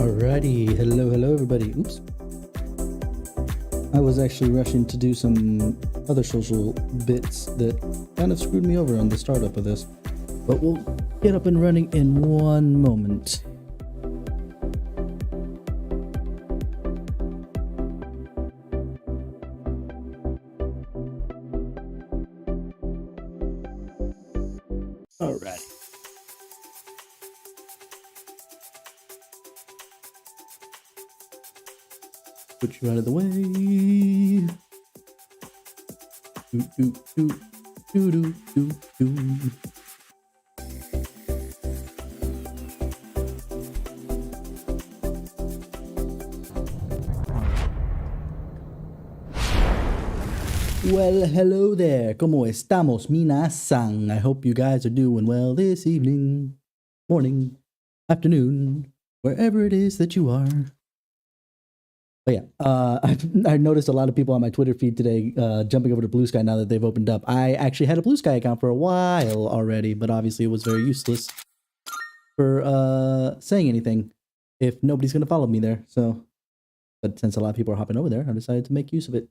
Alrighty, hello everybody. Oops. I was actually rushing to do some other social bits that kind of screwed me over on the startup of this. But we'll get up and running in one moment. Alright. Put you out of the way. Do, do, do, do, do, do. Well, hello there. ¿Cómo estamos, minasan? I hope you guys are doing well this evening, morning, afternoon, wherever it is that you are. But yeah, I noticed a lot of people on my Twitter feed today jumping over to Blue Sky now that they've opened up. I actually had a Blue Sky account for a while already, but obviously it was very useless for saying anything if nobody's going to follow me there. So, but since a lot of people are hopping over there, I decided to make use of it.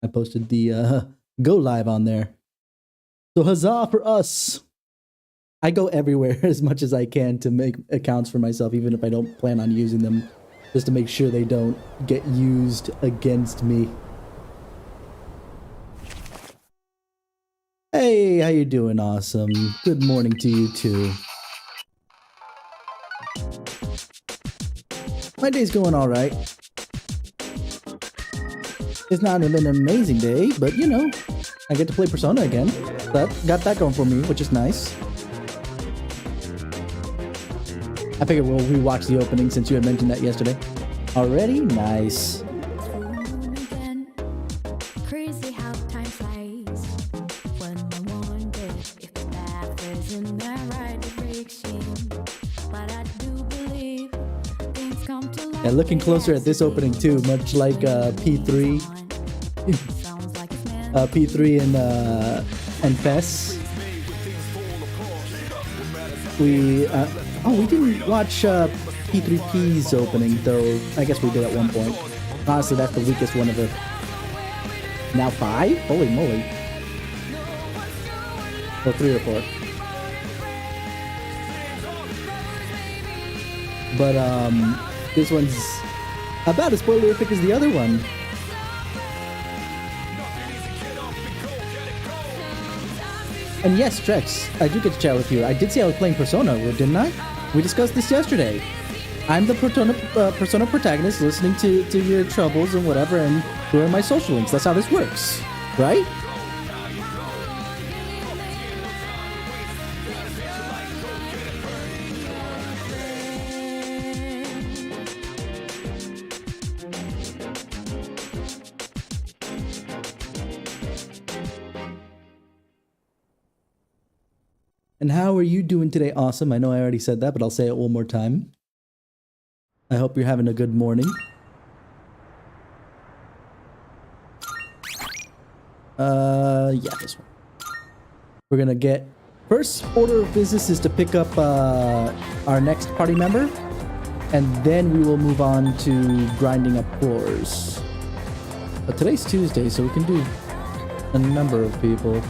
I posted the go live on there. So huzzah for us! I go everywhere as much as I can to make accounts for myself, even if I don't plan on using them, just to make sure they don't get used against me. Hey, how you doing? Awesome. Good morning to you too. My day's going all right. It's not been an amazing day, but you know, I get to play Persona again. That got that going for me, which is nice. I figured we'll rewatch the opening since you had mentioned that yesterday. Already? Nice. Crazy how time flies when I wonder if the path is in the right direction. But I do believe things come to life. Yeah, looking closer at this opening too, much like P3. P3 and Fess. We didn't watch P3P's opening, though I guess we did at one point. Honestly, that's the weakest one of it. Now 5? Holy moly. Or 3 or 4. But this one's about as spoilerific as the other one. And yes, Trex, I do get to chat with you. I did say I was playing Persona, didn't I? We discussed this yesterday. I'm the Persona protagonist listening to your troubles and whatever, and who are my social links. That's how this works, right? And how are you doing today? Awesome. I know I already said that, but I'll say it one more time. I hope you're having a good morning. Yeah, this one. We're gonna get... First order of business is to pick up our next party member. And then we will move on to grinding up floors. But today's Tuesday, so we can do a number of people.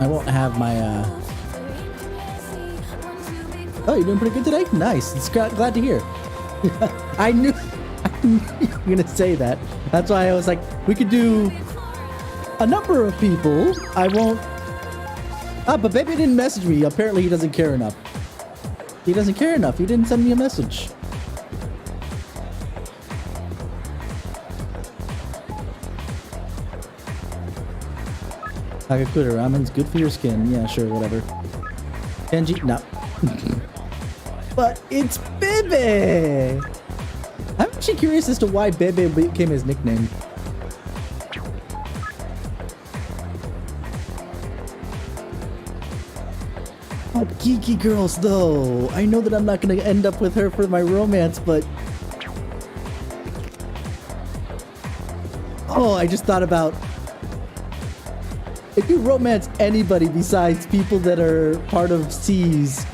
I won't have my, Oh, you're doing pretty good today? Nice. It's glad to hear. I knew you were gonna say that. That's why I was like, we could do a number of people. I won't... but Baby didn't message me. Apparently he doesn't care enough. He doesn't care enough. He didn't send me a message. Hagakura ramen's good for your skin. Yeah, sure, whatever. Kenji, no. But it's Bebe! I'm actually curious as to why Bebe became his nickname. Oh, geeky girls, though. I know that I'm not going to end up with her for my romance, but... Oh, I just thought about If you romance anybody besides people that are part of C's,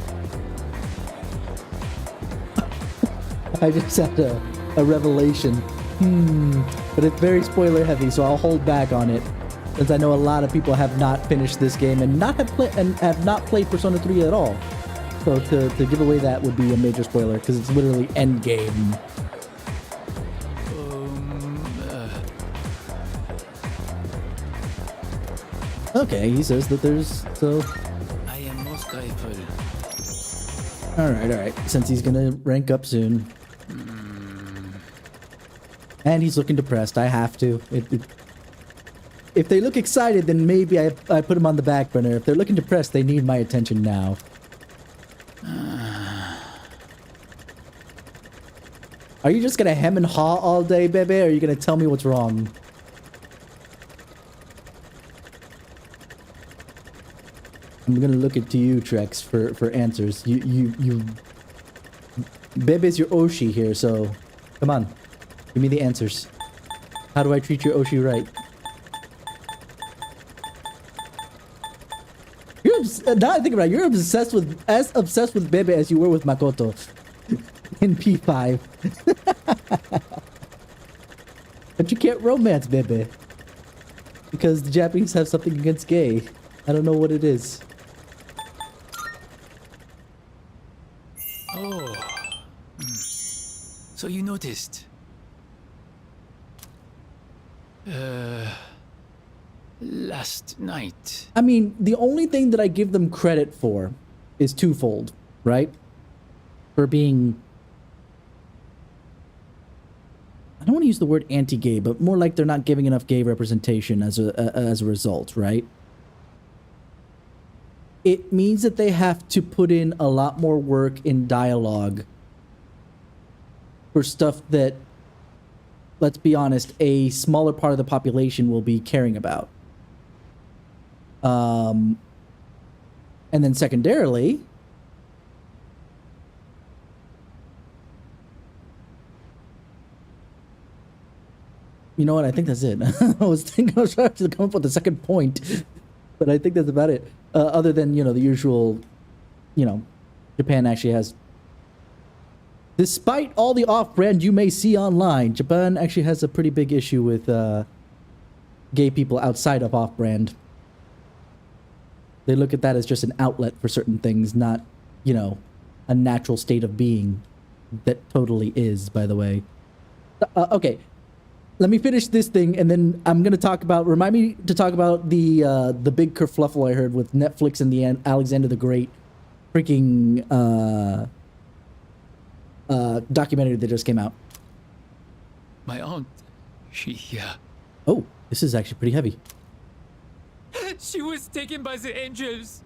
I just had a revelation. But it's very spoiler heavy, so I'll hold back on it, since I know a lot of people have not finished this game and have not played Persona 3 at all. So to give away that would be a major spoiler, because it's literally end game. Okay, he says that there's so. I am most grateful. All right. Since he's gonna rank up soon, and he's looking depressed, I have to. If they look excited, then maybe I put him on the back burner. If they're looking depressed, they need my attention now. Are you just gonna hem and haw all day, Bebe, or are you gonna tell me what's wrong? I'm gonna look it to you, Trex, for answers. You Bebe's your Oshi here, so come on, give me the answers. How do I treat your Oshi right? Now I think about it, you're as obsessed with Bebe as you were with Makoto in P5. But you can't romance Bebe because the Japanese have something against gay. I don't know what it is. Oh. So you noticed. Last night. I mean, the only thing that I give them credit for is twofold, right? For being, I don't want to use the word anti-gay, but more like they're not giving enough gay representation as a result, right? It means that they have to put in a lot more work in dialogue for stuff that, let's be honest, a smaller part of the population will be caring about. And then secondarily, you know what? I think that's it. I was trying to come up with a second point, but I think that's about it. Other than, you know, the usual, you know, Japan actually has, despite all the off-brand you may see online, Japan actually has a pretty big issue with gay people outside of off-brand. They look at that as just an outlet for certain things, not, you know, a natural state of being that totally is, by the way. Okay, let me finish this thing, and then I'm gonna talk about. Remind me to talk about the big kerfluffle I heard with Netflix and the Alexander the Great freaking documentary that just came out. My aunt, she Oh, this is actually pretty heavy. she was taken by the angels.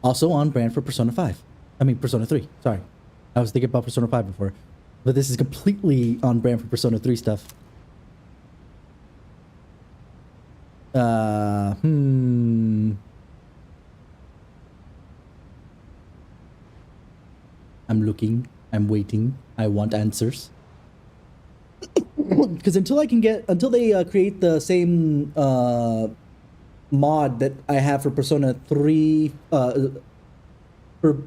Also on brand for Persona 5. I mean, Persona 3. Sorry. I was thinking about Persona 5 before. But this is completely on brand for Persona 3 stuff. I'm looking. I'm waiting. I want answers. Because until they create the same mod that I have for Persona 3, for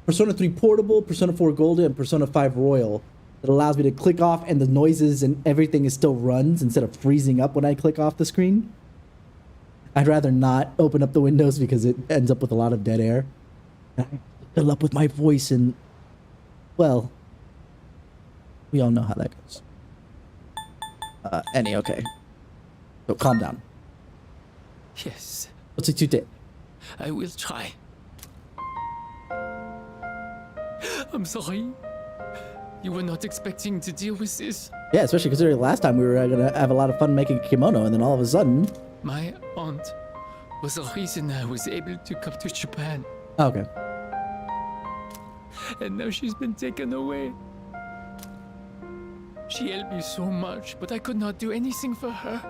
Persona 3 Portable, Persona 4 Golden, and Persona 5 Royal, that allows me to click off and the noises and everything is still runs instead of freezing up when I click off the screen. I'd rather not open up the windows because it ends up with a lot of dead air. I fill up with my voice and, well, we all know how that goes. Okay. So calm down. Yes, What's it you did? I will try. I'm sorry. You were not expecting to deal with this. Yeah, especially considering last time we were gonna have a lot of fun making a kimono, and then all of a sudden. My aunt was the reason I was able to come to Japan. Okay. And now she's been taken away. She helped me so much, but I could not do anything for her.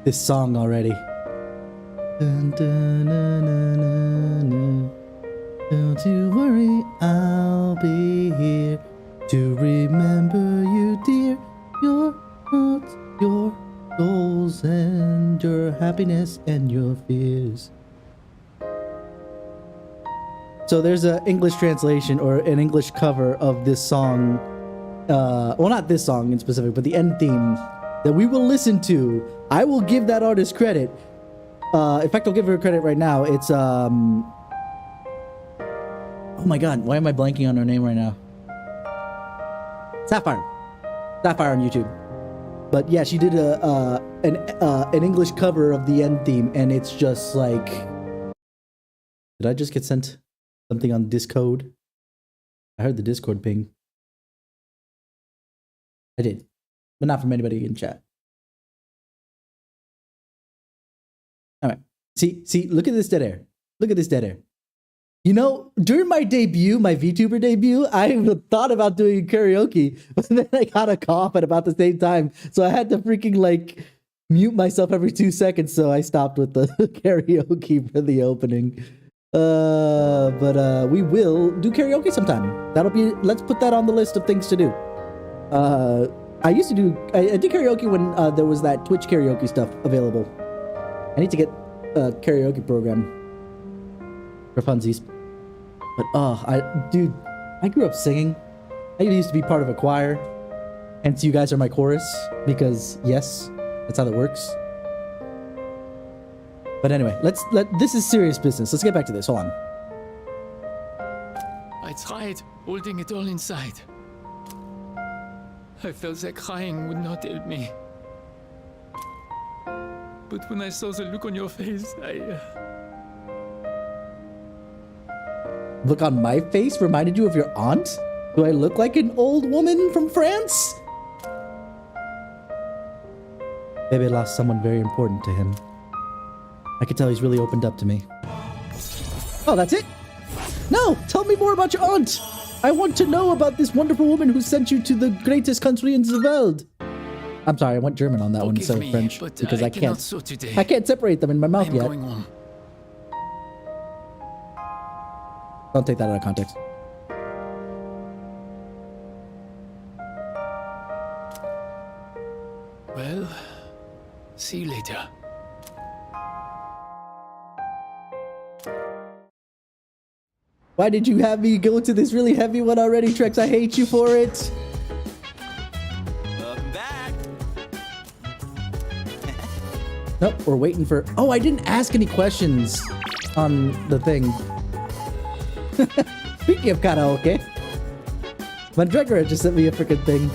This song already. Dun, dun, dun, dun, dun, dun. Don't you worry, I'll be here to remember you, dear. You're happiness and your fears. So there's an English translation or an English cover of this song. Well, not this song in specific, but the end theme that we will listen to. I will give that artist credit. In fact, I'll give her credit right now. It's oh my god, why am I blanking on her name right now? Sapphire on YouTube. But yeah, she did an English cover of the end theme, and it's just like, did I just get sent something on Discord? I heard the Discord ping. I did, but not from anybody in chat. All right. See, look at this dead air. Look at this dead air. You know, during my debut, my VTuber debut, I thought about doing karaoke, but then I got a cough at about the same time. So I had to freaking like mute myself every 2 seconds. So I stopped with the karaoke for the opening. But we will do karaoke sometime. That'll be, let's put that on the list of things to do. I used to do, I did karaoke when there was that Twitch karaoke stuff available. I need to get a karaoke program for funsies. But dude, I grew up singing. I used to be part of a choir. Hence you guys are my chorus, because yes, that's how that works. But anyway, this is serious business. Let's get back to this. Hold on. I tried holding it all inside. I felt that crying would not help me. But when I saw the look on your face, Look on my face reminded you of your aunt? Do I look like an old woman from France? Bebe lost someone very important to him. I could tell he's really opened up to me. Oh, that's it? No, tell me more about your aunt. I want to know about this wonderful woman who sent you to the greatest country in the world. I'm sorry, I went German on that one instead of French because I can't separate them in my mouth yet. going home. Don't take that out of context. Well, see you later. Why did you have me go to this really heavy one already, Trex? I hate you for it. Welcome back. Nope, we're waiting for... Oh, I didn't ask any questions on the thing. Speaking of karaoke, Mandregor just sent me a freaking thing.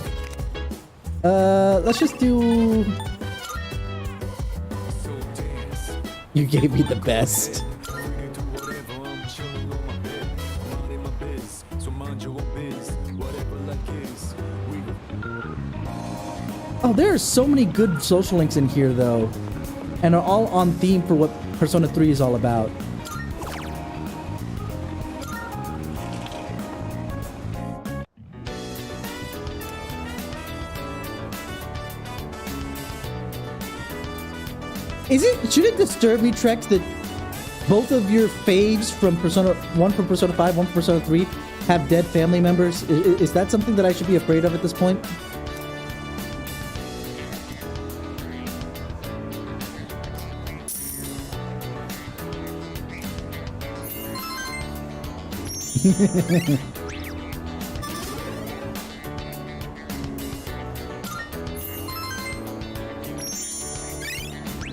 Let's just do... You gave me the best. Oh, there are so many good social links in here, though, and are all on theme for what Persona 3 is all about. Should it disturb me, Trex, that both of your faves from Persona, one from Persona 5, one from Persona 3, have dead family members? Is that something that I should be afraid of at this point?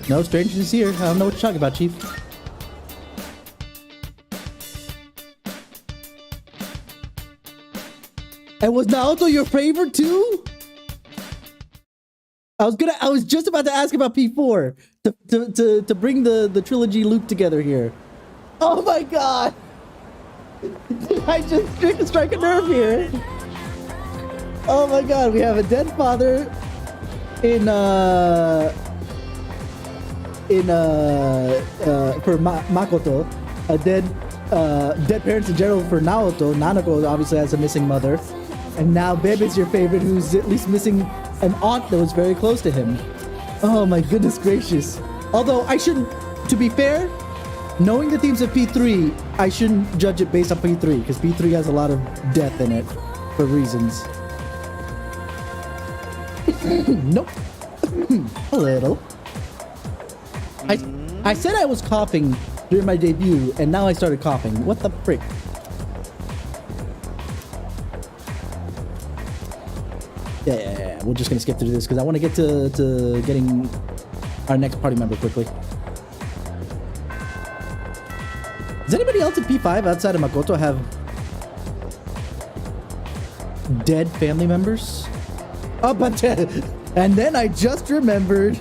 No strangers here. I don't know what you're talking about, Chief. And was Naoto your favorite too? I was just about to ask about P4 to bring the trilogy loop together here. Oh my god! Did I just strike a nerve here? Oh my god, we have a dead father for Makoto, a dead parents in general for Naoto. Nanako obviously has a missing mother, and now Bebe's your favorite, who's at least missing an aunt that was very close to him. Oh my goodness gracious! Although I shouldn't, to be fair, knowing the themes of P3, I shouldn't judge it based on P3 because P3 has a lot of death in it for reasons. Nope. A little. I said I was coughing during my debut, and now I started coughing. What the frick? Yeah, we're just gonna skip through this because I want to get to getting our next party member quickly. Does anybody else in P5 outside of Makoto have dead family members? Oh, but and then I just remembered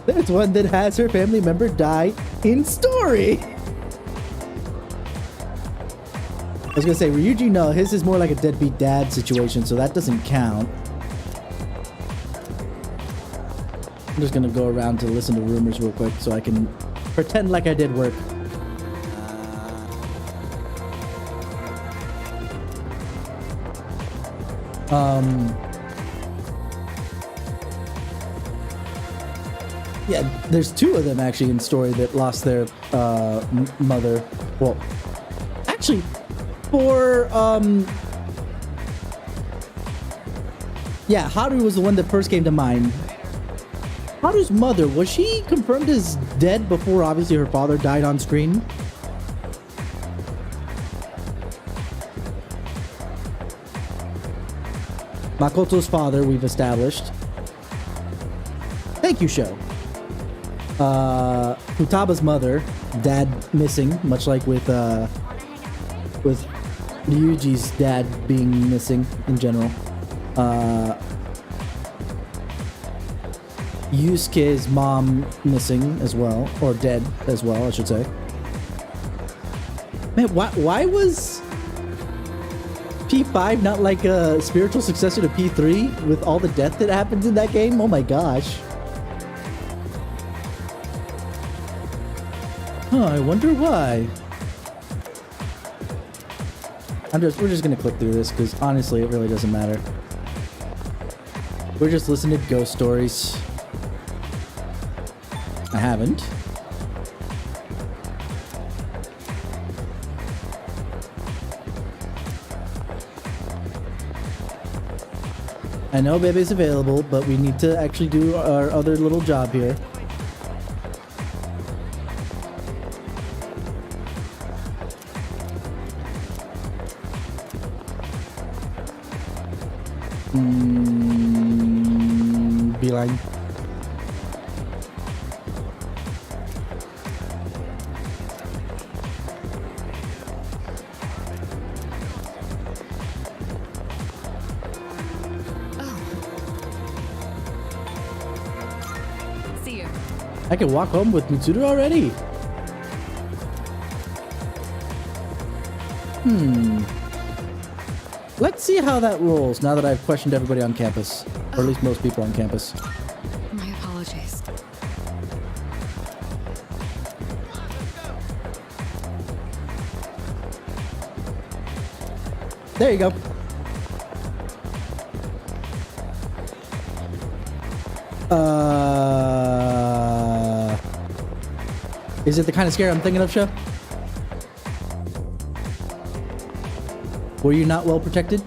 there's one that has her family member die in story. I was gonna say, Ryuji, no, his is more like a deadbeat dad situation, so that doesn't count. I'm just gonna go around to listen to rumors real quick so I can pretend like I did work. Yeah, there's two of them actually in story that lost their mother. Well, actually, for yeah, Haru was the one that first came to mind. Haru's mother, was she confirmed as dead before obviously her father died on screen? Makoto's father, we've established. Thank you, show. Futaba's mother, dad missing, much like with Ryuji's dad being missing in general. Yusuke's mom missing as well, or dead as well, I should say. Man, why was P5 not like a spiritual successor to P3 with all the death that happens in that game? Oh my gosh. Huh, I wonder why. We're just gonna click through this because honestly it really doesn't matter. We're just listening to ghost stories. I haven't. I know Bebe's available, but we need to actually do our other little job here. Beeline. See you. I can walk home with Mitsuru already. Let's see how that rolls now that I've questioned everybody on campus. Or at least most people on campus. My apologies. There you go. Is it the kind of scare I'm thinking of, Sho? Were you not well protected?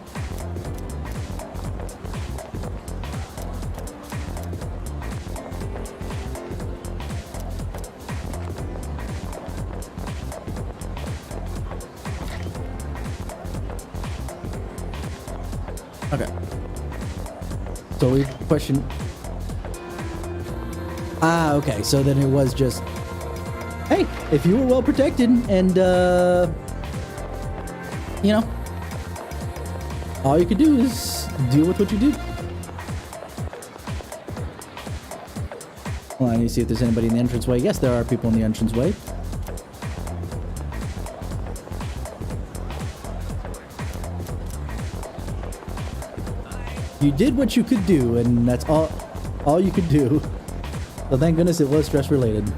Okay. So we question. Ah, okay. So then it was just, hey, if you were well protected and, you know, all you could do is deal with what you do. Well, I need to see if there's anybody in the entranceway. Yes, there are people in the entranceway. You did what you could do, and that's all you could do. So thank goodness it was stress related.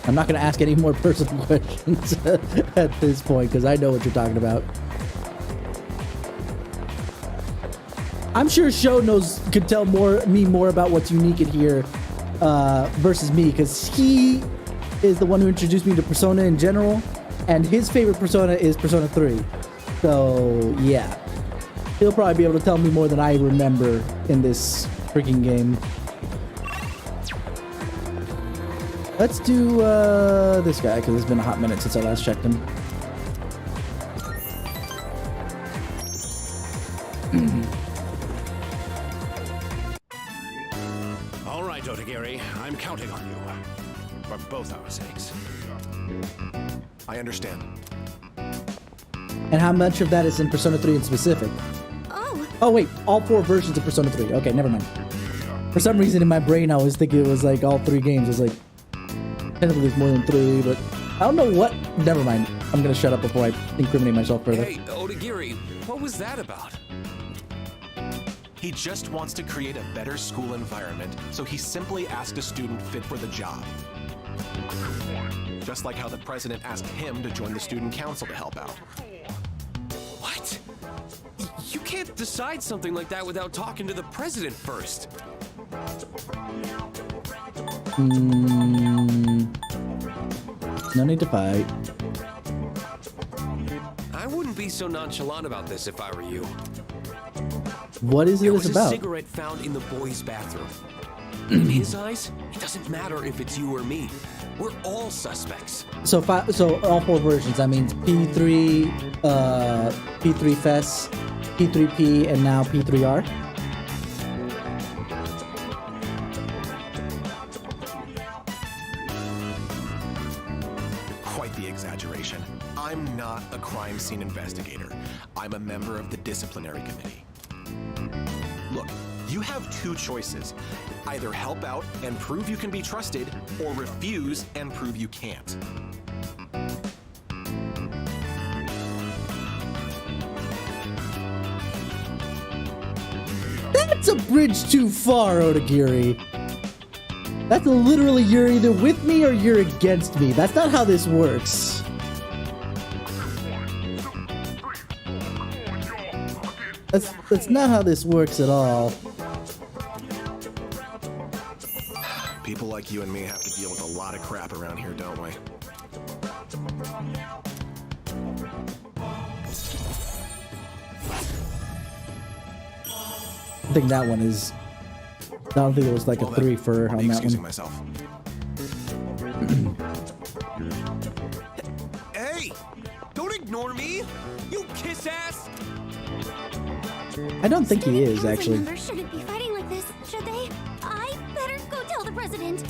I'm not going to ask any more personal questions at this point because I know what you're talking about. I'm sure Sho could tell me more about what's unique in here versus me because he is the one who introduced me to Persona in general, and his favorite Persona is Persona 3. So yeah, he'll probably be able to tell me more than I remember in this freaking game. Let's do this guy, because it's been a hot minute since I last checked him. All right, Otagiri, I'm counting on you. For both our sakes. I understand. And how much of that is in Persona 3 in specific? Oh wait, all 4 versions of Persona 3. Okay, never mind. For some reason in my brain I was thinking it was like all 3 games. I was like, technically there's more than 3, but I don't know what. Never mind. I'm gonna shut up before I incriminate myself further. Hey, Otagiri, what was that about? He just wants to create a better school environment, so he simply asked a student fit for the job. Just like how the president asked him to join the student council to help out. What? You can't decide something like that without talking to the president first. No need to fight. I wouldn't be so nonchalant about this if I were you. What is There it was about? a cigarette found in the boys' bathroom. In his eyes, it doesn't matter if it's you or me. We're all suspects. So all 4 versions. That means P3, P3 Fest, P3P, and now P3R. Quite the exaggeration. I'm not a crime scene investigator. I'm a member of the disciplinary committee. Look, you have 2 choices. Either help out and prove you can be trusted, or refuse and prove you can't. That's a bridge too far, Otagiri. That's literally you're either with me or you're against me. That's not how this works. That's not how this works at all. People like you and me have to deal with a lot of crap around here, don't we? I think that one is. I don't think it was like a 3 for I'll on be that excusing one. myself. Hey! Don't ignore me! You kiss ass! I don't think he is Council actually. members shouldn't be fighting like this, should they? I better go tell the president.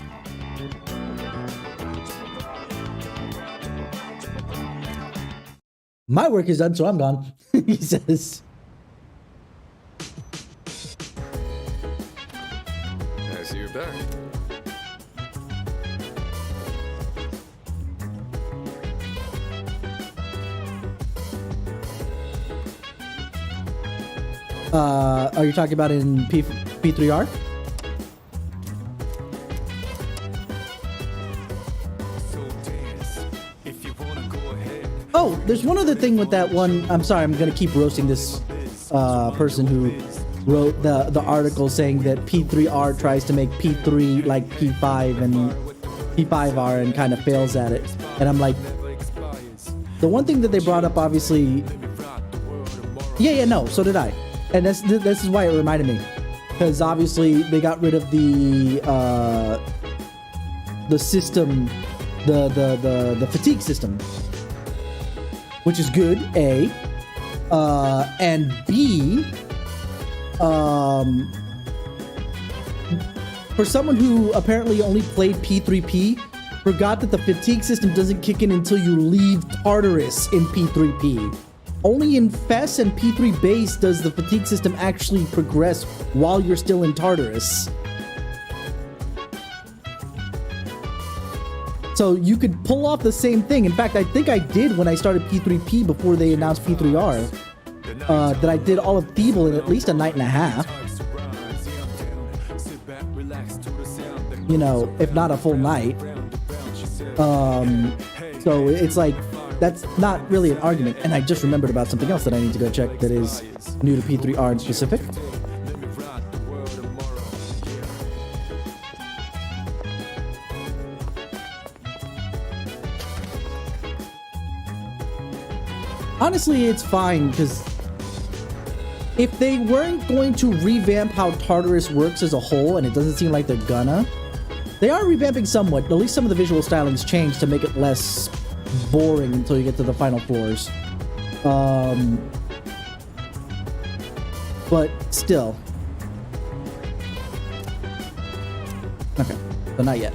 My work is done, so I'm gone. He says. I see you're back. Are you talking about in P3R? Oh, there's one other thing with that one. I'm sorry, I'm gonna keep roasting this person who wrote the article saying that P3R tries to make P3 like P5 and P5R and kind of fails at it. And I'm like, the one thing that they brought up, obviously, yeah, no, so did I. And this is why it reminded me, because obviously they got rid of the system, the fatigue system, which is good, A, and B, for someone who apparently only played P3P, forgot that the fatigue system doesn't kick in until you leave Tartarus in P3P. Only in FES and P3 base does the fatigue system actually progress while you're still in Tartarus. So you could pull off the same thing. In fact, I think I did when I started P3P before they announced P3R. That I did all of Feeble in at least a night and a half. You know, if not a full night. So it's like, that's not really an argument. And I just remembered about something else that I need to go check that is new to P3R in specific. Honestly, it's fine, because if they weren't going to revamp how Tartarus works as a whole, and it doesn't seem like they're gonna, They are revamping somewhat. At least some of the visual stylings changed to make it less boring until you get to the final floors. But still. Okay, but not yet.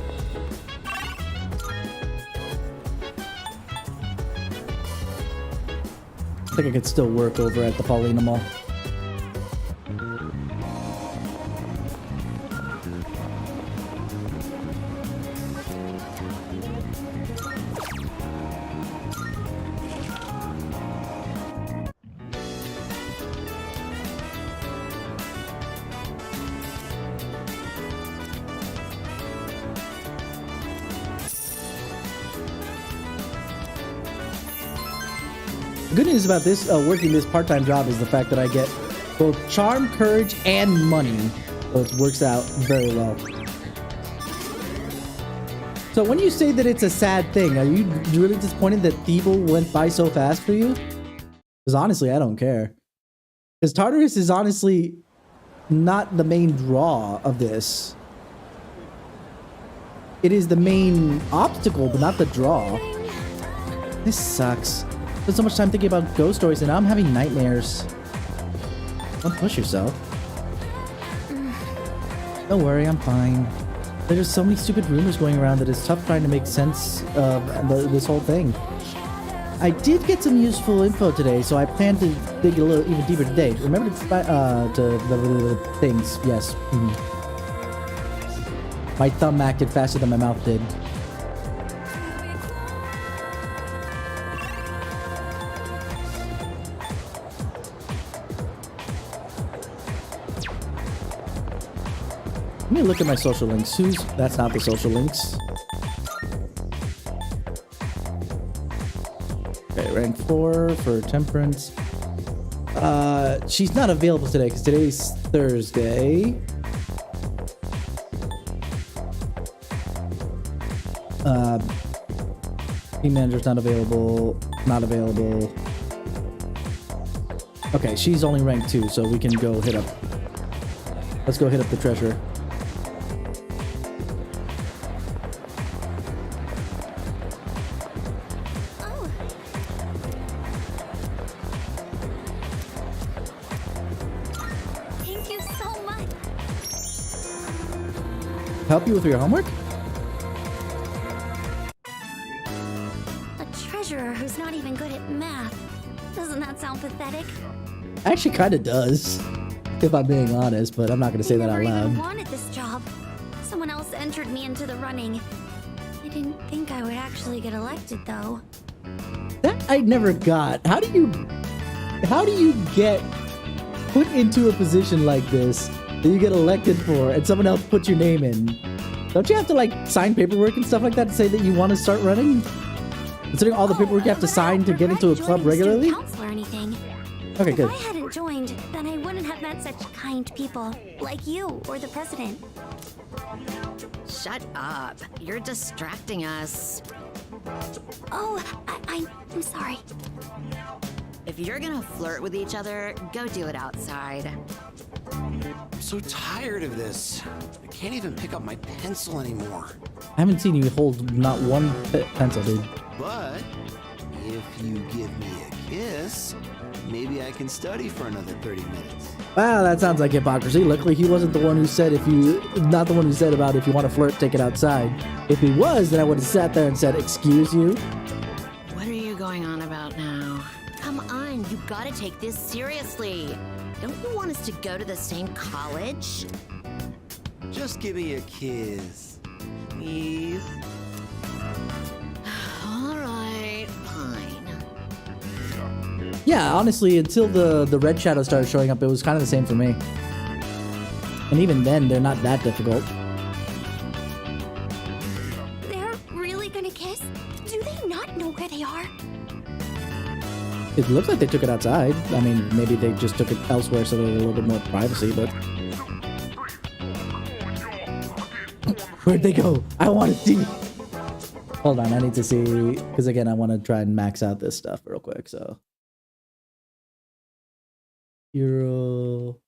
I think I could still work over at the Paulina Mall. The good news about this working this part-time job is the fact that I get both charm, courage, and money. So it works out very well. So when you say that it's a sad thing, are you really disappointed that Thievel went by so fast for you? Because honestly, I don't care. Because Tartarus is honestly not the main draw of this. It is the main obstacle, but not the draw. This sucks. Spent so much time thinking about ghost stories, and now I'm having nightmares. Don't push yourself. Don't worry, I'm fine. There's just so many stupid rumors going around that it's tough trying to make sense of this whole thing. I did get some useful info today, so I plan to dig a little even deeper today. Remember to the things. Yes. My thumb acted faster than my mouth did. Let me look at my social links. That's not the social links. Okay, rank 4 for Temperance. She's not available today because today's Thursday. Team manager's not available. Not available. Okay, she's only rank 2, so we can go hit up. Let's go hit up the treasurer. Help you with your homework? A treasurer who's not even good at math. Doesn't that sound pathetic? Actually, kind of does, if I'm being honest, but I'm not going to say that out I never even loud. wanted this job. Someone else entered me into the running. I didn't think I would actually get elected, though. That I never got. How do you get put into a position like this that you get elected for and someone else puts your name in? Don't you have to like sign paperwork and stuff like that to say that you want to start running? Considering all the paperwork you have to sign to get into a club regularly? Council or anything. Okay, good. If I hadn't joined, then I wouldn't have met such kind people like you or the president. Shut up. You're distracting us. Oh, I'm sorry. If you're gonna flirt with each other, go do it outside. I'm so tired of this. I can't even pick up my pencil anymore. I haven't seen you hold not one pencil, dude. But if you give me a kiss, maybe I can study for another 30 minutes. Wow, that sounds like hypocrisy. Luckily, he wasn't the one who said not the one who said about if you want to flirt, take it outside. If he was, then I would have sat there and said, excuse you? What are you going on about now? Come on, you gotta take this seriously. Don't you want us to go to the same college? Just give me a kiss, please. All right, fine. Yeah, honestly, until the red shadow started showing up, it was kind of the same for me. And even then, they're not that difficult. They're really gonna kiss? Do they not know where they are? It looks like they took it outside. I mean, maybe they just took it elsewhere so they had a little bit more privacy, but... Where'd they go? I want to see... Hold on, I need to see... Because again, I want to try and max out this stuff real quick, so... Hero...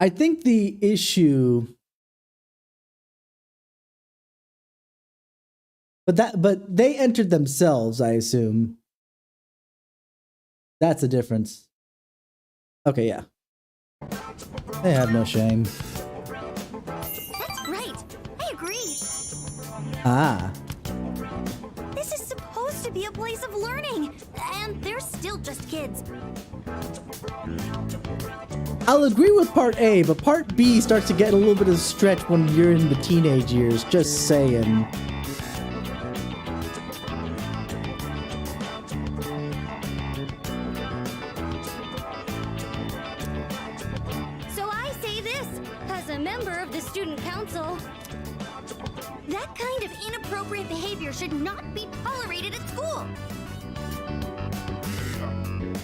I think the issue, but they entered themselves, I assume. That's the difference. Okay, yeah. They have no shame. That's right. I agree. Ah. This is supposed to be a place of learning, and they're still just kids. I'll agree with part A, but part B starts to get a little bit of a stretch when you're in the teenage years, just saying. So I say this, as a member of the student council. That kind of inappropriate behavior should not be tolerated at school.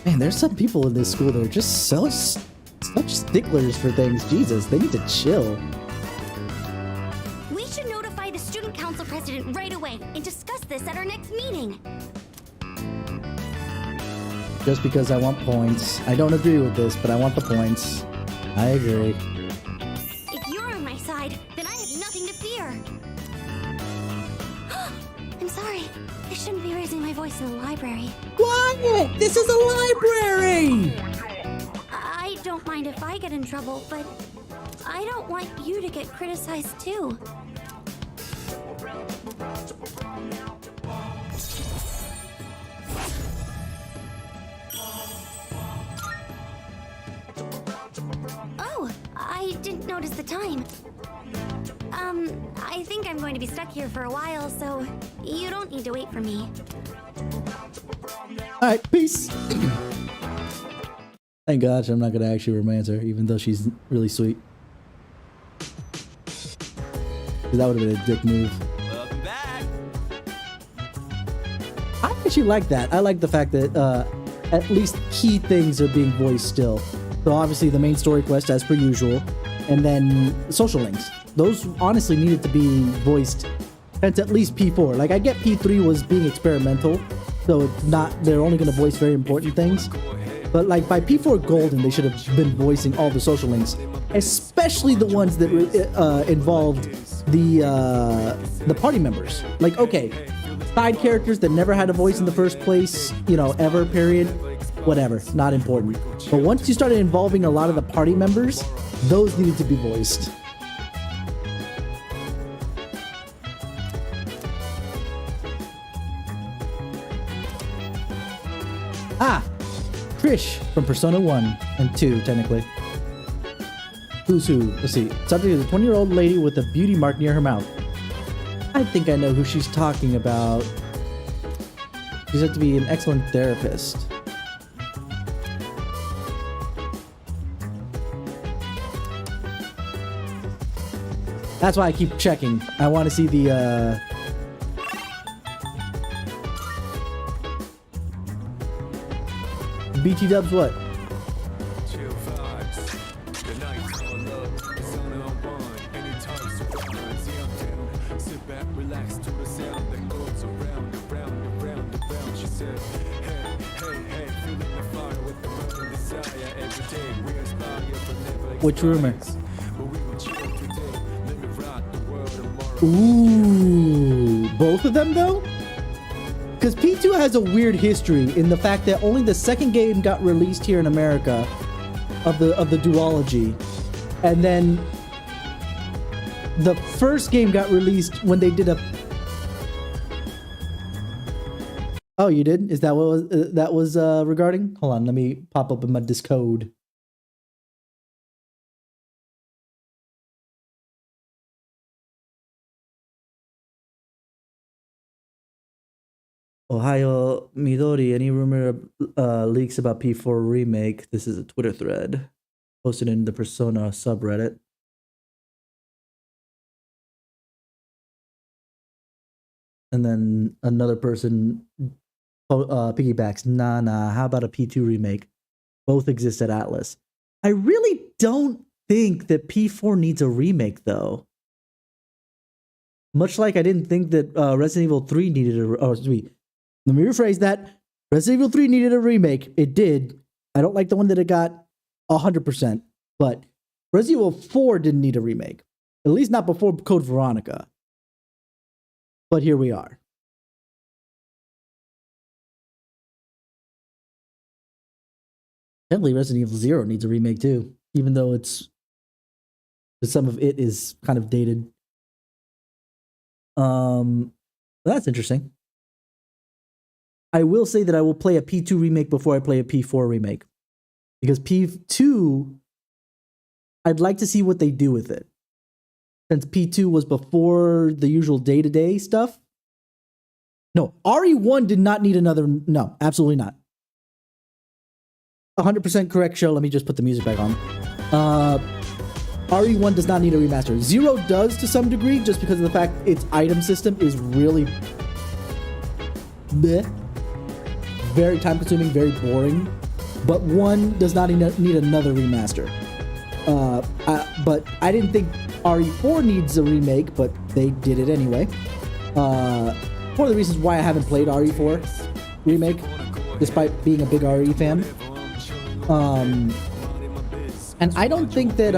Man, there's some people in this school that are just such sticklers for things. Jesus, they need to chill. We should notify the student council president right away and discuss this at our next meeting. Just because I want points. I don't agree with this, but I want the points. I agree. If you're on my side, then I have nothing to fear. I'm sorry. I shouldn't be raising my voice in the library. Quiet! This is a library! I don't mind if I get in trouble, but I don't want you to get criticized too. Oh, I didn't notice the time. I think I'm going to be stuck here for a while, so you don't need to wait for me. Alright, peace. Thank God I'm not gonna actually romance her, even though she's really sweet. 'Cause that would have been a dick move. Welcome back. I actually like that. I like the fact that at least key things are being voiced still. So obviously the main story quest as per usual, and then social links. Those honestly needed to be voiced since at least P4. Like I get P3 was being experimental, so it's not, they're only gonna voice very important things. But like by P4 Golden, they should have been voicing all the social links, especially the ones that involved the party members. Like, okay, side characters that never had a voice in the first place, you know, ever, period, whatever, not important. But once you started involving a lot of the party members, those needed to be voiced. Ah! Trish from Persona 1 and 2, technically. Who's who? Let's see. Subject is a 20-year-old lady with a beauty mark near her mouth. I think I know who she's talking about. She's said to be an excellent therapist. That's why I keep checking. I want to see the, BT Dubs what? Chill vibes. The night's all love. The sun on one. Anytime surprise. See, I'm down. Sit back, relax to the sound that goes around and round and round and round. She said, hey, hey, hey, feeling the fire with the burning desire. Every day we aspire but never Which rumor? expires. But we gon' chill today. Let me rock the world tomorrow. Ooh, both of them though? Because P2 has a weird history in the fact that only the second game got released here in America of the duology, and then the first game got released when they did a. Oh, you did? Is that what that was regarding? Hold on, let me pop up in my Discord. Ohio Midori, any rumor leaks about P4 remake? This is a Twitter thread posted in the Persona subreddit. And then another person piggybacks, nah, how about a P2 remake? Both exist at Atlas. I really don't think that P4 needs a remake, though. Much like I didn't think that Resident Evil 3 needed a... Oh, excuse me. Let me rephrase that. Resident Evil 3 needed a remake. It did. I don't like the one that it got 100%. But Resident Evil 4 didn't need a remake. At least not before Code Veronica. But here we are. Definitely Resident Evil 0 needs a remake too, even though some of it is kind of dated. That's interesting. I will say that I will play a P2 remake before I play a P4 remake. Because P2, I'd like to see what they do with it. Since P2 was before the usual day-to-day stuff. No, RE1 did not need another... No, absolutely not. 100% correct show. Let me just put the music back on. RE1 does not need a remaster. 0 does to some degree, just because of the fact its item system is really... bleh. Very time-consuming, very boring. But 1 does not need another remaster. But I didn't think RE4 needs a remake, but they did it anyway. One of the reasons why I haven't played RE4 remake, despite being a big RE fan. And I don't think that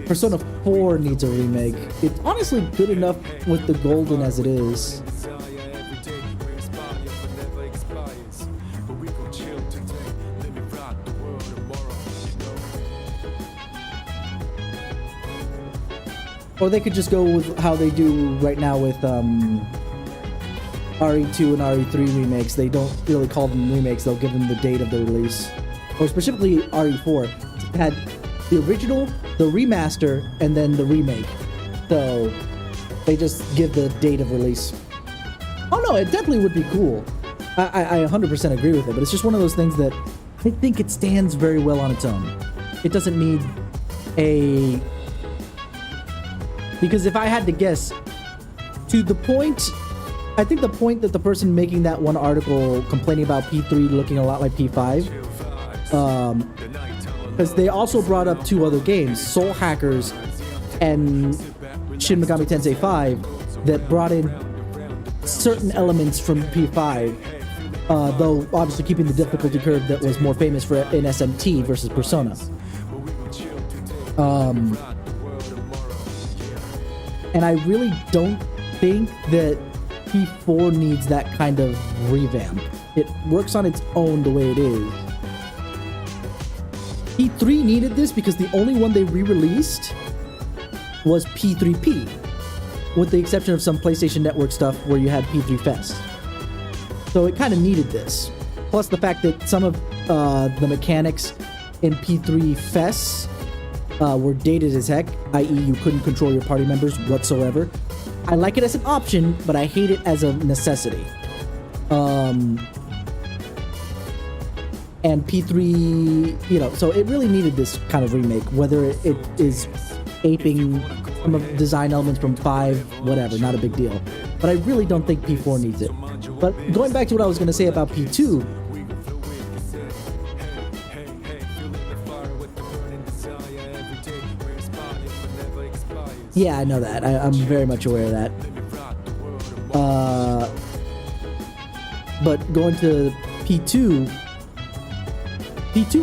Persona 4 needs a remake. It's honestly good enough with the Golden as it is. Or they could just go with how they do right now with RE2 and RE3 remakes. They don't really call them remakes, they'll give them the date of the release. Or specifically RE4. It had the original, the remaster, and then the remake. So they just give the date of release. Oh no, it definitely would be cool. I 100% agree with it, but it's just one of those things that I think it stands very well on its own. It doesn't need a... Because if I had to guess, to the point, I think the point that the person making that one article complaining about P3 looking a lot like P5, because they also brought up 2 other games, Soul Hackers and Shin Megami Tensei 5, that brought in certain elements from P5, though obviously keeping the difficulty curve that was more famous for in SMT versus Persona. And I really don't think that P4 needs that kind of revamp. It works on its own the way it is. P3 needed this because the only one they re-released was P3P, with the exception of some PlayStation Network stuff where you had P3 Fest. So it kind of needed this. Plus the fact that some of the mechanics in P3 Fest were dated as heck, i.e. you couldn't control your party members whatsoever. I like it as an option, but I hate it as a necessity. And P3, you know, so it really needed this kind of remake, whether it is aping some of design elements from 5, whatever, not a big deal. But I really don't think P4 needs it. But going back to what I was going to say about P2, yeah, I know that. I'm very much aware of that. But going to P2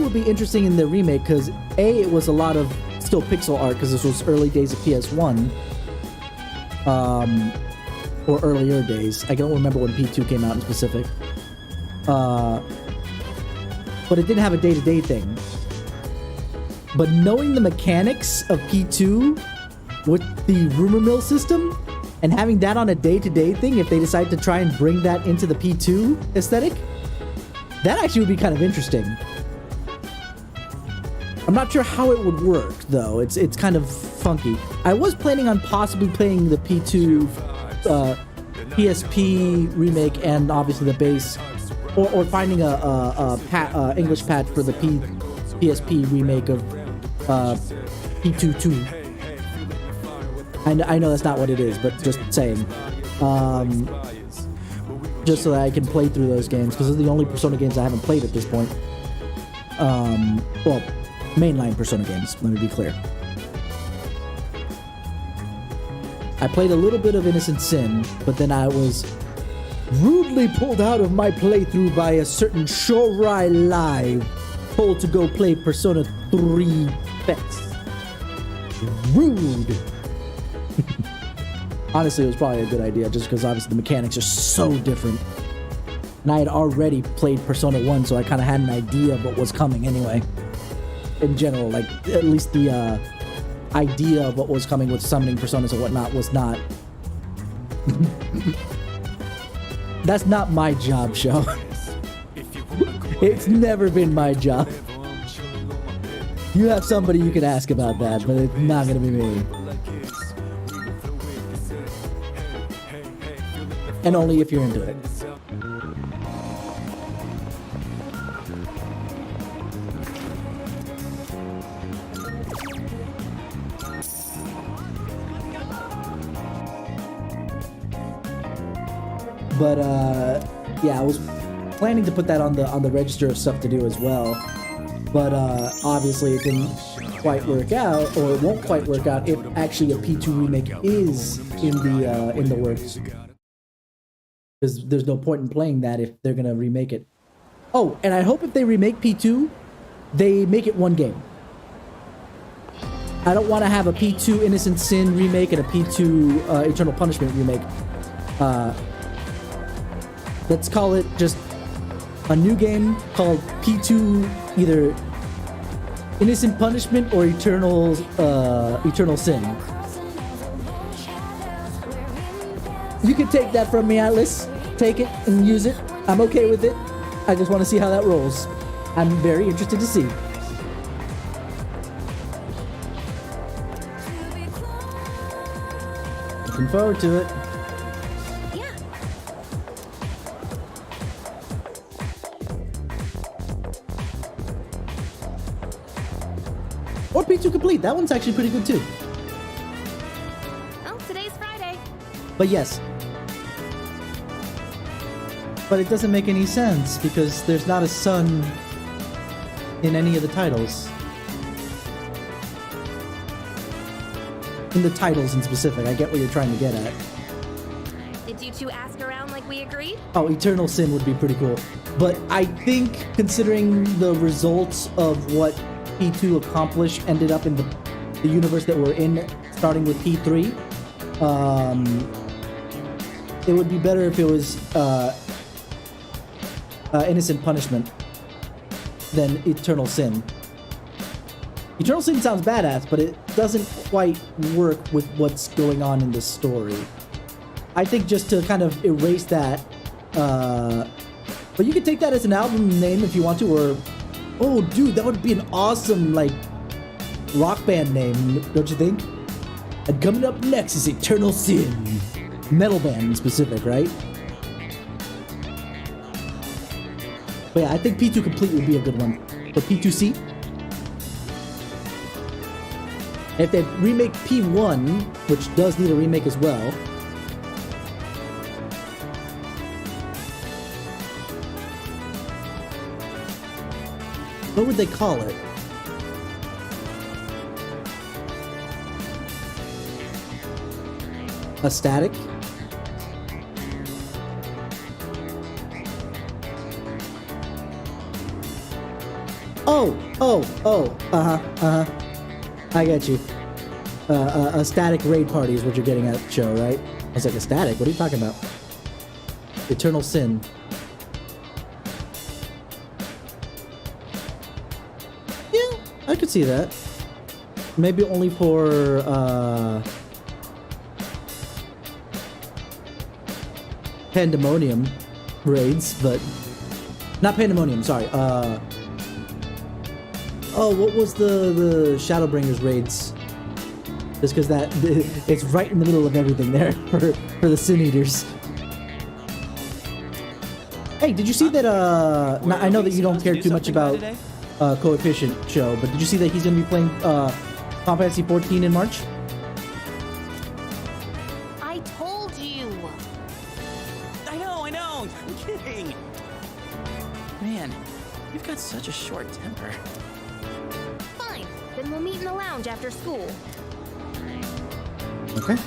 would be interesting in the remake because A, it was a lot of still pixel art because this was early days of PS1. Or earlier days. I don't remember when P2 came out in specific. But it didn't have a day-to-day thing. But knowing the mechanics of P2 with the rumor mill system and having that on a day-to-day thing, if they decide to try and bring that into the P2 aesthetic, that actually would be kind of interesting. I'm not sure how it would work though. It's kind of funky. I was planning on possibly playing the P2 PSP remake and obviously the base, or finding a English patch for the PSP remake of P2-2. I know that's not what it is, but just saying. Just so that I can play through those games, because they're the only Persona games I haven't played at this point. Well, mainline Persona games, let me be clear. I played a little bit of Innocent Sin, but then I was rudely pulled out of my playthrough by a certain Shorai Live told to go play Persona 3 Fest. Rude. Honestly, it was probably a good idea just because obviously the mechanics are so different. And I had already played Persona 1, so I kind of had an idea of what was coming anyway. In general, like, at least the idea of what was coming with summoning personas and whatnot was not... That's not my job, show. It's never been my job. You have somebody you can ask about that, but it's not gonna be me. And only if you're into it. But yeah, I was planning to put that on the register of stuff to do as well. But obviously it didn't quite work out, or it won't quite work out if actually a P2 remake is in the works. Because there's no point in playing that if they're gonna remake it. Oh, and I hope if they remake P2, they make it one game. I don't want to have a P2 Innocent Sin remake and a P2 Eternal Punishment remake. Let's call it just a new game called P2 either Innocent Punishment or Eternal Sin. You can take that from me, Atlas. Take it and use it. I'm okay with it. I just want to see how that rolls. I'm very interested to see. Looking forward to it. Yeah. Or P2 Complete. That one's actually pretty good too. Oh, today's Friday. But yes. But it doesn't make any sense because there's not a sun in any of the titles. In the titles in specific. I get what you're trying to get at. Did you two ask around like we agreed? Oh, Eternal Sin would be pretty cool. But I think considering the results of what P2 accomplished ended up in the universe that we're in, starting with P3, it would be better if it was Innocent Punishment than Eternal Sin. Eternal Sin sounds badass, but it doesn't quite work with what's going on in the story. I think just to kind of erase that, but you could take that as an album name if you want to, or, oh dude, that would be an awesome, like, rock band name, don't you think? And coming up next is Eternal Sin. Metal band in specific, right? But yeah, I think P2 Complete would be a good one. Or P2C. And if they remake P1, which does need a remake as well, what would they call it? A static? I get you. A static raid party is what you're getting at, show, right? I was like, a static? What are you talking about? Eternal Sin. Yeah, I could see that. Maybe only for, Pandemonium raids, but... Not Pandemonium, sorry. Oh, what was the Shadowbringers raids? Just because that it's right in the middle of everything there for the Sin Eaters. Hey, did you see that? I know that you don't care too much about Coefficient show, but did you see that he's gonna be playing Final Fantasy 14 in March? I told you. I know. I'm kidding. Man, you've got such a short temper. Fine. Then we'll meet in the lounge after school. Okay.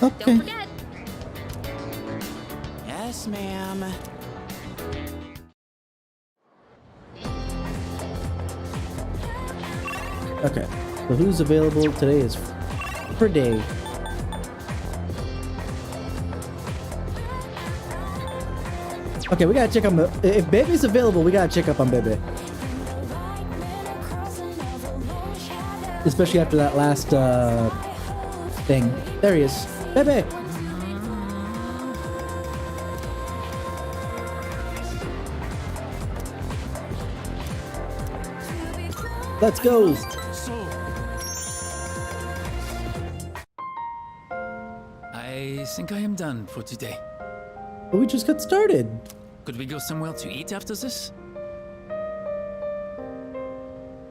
Don't forget. Yes, ma'am. Okay. So who's available? Today is Friday. Okay, we gotta check on if Baby's available, we gotta check up on Baby. Especially after that last thing. There he is. Baby! Let's go! So, I think I am done for today. But we just got started. Could we go somewhere to eat after this? I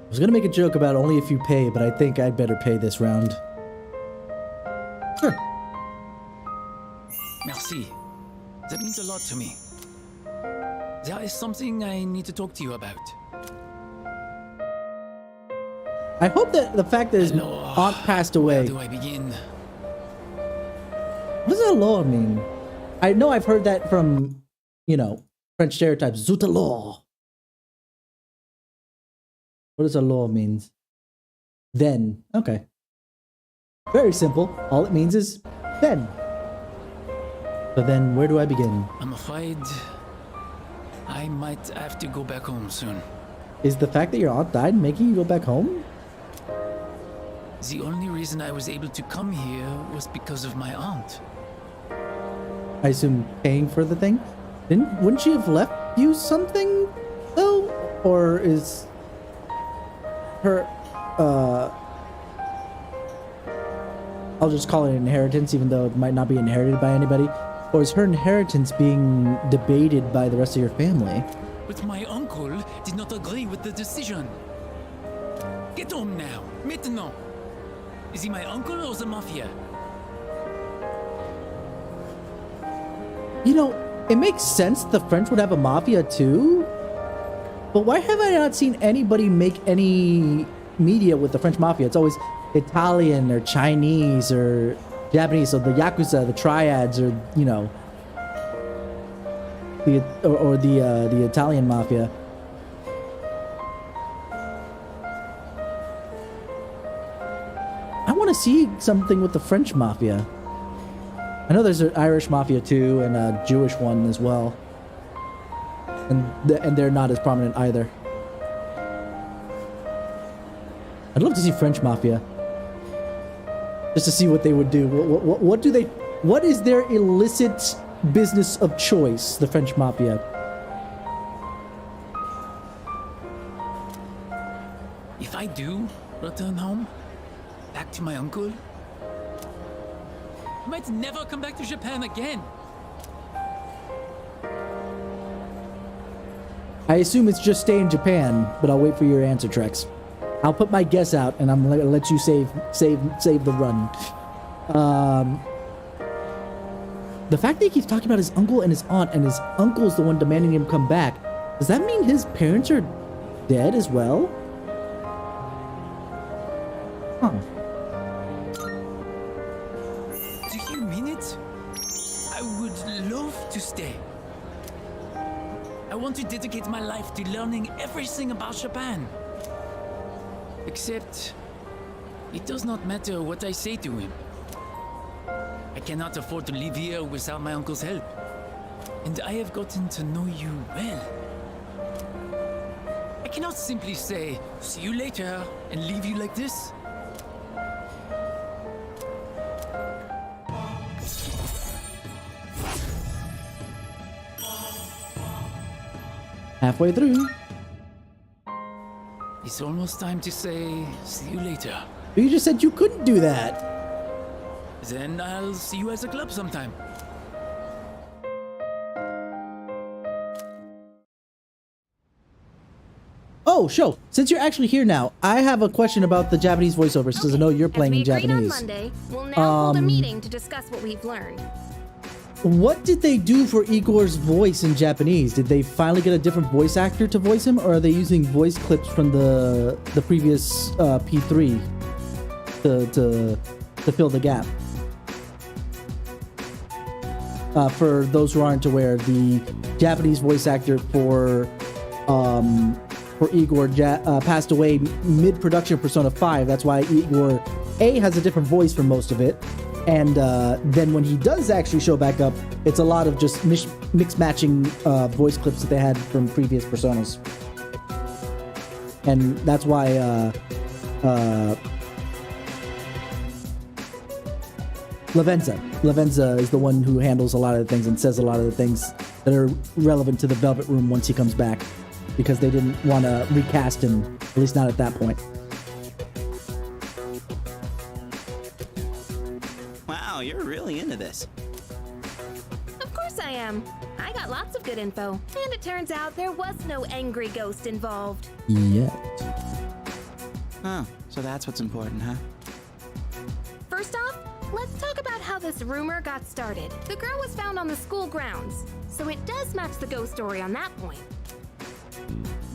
was gonna make a joke about only if you pay, but I think I'd better pay this round. Sure. Merci. That means a lot to me. There is something I need to talk to you about. I hope that the fact that his aunt passed Where away. do I begin? What does that law mean? I know I've heard that from, you know, French stereotypes. Zut law. What does a law means? Then. Okay. Very simple. All it means is then. But then where do I begin? I'm afraid I might have to go back home soon. Is the fact that your aunt died making you go back home? The only reason I was able to come here was because of my aunt. I assume paying for the thing? Wouldn't she have left you something though? Or is her I'll just call it an inheritance even though it might not be inherited by anybody. Or is her inheritance being debated by the rest of your family? But my uncle did not agree with the decision. Get home now, maintenant. Is he my uncle or the mafia? You know, it makes sense the French would have a mafia too. But why have I not seen anybody make any media with the French mafia? It's always Italian or Chinese or Japanese, so the Yakuza, the Triads, or, you know, the Italian mafia. I want to see something with the French mafia. I know there's an Irish mafia too, and a Jewish one as well. And they're not as prominent either. I'd love to see French mafia. Just to see what they would do. What do they... What is their illicit business of choice, the French mafia? If I do return home, back to my uncle, I might never come back to Japan again. I assume it's just stay in Japan, but I'll wait for your answer, Trex. I'll put my guess out, and I'm gonna let you save the run. The fact that he keeps talking about his uncle and his aunt, and his uncle's the one demanding him come back, does that mean his parents are dead as well? Huh. Do you mean it? I would love to stay. I want to dedicate my life to learning everything about Japan. Except, it does not matter what I say to him. I cannot afford to live here without my uncle's help. And I have gotten to know you well. I cannot simply say, see you later, and leave you like this. Halfway through. It's almost time to say, see you later. But you just said you couldn't do that. Then I'll see you at the club sometime. Oh, Sho, since you're actually here now, I have a question about the Japanese voiceovers, because I know you're playing in Japanese. On Monday, we'll now hold a meeting to discuss what we've learned. What did they do for Igor's voice in Japanese? Did they finally get a different voice actor to voice him, or are they using voice clips from the previous P3 to fill the gap? For those who aren't aware, the Japanese voice actor for for Igor passed away mid-production of Persona 5. That's why Igor A has a different voice for most of it. And then when he does actually show back up, it's a lot of just mix-matching voice clips that they had from previous Personas. And that's why Lavenza is the one who handles a lot of the things and says a lot of the things that are relevant to the Velvet Room once he comes back, because they didn't want to recast him, at least not at that point. Wow, you're really into this. Of course I am. I got lots of good info, and it turns out there was no angry ghost involved. Yet. Oh, so that's what's important, huh? First off, let's talk about how this rumor got started. The girl was found on the school grounds, so it does match the ghost story on that point.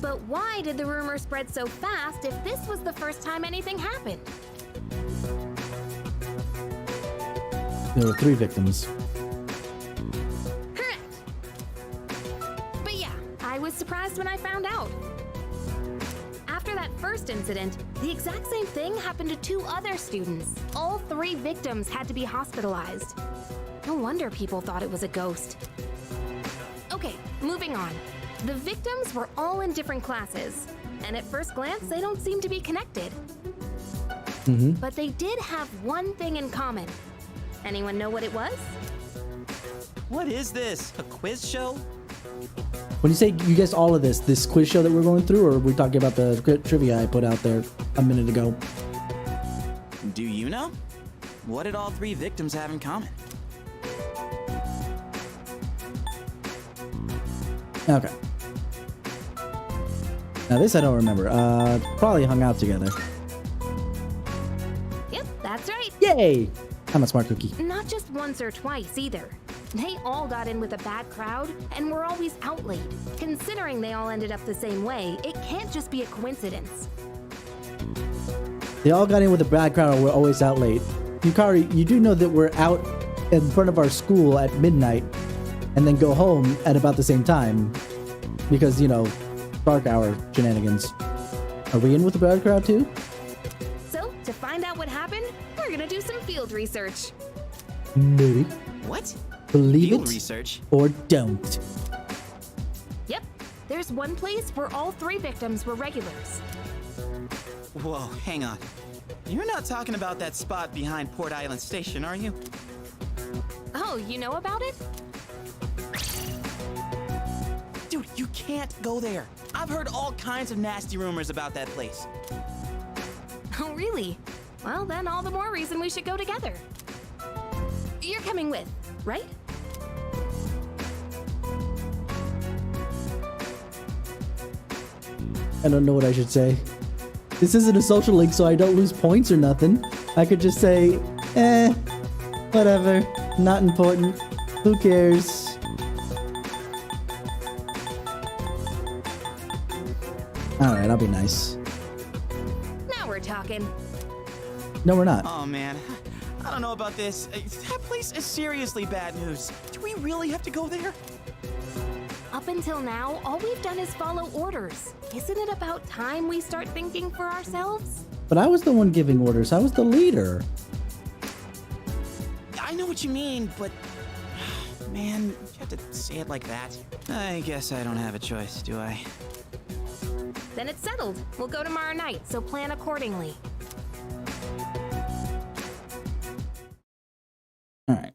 But why did the rumor spread so fast if this was the first time anything happened? There were 3 victims. Correct. But yeah, I was surprised when I found out. After that first incident, the exact same thing happened to 2 other students. All 3 victims had to be hospitalized. No wonder people thought it was a ghost. Okay, moving on. The victims were all in different classes, and at first glance, they don't seem to be connected. But they did have one thing in common. Anyone know what it was? What is this? A quiz show? When you say you guess all of this quiz show that we're going through, or are we talking about the trivia I put out there a minute ago? Do you know? What did all 3 victims have in common? Okay. Now this I don't remember. Probably hung out together. Yep, that's right. Yay! I'm a smart cookie. Not just once or twice either. They all got in with a bad crowd and were always out late. Considering they all ended up the same way, it can't just be a coincidence. They all got in with a bad crowd and were always out late. Yukari, you do know that we're out in front of our school at midnight and then go home at about the same time. Because, you know, dark hour shenanigans. Are we in with the bad crowd too? So, to find out what happened, we're gonna do some field research. Maybe. What? Believe Field it research? or don't. Yep, there's one place where all 3 victims were regulars. Whoa, hang on. You're not talking about that spot behind Port Island Station, are you? Oh, you know about it? Dude, you can't go there. I've heard all kinds of nasty rumors about that place. Oh, really? Well, then all the more reason we should go together. You're coming with, right? I don't know what I should say. This isn't a social link, so I don't lose points or nothing. I could just say, whatever. Not important. Who cares? Alright, I'll be nice. Now we're talking. No, we're not. Oh man, I don't know about this. That place is seriously bad news. Do we really have to go there? Up until now, all we've done is follow orders. Isn't it about time we start thinking for ourselves? But I was the one giving orders. I was the leader. I know what you mean, but man, you have to say it like that. I guess I don't have a choice, do I? Then it's settled. We'll go tomorrow night, so plan accordingly. Alright.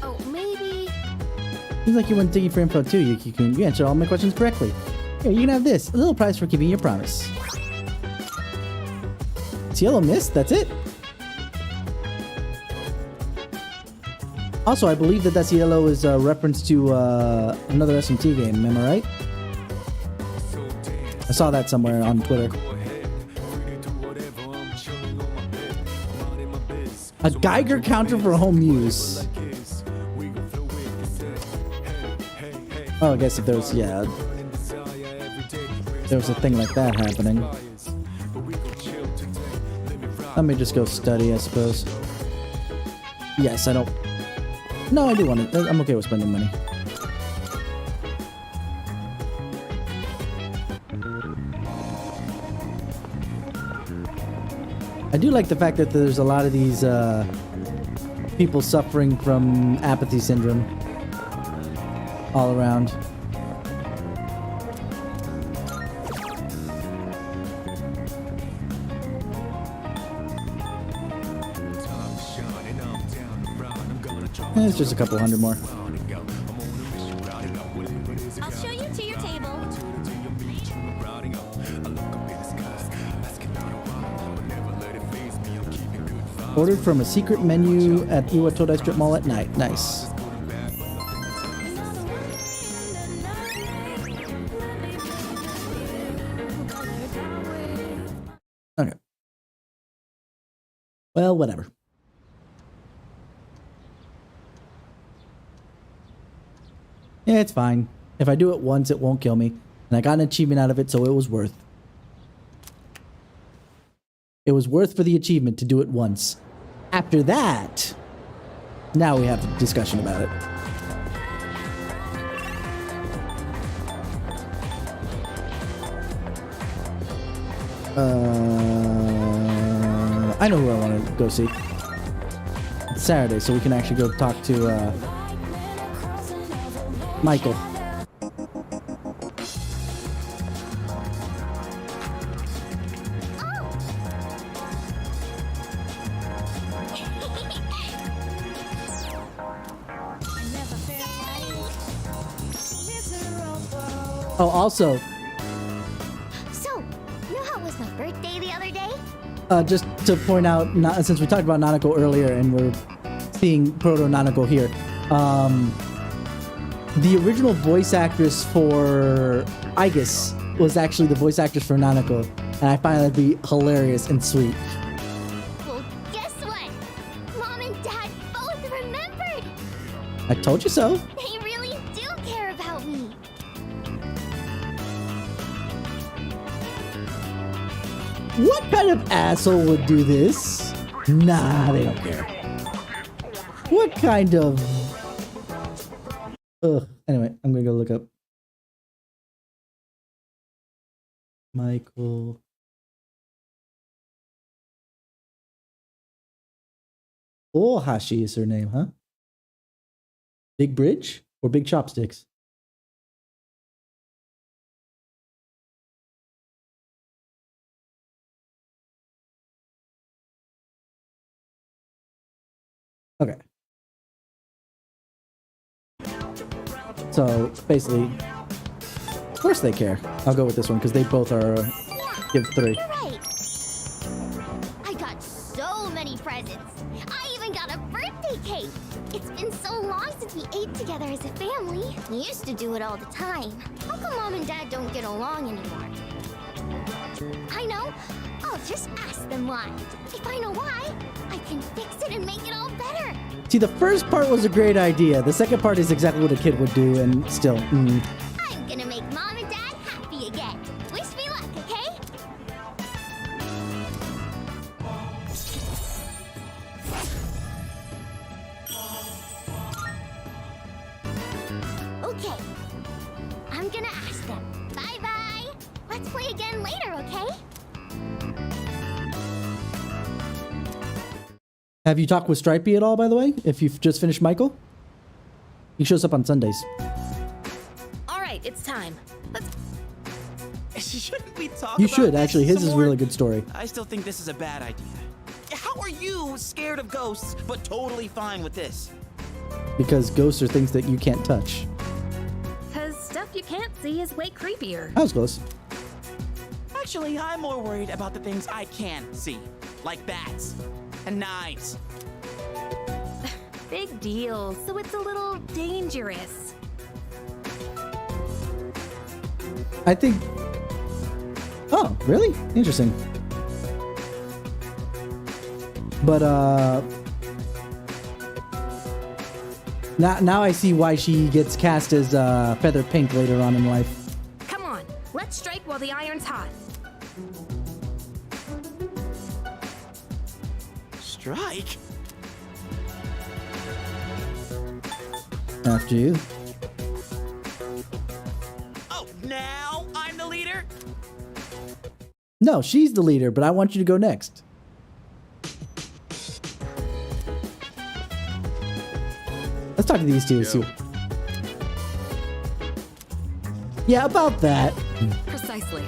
Oh, maybe... Seems like you went digging for info too, Yuki-kun. You answered all my questions correctly. Here, you can have this. A little prize for keeping your promise. It's Yellow Mist, that's it. Also, I believe that that's yellow is a reference to another SMT game, am I right? I saw that somewhere on Twitter. A Geiger counter for home use. Oh, I guess if there was, yeah, there was a thing like that happening. Let me just go study, I suppose. Yes, I don't... No, I do want it. I'm okay with spending money. I do like the fact that there's a lot of these people suffering from apathy syndrome all around. It's just a couple hundred more. I'll show you to your table. Ordered from a secret menu at Iwa Todai Strip Mall at night. Nice. Okay. Well, whatever. Yeah, it's fine. If I do it once, it won't kill me. And I got an achievement out of it, so it was worth. It was worth for the achievement to do it once. After that, now we have a discussion about it. I know who I want to go see. It's Saturday, so we can actually go talk to Michael. Oh, also, So, you know how it was my birthday the other day? just to point out, since we talked about Nanako earlier and we're seeing Proto Nanako here, the original voice actress for Aigis was actually the voice actress for Nanako, and I find that to be hilarious and sweet. Well, guess what? Mom and Dad both remembered. I told you so. They really do care about me. What kind of asshole would do this? Nah, they don't care. What kind of... Ugh. Anyway, I'm gonna go look up Michael. Ohashi is her name, huh? Big Bridge or Big Chopsticks? Okay. So basically, of course they care. I'll go with this one because they both are give 3. You're right. I got so many presents. I even got a birthday cake. It's been so long since we ate together as a family. We used to do it all the time. How come Mom and Dad don't get along anymore? I know. I'll just ask them why. If I know why, I can fix it and make it all better. See, the first part was a great idea. The second part is exactly what a kid would do, and still, I'm gonna make Mom and Dad happy again. Wish me luck, okay? Okay. I'm gonna ask them. Bye-bye. Let's play again later, okay? Have you talked with Stripey at all, by the way? If you've just finished Michael? He shows up on Sundays. All right, it's time. Let's. Shouldn't we talk You about should, this actually. His some is a more? really good story. I still think this is a bad idea. How are you scared of ghosts, but totally fine with this? Because ghosts are things that you can't touch. Because stuff you can't see is way creepier. That was close. Actually, I'm more worried about the things I can see, like bats and knives. Big deal, so it's a little dangerous. I think... Oh, really? Interesting. But, Now I see why she gets cast as Feather Pink later on in life. Come on, let's strike while the iron's hot. Strike? After you. Oh, now I'm the leader? No, she's the leader, but I want you to go next. Let's talk to these two. See. Yeah, about that. Precisely.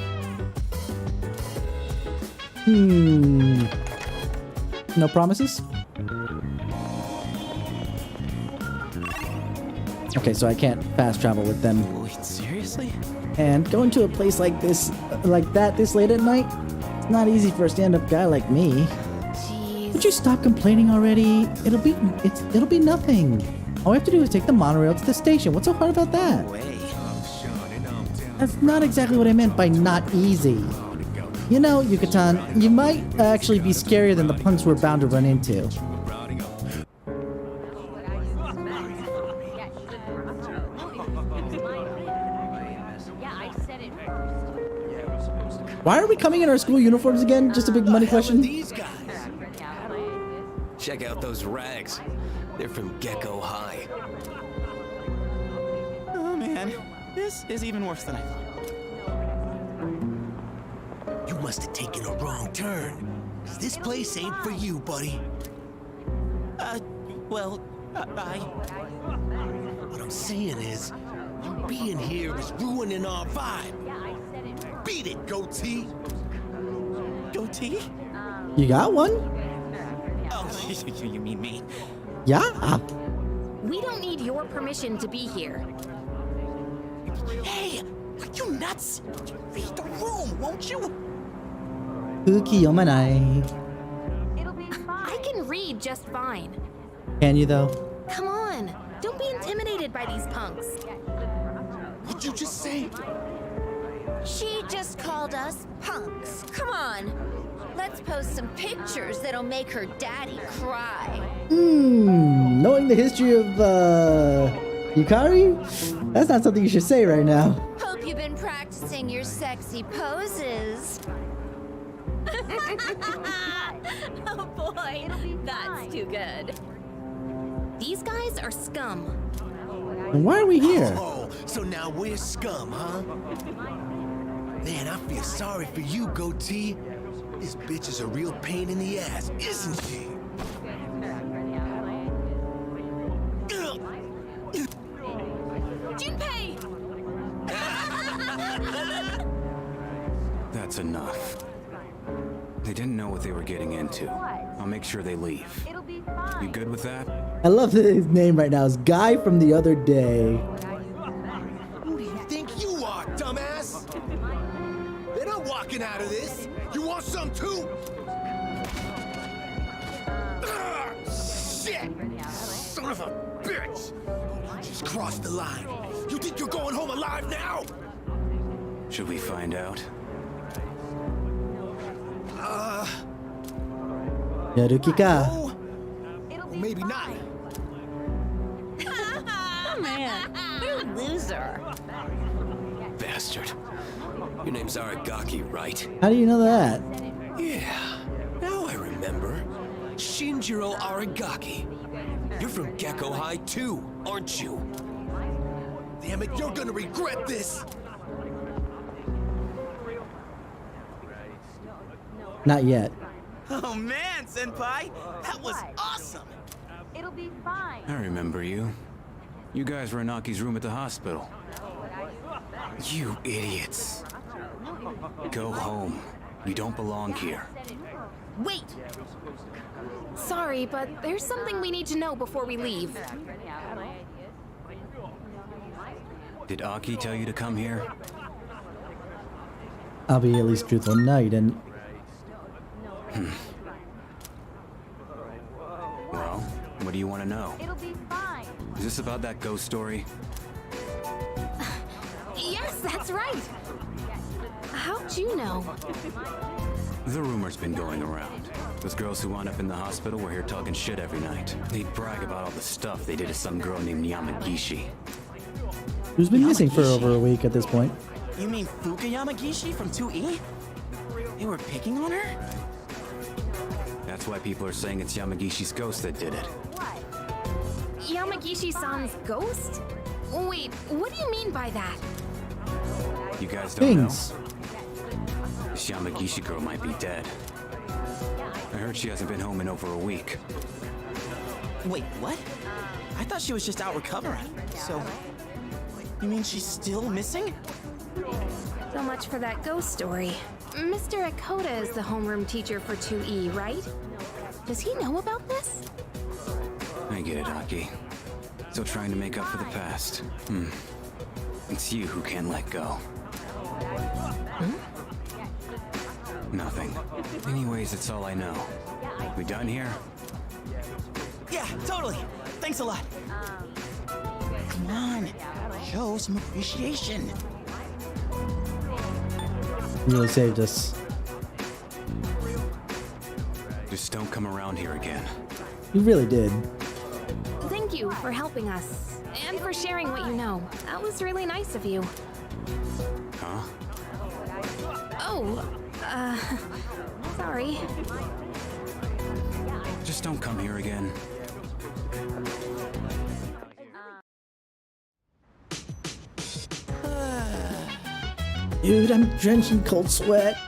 No promises? Okay, so I can't fast travel with them. Wait, seriously? And going to a place like this, this late at night, it's not easy for a stand-up guy like me. Jeez. Would you stop complaining already? It'll be nothing. All we have to do is take the monorail to the station. What's so hard about that? Way. That's not exactly what I meant by not easy. You know, Yucatan, you might actually be scarier than the punks we're bound to run into. Why are we coming in our school uniforms again? Just a big money question? These guys. Check out those rags. They're from Gecko High. Oh man, this is even worse than I thought. You must have taken a wrong turn. 'Cause this place ain't for you, buddy. Well, I... What I'm saying is, you being here is ruining our vibe. Beat it, goatee. Goatee? You got one? Oh, you mean me? Yeah. We don't need your permission to be here. Hey, are you nuts? Read the room, won't you? Fuuka yomanai. I can read just fine. Can you though? Come on, don't be intimidated by these punks. What'd you just say? She just called us punks. Come on. Let's post some pictures that'll make her daddy cry. Knowing the history of, Yukari? That's not something you should say right now. Hope you've been practicing your sexy poses. Oh boy, that's too good. These guys are scum. And why are we here? Oh, so now we're scum, huh? Man, I feel sorry for you, goatee. This bitch is a real pain in the ass, isn't she? Junpei! That's enough. They didn't know what they were getting into. I'll make sure they leave. You good with that? I love that his name right now is Guy from the Other Day. Who do you think you are, dumbass? They're not walking out of this. You want some too? Ah, shit! Son of a bitch! You just crossed the line. You think you're going home alive now? Should we find out? Yaruki ka. Oh, or maybe not. Man, you're a loser. Bastard. Your name's Aragaki, right? How do you know that? Yeah, now I remember. Shinjiro Aragaki. You're from Gecko High too, aren't you? Damn it, you're gonna regret this! Not yet. Oh man, Senpai, that was awesome! I remember you. You guys were in Aki's room at the hospital. You idiots. Go home. You don't belong here. Wait! Sorry, but there's something we need to know before we leave. Did Aki tell you to come here? I'll be at least truthful. No, you didn't. Well, what do you want to know? Is this about that ghost story? Yes, that's right! How'd you know? The rumor's been going around. Those girls who wound up in the hospital were here talking shit every night. They'd brag about all the stuff they did to some girl named Yamagishi. Who's been missing for over a week at this point? You mean Fuuka Yamagishi from 2E? They were picking on her? That's why people are saying it's Yamagishi's ghost that did it. Yamagishi-san's ghost? Wait, what do you mean by that? You guys don't Things. know? This Yamagishi girl might be dead. I heard she hasn't been home in over a week. Wait, what? I thought she was just out recovering. So, you mean she's still missing? So much for that ghost story. Mr. Akota is the homeroom teacher for 2E, right? Does he know about this? I get it, Aki. Still trying to make up for the past. It's you who can't let go. Nothing. Anyways, it's all I know. We done here? Yeah, totally. Thanks a lot. Come on, show some appreciation. You really saved us. Just don't come around here again. You really did. Thank you for helping us and for sharing what you know. That was really nice of you. Huh? Oh, sorry. Just don't come here again. Dude, I'm drenched in cold sweat.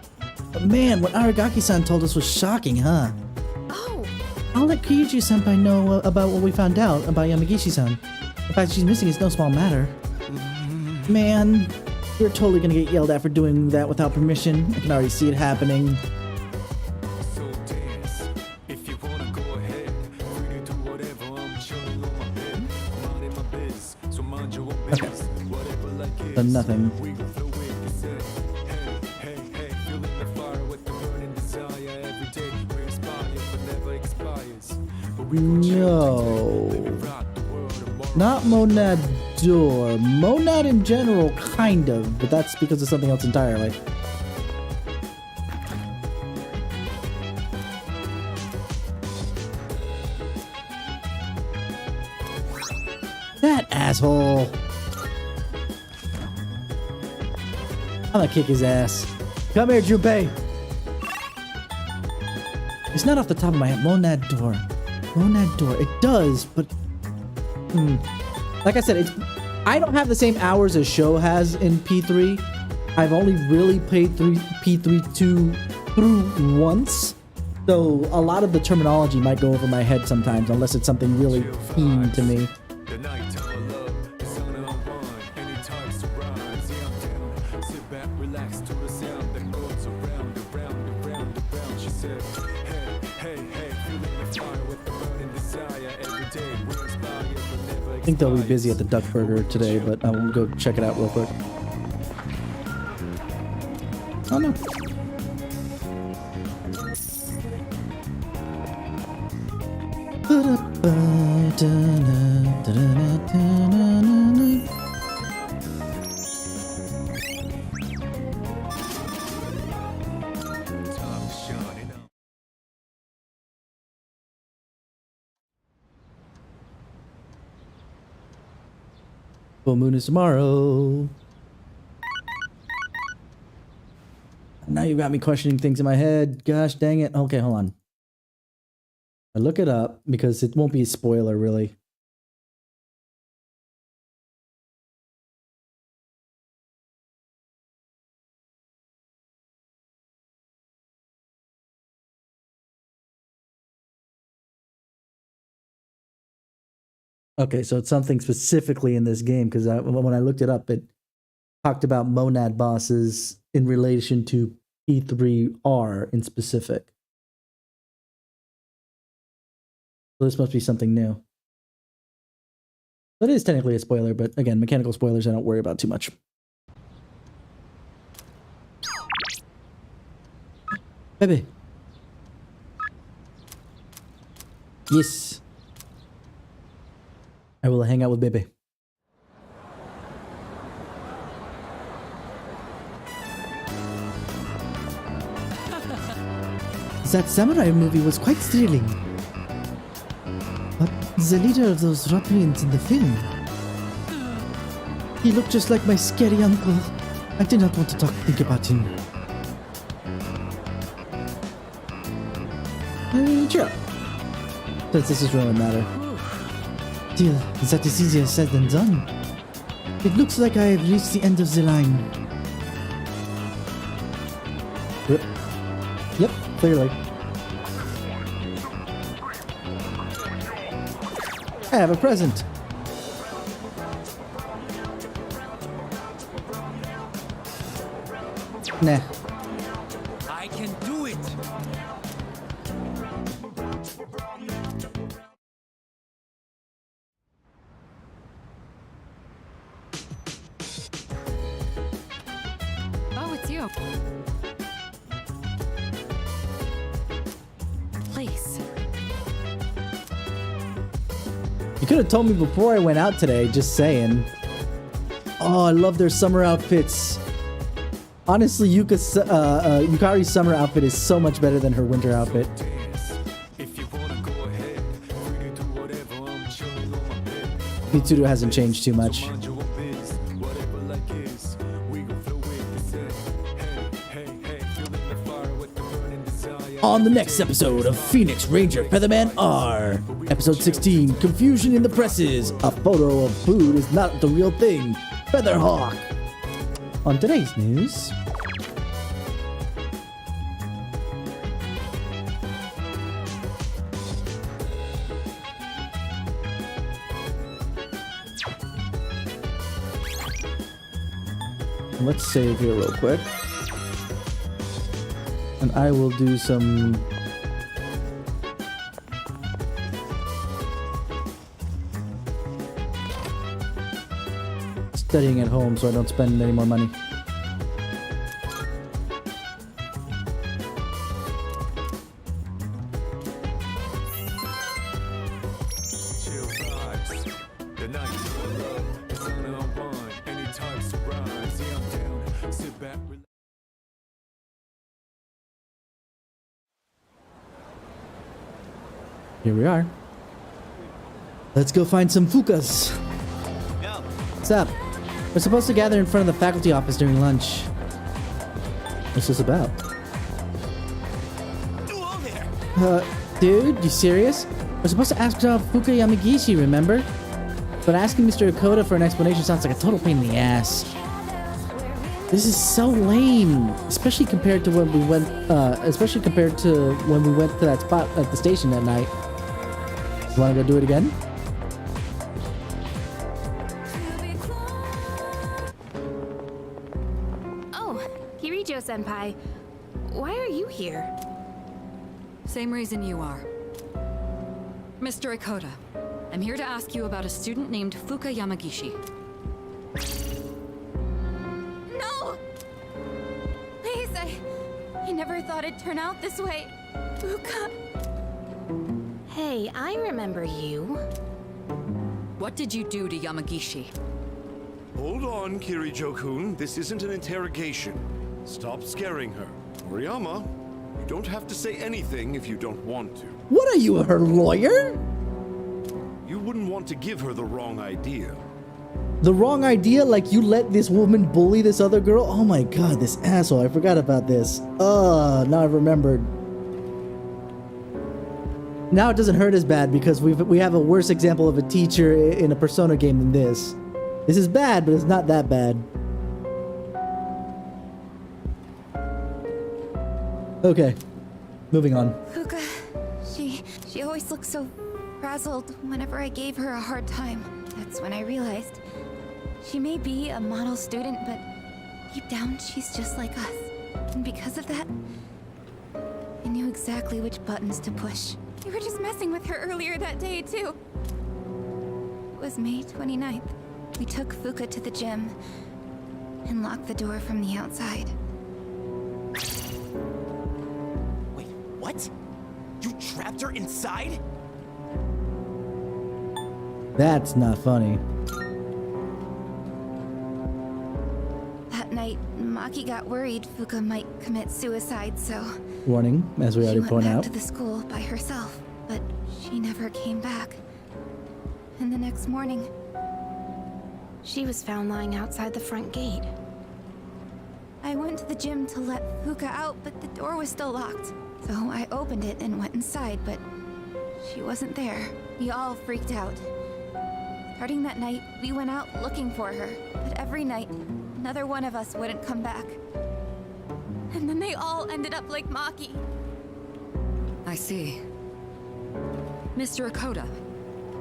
But man, what Aragaki-san told us was shocking, huh? Oh, I'll let Kyuchi-senpai know about what we found out about Yamagishi-san. The fact she's missing is no small matter. Man, you're totally gonna get yelled at for doing that without permission. I can already see it happening. So dance. If you wanna go ahead, free to do whatever. I'm chilling on my bed. Minding my biz, so mind your own business. Whatever like it. Done nothing. We gon' flow with the set. Hey, hey, hey, feeling the fire with the burning desire every day. We inspire, but never expires. But we gon' No. rock the world tomorrow. Not Monad Door. Monad in general, kind of, but that's because of something else entirely. That asshole. I'm gonna kick his ass. Come here, Junpei. It's not off the top of my head. Monad Door. Monad Door. It does, but like I said, I don't have the same hours as Sho has in P3. I've only really played P3 through once, so a lot of the terminology might go over my head sometimes, unless it's something really keen to me. The nighttime love, the sun unwind, anytime surround. See, I'm down. Sit back, relax to the sound that goes around, around, around, around. She said, hey, hey, hey, feeling the fire with the burning desire every day. We inspire, but never I think they'll be busy at the Duck Burger today, but I will go check it out real quick. Oh no. Full moon is tomorrow. Now you've got me questioning things in my head. Gosh dang it. Okay, hold on. I look it up because it won't be a spoiler, really. Okay, so it's something specifically in this game because when I looked it up, it talked about monad bosses in relation to P3R in specific. So this must be something new. That is technically a spoiler, but again, mechanical spoilers I don't worry about too much. Baby. Yes. I will hang out with Bebe. That samurai movie was quite thrilling. But the leader of those ruffians in the film, he looked just like my scary uncle. I did not want to think about him. Cheer up. Since this is really a matter. Still, that is easier said than done. It looks like I have reached the end of the line. Yep, clearly. I have a present. Nah. I can do it. Oh, it's you. Place. You could have told me before I went out today, just saying. Oh, I love their summer outfits. Honestly, Yukari's summer outfit is so much better than her winter outfit. Mitsuru hasn't changed too much. On the next episode of Phoenix Ranger Featherman R, episode 16, Confusion in the Presses. A photo of food is not the real thing. Featherhawk. On today's news. Let's save here real quick. And I will do some studying at home so I don't spend any more money. Here we are. Let's go find some Fuukas. What's up? We're supposed to gather in front of the faculty office during lunch. What's this about? Dude, you serious? We're supposed to ask about Fuuka Yamagishi, remember? But asking Mr. Okota for an explanation sounds like a total pain in the ass. This is so lame, especially compared to when we went. Especially compared to when we went to that spot at the station that night. Want to go do it again? Oh, Kirijo-senpai. Why are you here? Same reason you are. Mr. Okota, I'm here to ask you about a student named Fuuka Yamagishi. No! Please, I never thought it'd turn out this way. Fuuka. Hey, I remember you. What did you do to Yamagishi? Hold on, Kirijo-kun. This isn't an interrogation. Stop scaring her. Moriyama, you don't have to say anything if you don't want to. What are you, her lawyer? You wouldn't want to give her the wrong idea. The wrong idea? Like you let this woman bully this other girl? Oh my god, this asshole. I forgot about this. Now I remembered. Now it doesn't hurt as bad because we have a worse example of a teacher in a Persona game than this. This is bad, but it's not that bad. Okay, moving on. Fuuka, she always looked so frazzled whenever I gave her a hard time. That's when I realized she may be a model student, but deep down she's just like us. And because of that, I knew exactly which buttons to push. You were just messing with her earlier that day, too. It was May 29th. We took Fuuka to the gym and locked the door from the outside. Wait, what? You trapped her inside? That's not funny. That night, Maki got worried Fuuka might commit suicide, so Warning, as we already she went pointed back out. to the school by herself, but she never came back. And the next morning, She was found lying outside the front gate. I went to the gym to let Fuuka out, but the door was still locked. So I opened it and went inside, but she wasn't there. We all freaked out. Starting that night, we went out looking for her, but every night, another one of us wouldn't come back. And then they all ended up like Maki. I see. Mr. Okota,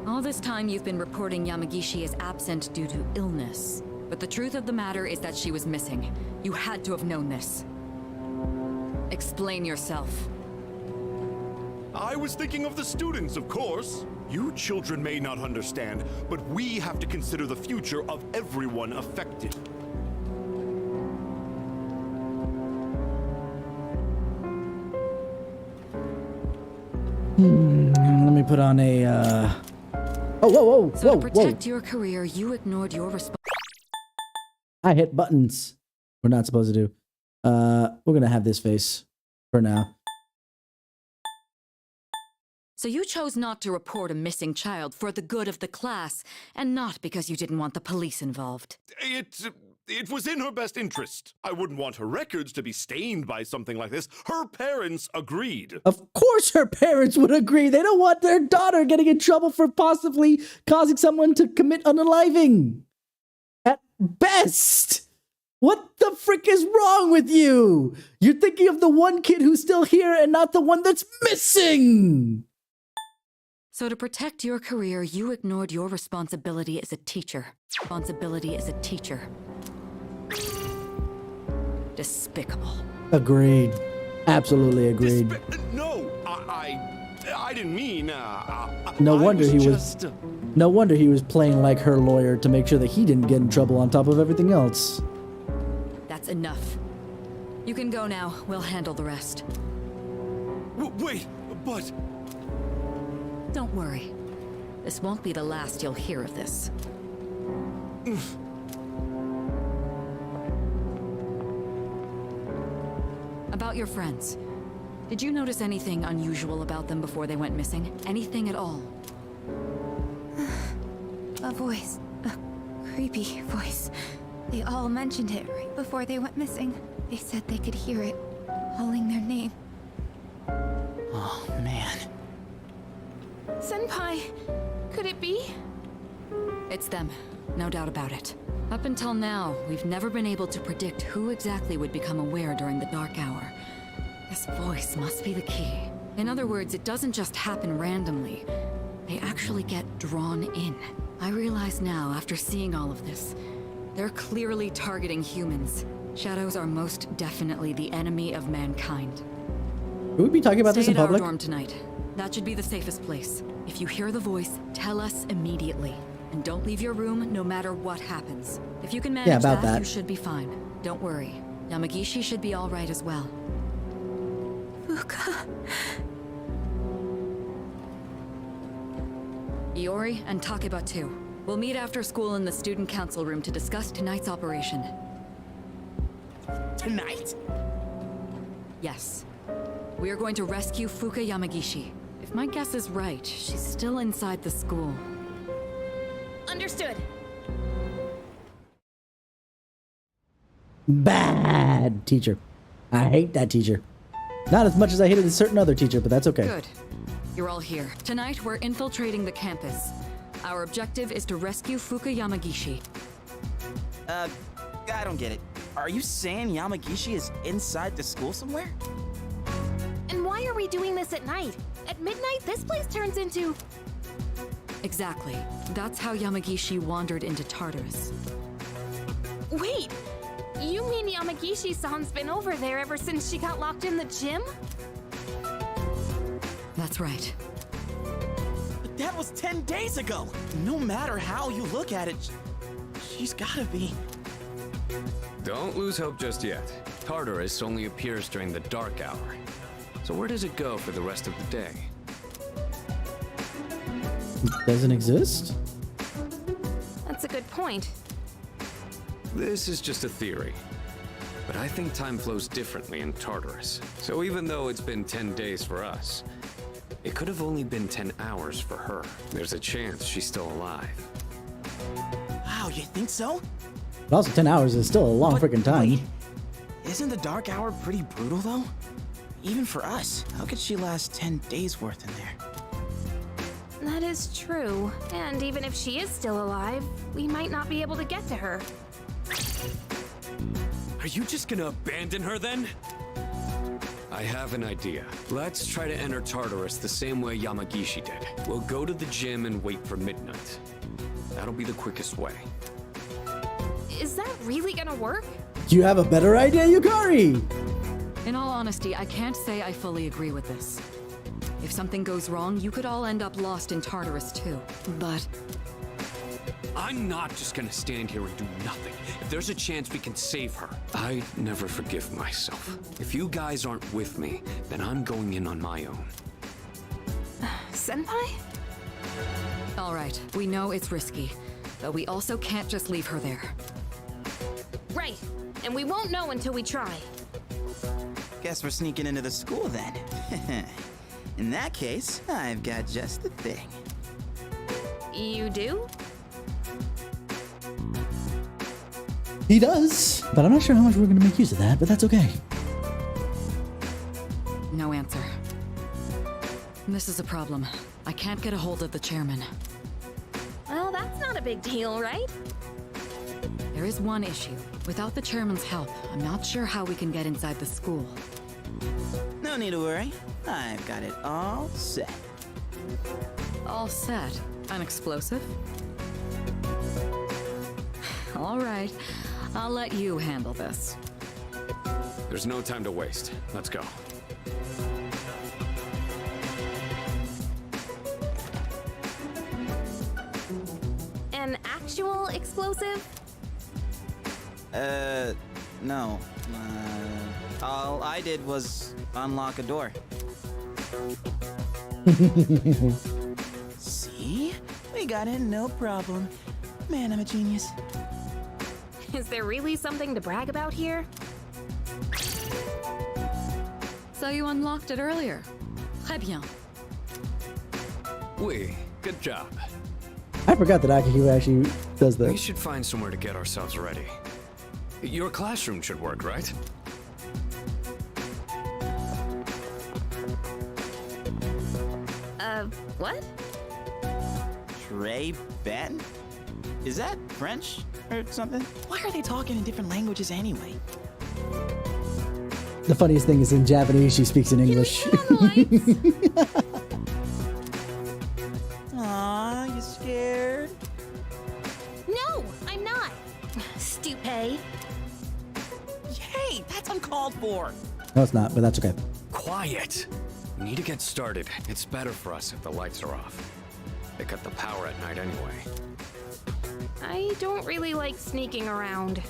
all this time you've been reporting Yamagishi as absent due to illness. But the truth of the matter is that she was missing. You had to have known this. Explain yourself. I was thinking of the students, of course. You children may not understand, but we have to consider the future of everyone affected. Let me put on a, Oh, whoa, So whoa, to protect whoa. your career, you ignored your I hit buttons. We're not supposed to do. We're gonna have this face for now. So you chose not to report a missing child for the good of the class, and not because you didn't want the police involved. It was in her best interest. I wouldn't want her records to be stained by something like this. Her parents agreed. Of course her parents would agree. They don't want their daughter getting in trouble for possibly causing someone to commit unaliving. At best. What the frick is wrong with you? You're thinking of the one kid who's still here and not the one that's missing. So to protect your career, you ignored your responsibility as a teacher. Responsibility as a teacher. Despicable. Agreed. Absolutely agreed. No, I didn't mean. No I wonder he just, was. No wonder he was playing like her lawyer to make sure that he didn't get in trouble on top of everything else. That's enough. You can go now. We'll handle the rest. Wait, but. Don't worry. This won't be the last you'll hear of this. About your friends. Did you notice anything unusual about them before they went missing? Anything at all? A voice. A creepy voice. They all mentioned it right before they went missing. They said they could hear it, calling their name. Oh, man. Senpai, could it be? It's them. No doubt about it. Up until now, we've never been able to predict who exactly would become aware during the dark hour. This voice must be the key. In other words, it doesn't just happen randomly. They actually get drawn in. I realize now, after seeing all of this, they're clearly targeting humans. Shadows are most definitely the enemy of mankind. Would we be talking about this in Stay at public? our dorm tonight. That should be the safest place. If you hear the voice, tell us immediately. And don't leave your room no matter what happens. If you can manage that, you should be fine. Don't worry. Yamagishi should be all right as well. Fuuka. Iori and Takeba too. We'll meet after school in the student council room to discuss tonight's operation. Tonight? Yes. We are going to rescue Fuuka Yamagishi. If my guess is right, she's still inside the school. Understood. Bad teacher. I hate that teacher. Not as much as I hated a certain other teacher, but that's okay. Good. You're all here. Tonight, we're infiltrating the campus. Our objective is to rescue Fuuka Yamagishi. I don't get it. Are you saying Yamagishi is inside the school somewhere? And why are we doing this at night? At midnight, this place turns into... Exactly. That's how Yamagishi wandered into Tartarus. Wait! You mean Yamagishi-san's been over there ever since she got locked in the gym? That's right. But that was 10 days ago! No matter how you look at it, she's gotta be... Don't lose hope just yet. Tartarus only appears during the dark hour. So where does it go for the rest of the day? Doesn't exist? That's a good point. This is just a theory. But I think time flows differently in Tartarus. So even though it's been 10 days for us, it could have only been 10 hours for her. There's a chance she's still alive. Wow, you think so? But also 10 hours is still a long freaking time. Wait, isn't the dark hour pretty brutal though? Even for us, how could she last 10 days worth in there? That is true. And even if she is still alive, we might not be able to get to her. Are you just gonna abandon her then? I have an idea. Let's try to enter Tartarus the same way Yamagishi did. We'll go to the gym and wait for midnight. That'll be the quickest way. Is that really gonna work? You have a better idea, Yukari? In all honesty, I can't say I fully agree with this. If something goes wrong, you could all end up lost in Tartarus too. But I'm not just gonna stand here and do nothing. If there's a chance we can save her, I never forgive myself. If you guys aren't with me, then I'm going in on my own. Senpai? all right, we know it's risky, but we also can't just leave her there. Right, and we won't know until we try. Guess we're sneaking into the school then. In that case, I've got just the thing. You do? He does, but I'm not sure how much we're going to make use of that, but that's okay. No answer. This is a problem. I can't get a hold of the chairman. Well, that's not a big deal, right? There is one issue. Without the chairman's help, I'm not sure how we can get inside the school. No need to worry. I've got it all set. All set? An explosive? All right, I'll let you handle this. There's no time to waste. Let's go. An actual explosive? No. All I did was unlock a door. See? We got it, no problem. Man, I'm a genius. Is there really something to brag about here? So you unlocked it earlier. Très bien. Oui, good job. I forgot that Akihiro actually does We that. should find somewhere to get ourselves ready. Your classroom should work, right? What? Trey Ben? Is that French or something? Why are they talking in different languages anyway? The funniest thing is in Japanese, she speaks in English. Aw, you scared? No, I'm not. Stupid. Hey, that's uncalled for. No, it's not, but that's okay. Quiet! We need to get started. It's better for us if the lights are off. They cut the power at night anyway. I don't really like sneaking around.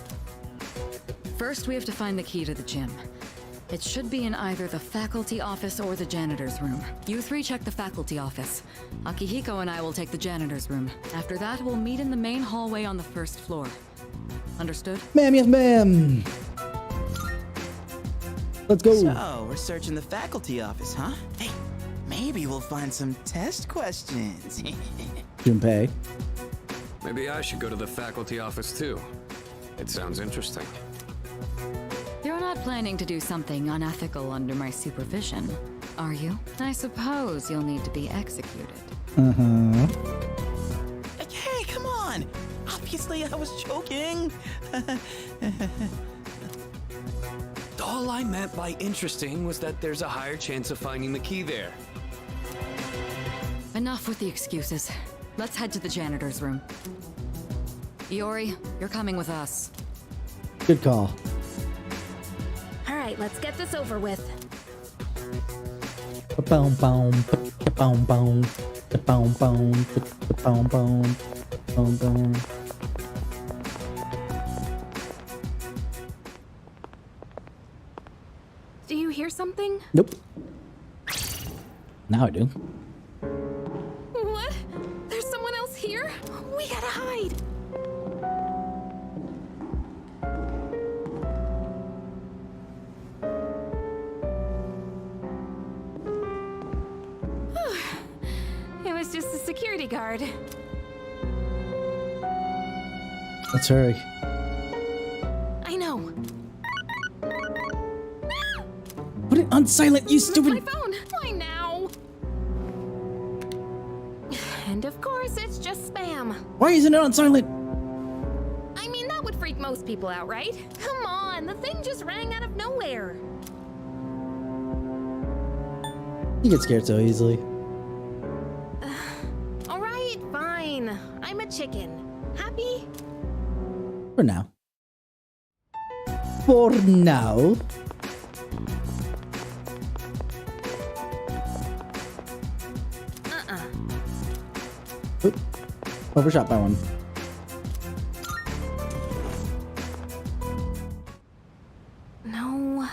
First, we have to find the key to the gym. It should be in either the faculty office or the janitor's room. You three check the faculty office. Akihiko and I will take the janitor's room. After that, we'll meet in the main hallway on the first floor. Understood? Ma'am, yes, ma'am. Let's go. So, we're searching the faculty office, huh? Hey, maybe we'll find some test questions. Junpei. Maybe I should go to the faculty office too. It sounds interesting. You're not planning to do something unethical under my supervision, are you? I suppose you'll need to be executed. Uh-huh. Hey, come on! Obviously, I was joking. All I meant by interesting was that there's a higher chance of finding the key there. Enough with the excuses. Let's head to the janitor's room. Iori, you're coming with us. Good call. All right, let's get this over with. Boom, boom, boom, boom, boom, boom, boom, boom, boom, boom. Do you hear something? Nope. Now I do. What? There's someone else here? We gotta hide. It was just a security guard. Let's hurry. I know. Put it on silent, you My stupid. phone. Why now? And of course, it's just spam. Why isn't it on silent? I mean, that would freak most people out, right? Come on, the thing just rang out of nowhere. You get scared so easily. All right, fine. I'm a chicken. Happy? For now. for now. Oop. Overshot by one. No.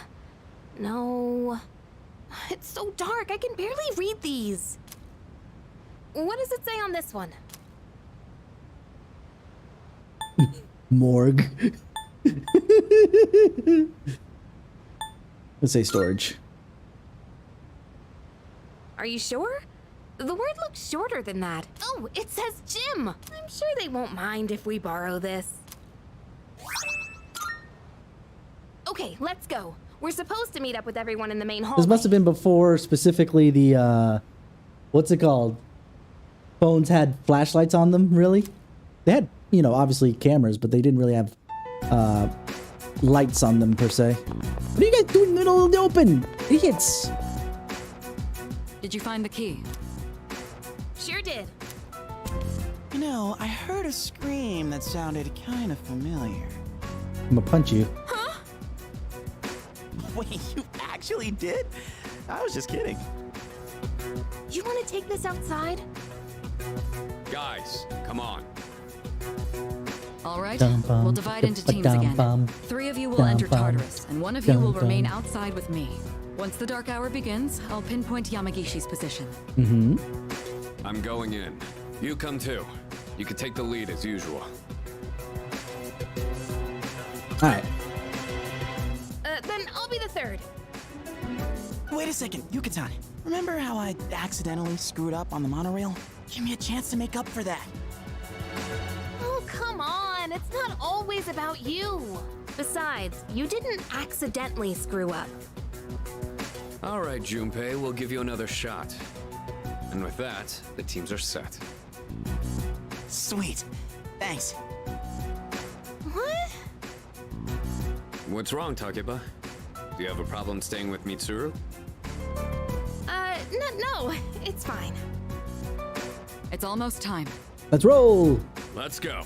No. It's so dark, I can barely read these. What does it say on this one? Morgue. Let's say storage. Are you sure? The word looks shorter than that. Oh, it says gym. I'm sure they won't mind if we borrow this. Okay, let's go. We're supposed to meet up with everyone in the main hall. This must have been before specifically the, what's it called? Phones had flashlights on them, really? They had, you know, obviously cameras, but they didn't really have, lights on them per se. What are you guys doing in the middle of the open? Idiots! Did you find the key? Sure did. You know, I heard a scream that sounded kind of familiar. I'm gonna punch you. Huh? Wait, you actually did? I was just kidding. You want to take this outside? Guys, come on. All right, Dum bum, we'll divide into teams dum again. bum, 3 of you will dum enter bum, Tartarus, and 1 of you dum will remain bum. outside with me. Once the dark hour begins, I'll pinpoint Yamagishi's position. Mm-hmm. I'm going in. You come too. You can take the lead as usual. Alright. Then I'll be the third. Wait a second, Yucatan. Remember how I accidentally screwed up on the monorail? Give me a chance to make up for that. Oh, come on. It's not always about you. Besides, you didn't accidentally screw up. All right, Junpei, we'll give you another shot. And with that, the teams are set. Sweet. Thanks. What? What's wrong, Takeba? Do you have a problem staying with Mitsuru? No, it's fine. It's almost time. Let's roll! Let's go.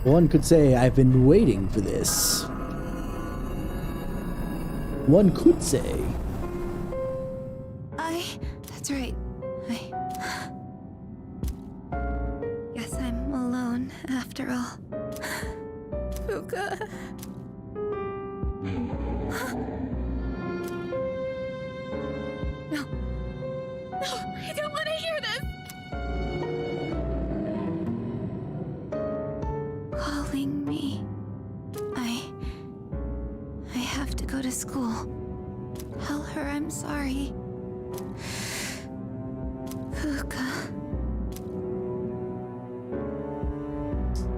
One could say I've been waiting for this. One could say. That's right. Guess I'm alone after all. Fuuka. No. No, I don't want to hear this. Calling me. I have to go to school. Tell her I'm sorry. Fuuka.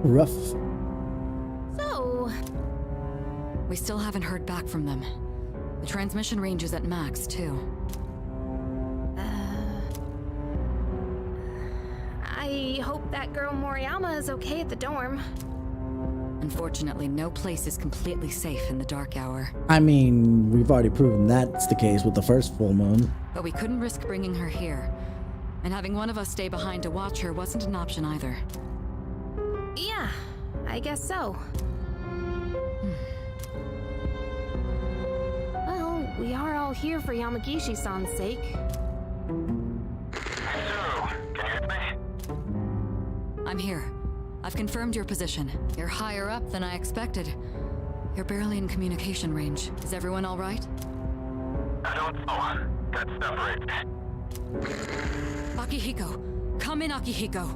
Rough. So, We still haven't heard back from them. The transmission range is at max, too. I hope that girl Moriyama is okay at the dorm. Unfortunately, no place is completely safe in the dark hour. I mean, we've already proven that's the case with the first full moon. But we couldn't risk bringing her here. And having one of us stay behind to watch her wasn't an option either. Yeah, I guess so. Well, we are all here for Yamagishi-san's sake. I'm here. I've confirmed your position. You're higher up than I expected. You're barely in communication range. Is everyone all right? I don't know. Got separated. Akihiko! Come in, Akihiko!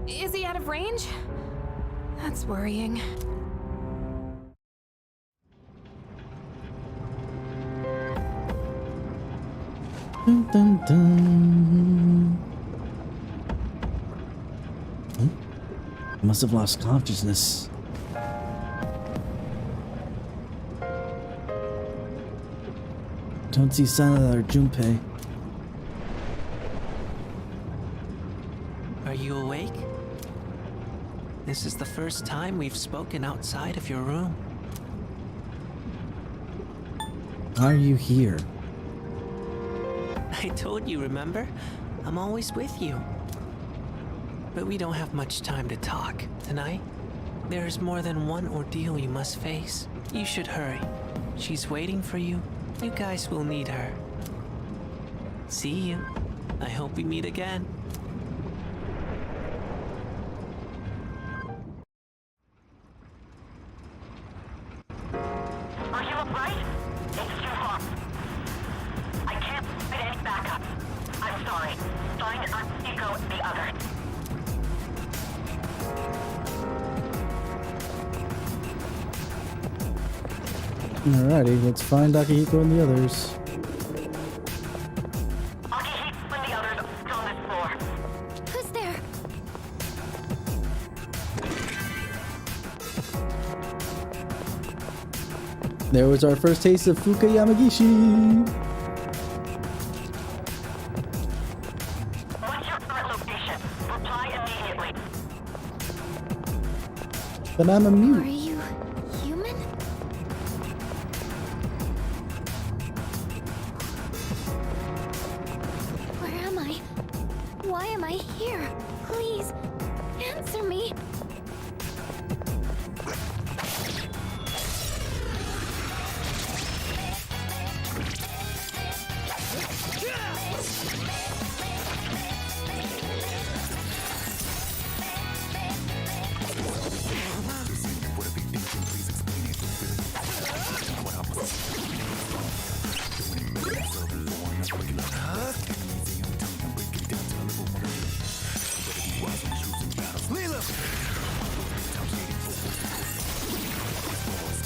Is he out of range? That's worrying. Dun, dun, dun. Must have lost consciousness. Don't see sign of our Junpei. Are you awake? This is the first time we've spoken outside of your room. Why are you here? I told you, remember? I'm always with you. but we don't have much time to talk. Tonight, there's more than one ordeal you must face. You should hurry. She's waiting for you. You guys will need her. See you. I hope we meet again. Are you alright? It's too far. I can't find any backup. I'm sorry. Find Akihiko and the others. Alrighty, let's find Akihiko and the others. Akihiko and the others are on this floor. Who's there? There was our first taste of Fuuka Yamagishi. What's your current location? Reply immediately. But I'm a Are mute. you human? Where am I? Why am I here? Please, answer me.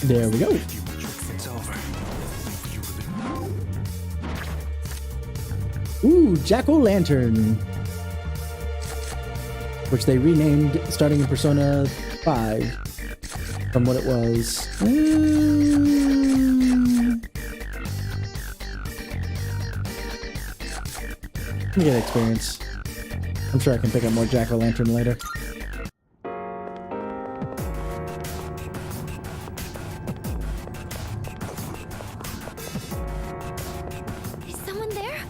There we go. It's over. Ooh, Jack-o'-lantern. Which they renamed starting in Persona 5 from what it was. Let me get experience. I'm sure I can pick up more Jack-o'-lantern later. Is someone there?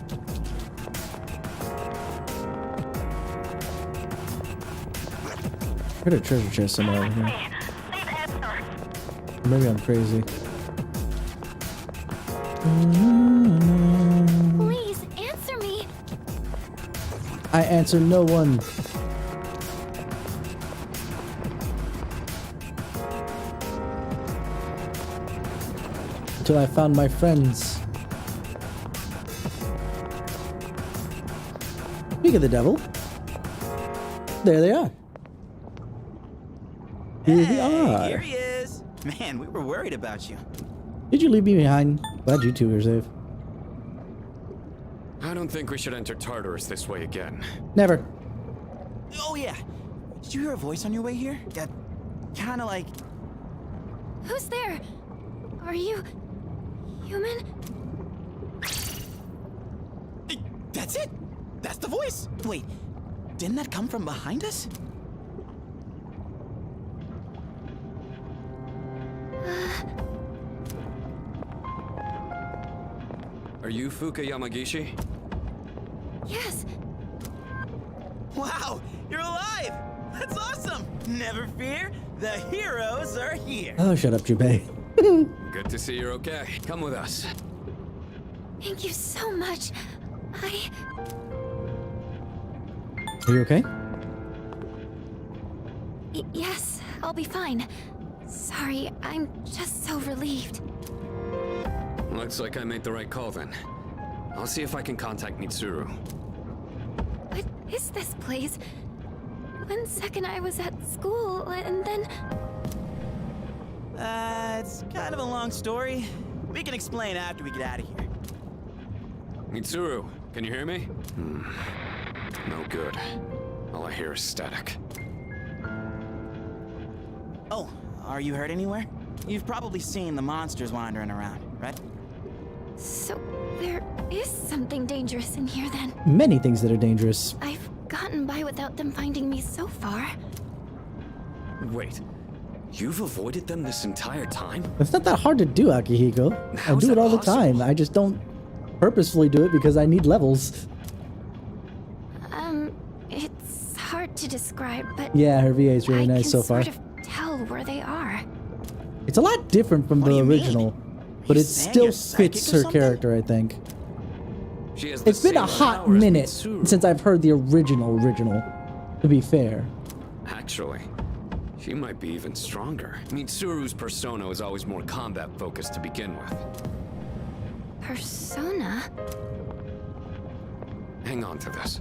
I heard a treasure chest somewhere over here. Please answer. Maybe I'm crazy. Please, answer me. I answer no one. Until I found my friends. Speak of the devil. There they are. Here we are. Here he is. Man, we were worried about you. Did you leave me behind? Glad you two are safe. I don't think we should enter Tartarus this way again. Never. Oh yeah. Did you hear a voice on your way here? That kind of like... Who's there? Are you human? That's it. That's the voice. Wait, didn't that come from behind us? Are you Fuuka Yamagishi? Yes. Wow, you're alive. That's awesome. Never fear, the heroes are here. Oh, shut up, Jubei. Good to see you're okay. Come with us. Thank you so much. Are you okay? Yes, I'll be fine. Sorry, I'm just so relieved. Looks like I made the right call then. I'll see if I can contact Mitsuru. What is this place? One second I was at school, and then... It's kind of a long story. We can explain after we get out of here. Mitsuru, can you hear me? No good. All I hear is static. Oh, are you hurt anywhere? You've probably seen the monsters wandering around, right? So, there is something dangerous in here then. Many things that are dangerous. I've gotten by without them finding me so far. Wait, you've avoided them this entire time? It's not that hard to do, Akihiko. I How is do it that all the possible? time. I just don't purposefully do it because I need levels. It's hard to describe, but Yeah, her VA is really I nice can so far. sort of tell where they are. It's a lot different from the original, but it saying still you're psychic fits or her something? character, I think. She has the It's been a same hot power as minute Mitsuru. since I've heard the original, to be fair. Actually, she might be even stronger. Mitsuru's persona is always more combat-focused to begin with. Persona? Hang on to this.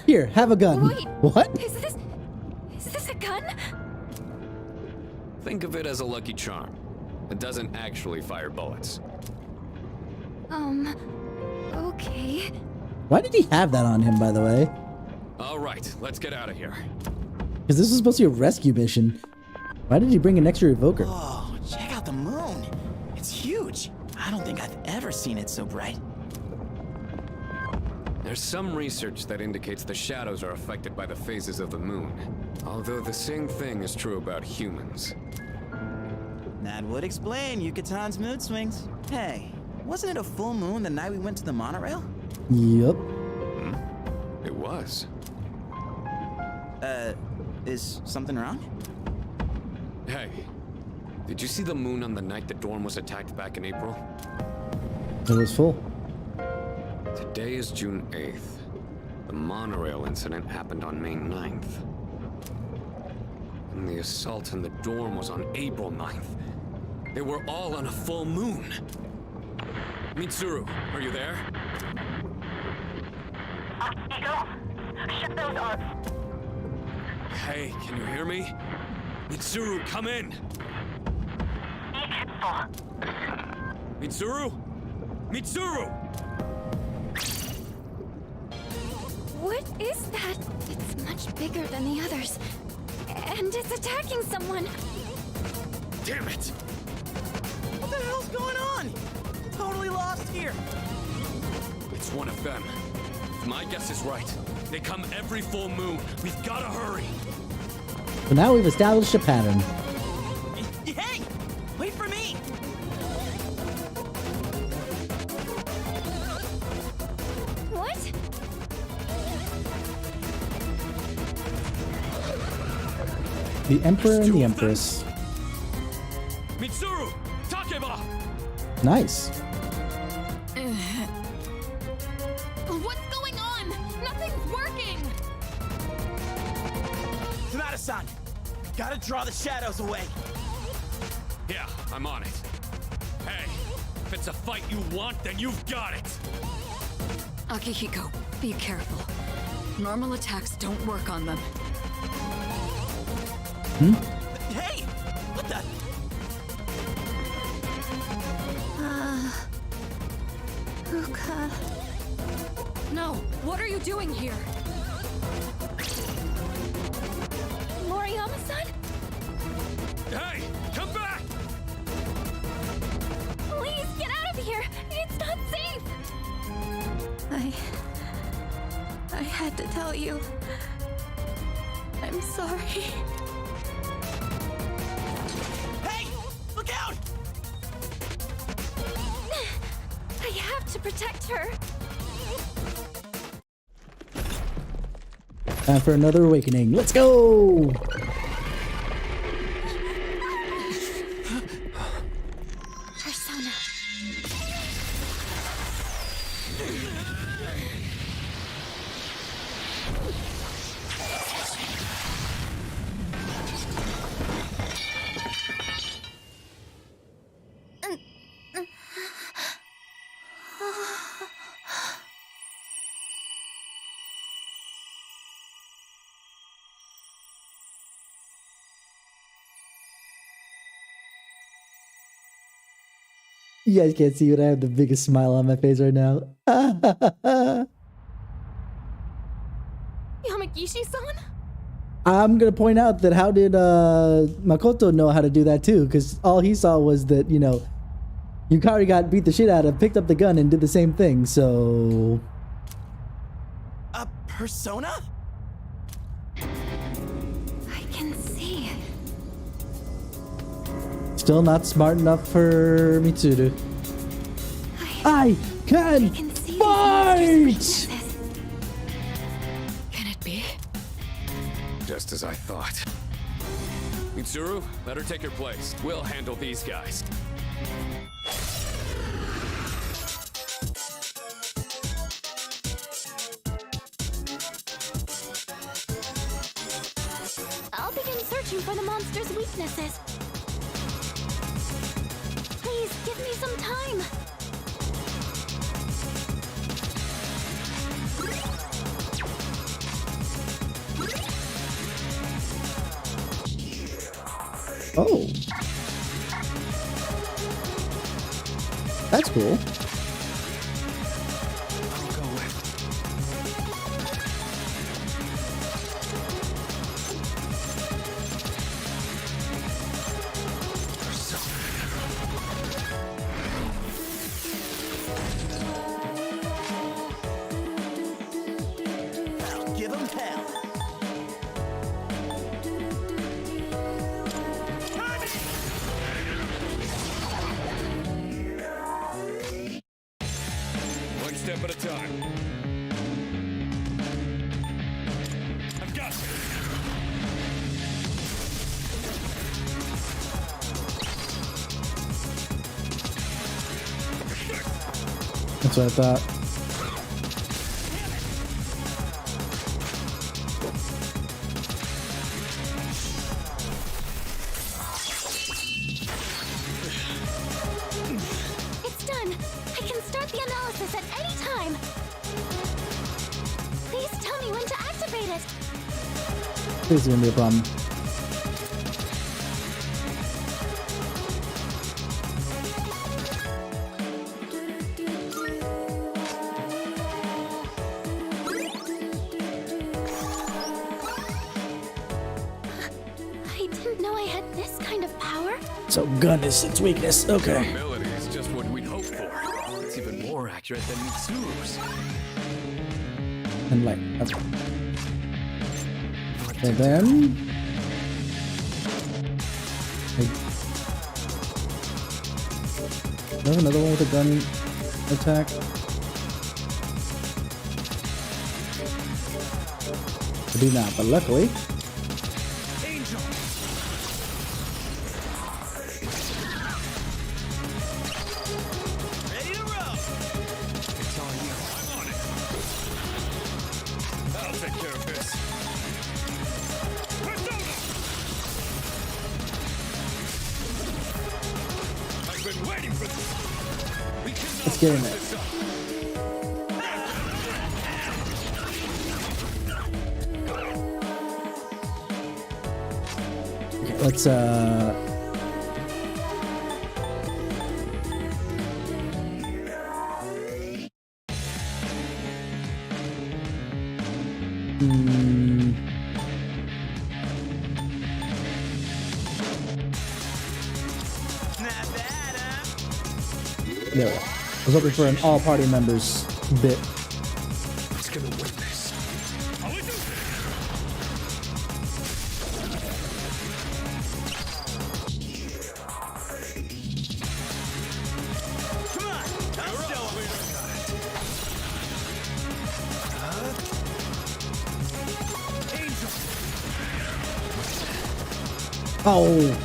Here, have a gun. Wait. What? Is this a gun? Think of it as a lucky charm. It doesn't actually fire bullets. Okay. Why did he have that on him, by the way? All right, let's get out of here. Because this was supposed to be a rescue mission. Why did he bring an extra evoker? Oh, check out the moon. It's huge. I don't think I've ever seen it so bright. There's some research that indicates the shadows are affected by the phases of the moon. Although the same thing is true about humans. That would explain Yucatan's mood swings. Hey, wasn't it a full moon the night we went to the monorail? Yup. It was. Is something wrong? Hey, did you see the moon on the night the dorm was attacked back in April? It was full. Today is June 8th. The monorail incident happened on May 9th. And the assault in the dorm was on April 9th. They were all on a full moon. Mitsuru, are you there? Ego, shadows are... Hey, can you hear me? Mitsuru, come in! Be careful. Mitsuru? Mitsuru! What is that? It's much bigger than the others. And it's attacking someone. Damn it! What the hell's going on? Totally lost here. It's one of them. If my guess is right, they come every full moon. We've gotta hurry! So now we've established a pattern. Hey! Wait for me! What? The Emperor and the Empress. Mitsuru! Takeba! Nice. What's going on? Nothing's working! Sonata-san, gotta draw the shadows away. Yeah, I'm on it. Hey, if it's a fight you want, then you've got it! Akihiko, be careful. Normal attacks don't work on them. Hey! What the? Fuuka. No, what are you doing here? Moriyama-san? Hey, come back! Please get out of here! It's not safe! I had to tell you. I'm sorry. Hey! Look out! I have to protect her. Time for another awakening. Let's go! Persona. You guys can't see, but I have the biggest smile on my face right now. Yamagishi-san? I'm gonna point out that how did Makoto know how to do that too? Because all he saw was that, you know, Yukari got beat the shit out of, picked up the gun, and did the same thing, so... A persona? I can see. Still not smart enough for Mitsuru. I can see fight! these monsters' weaknesses. be? Just as I thought. Mitsuru, let her take your place. We'll handle these guys. I'll begin searching for the monster's weaknesses. Please, give me some time. Oh. That's cool. I'll go with. I'll give him hell. One step at a time. I've got you. That's what I thought. It's done. I can start the analysis at any time. Please tell me when to activate it. This is gonna be a problem. I didn't know I had this kind of power. So gun is its weakness. Okay. Ability is just what we'd hoped for. It's even more accurate than Mitsuru's. And like, okay. And then there's another one with a gun attack. I do not, but luckily. Ready to roll. It's all you. I'm on it. I'll take care of this. Persona! I've been waiting for this. We can Let's get in there. this up. Okay, let's Not bad, huh? there we go. I was looking for an all party members bit. Who's gonna win this? How we do this? Come on, I'll show him. Angel. Oh,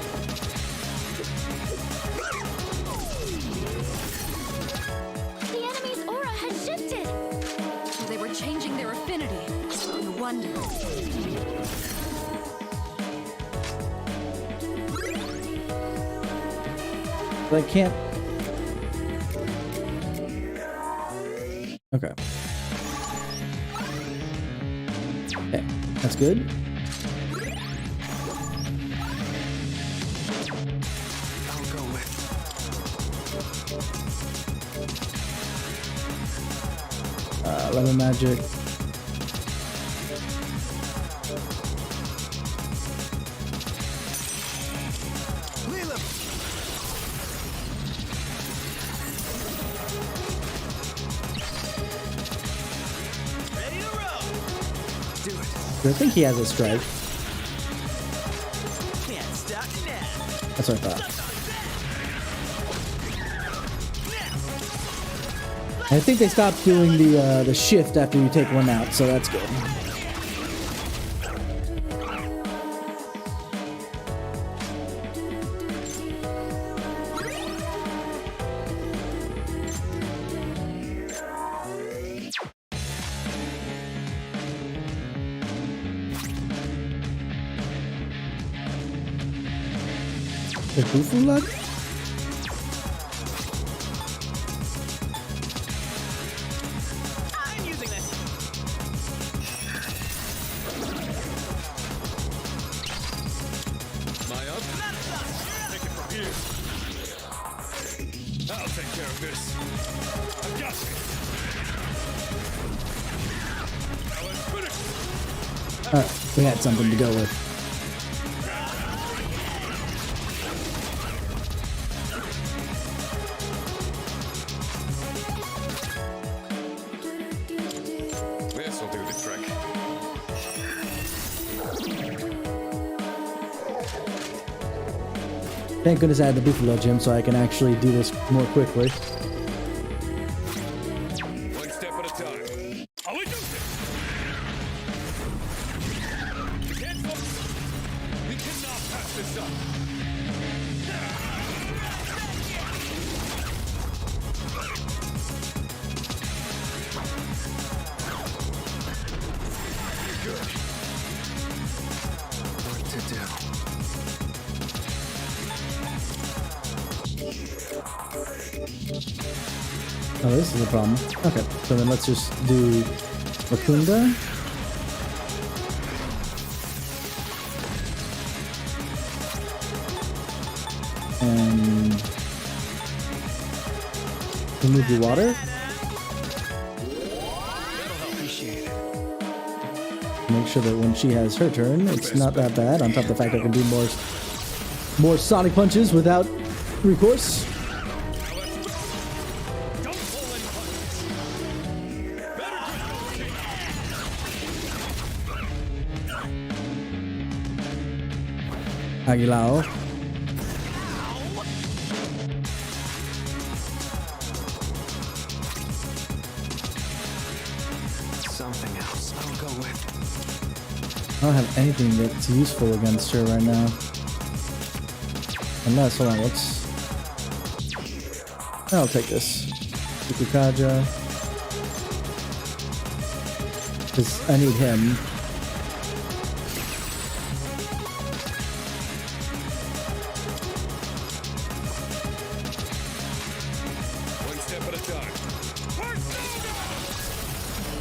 The enemy's aura has shifted. So they were changing their affinity. No wonder. but I can't. Okay. Okay, that's good. I'll go with. Lemon magic. Leela! Ready to roll. Do it. I think he has a strike. Can't stop now. That's what I thought. I think they stopped doing the shift after you take one out, so that's good. The Bufu Lug? I'm using this. My up? Take it from here. I'll take care of this. I've got you. Now let's finish. Alright, we had something to go with. This'll do the trick. Thank goodness I had the Buffalo Gym so I can actually do this more quickly. One step at a time. I'll do this. You can't stop. We cannot pass this up. Good. What to do? Oh, this is a problem. Okay, so then let's just do Wakunda. And remove the water. Make sure that when she has her turn, it's not that bad. On top of the fact I can do more sonic punches without recourse. Aguilao. Something else I'll go with. I don't have anything that's useful against her right now. Unless, hold on, I'll take this. Fukukaja. Because I need him.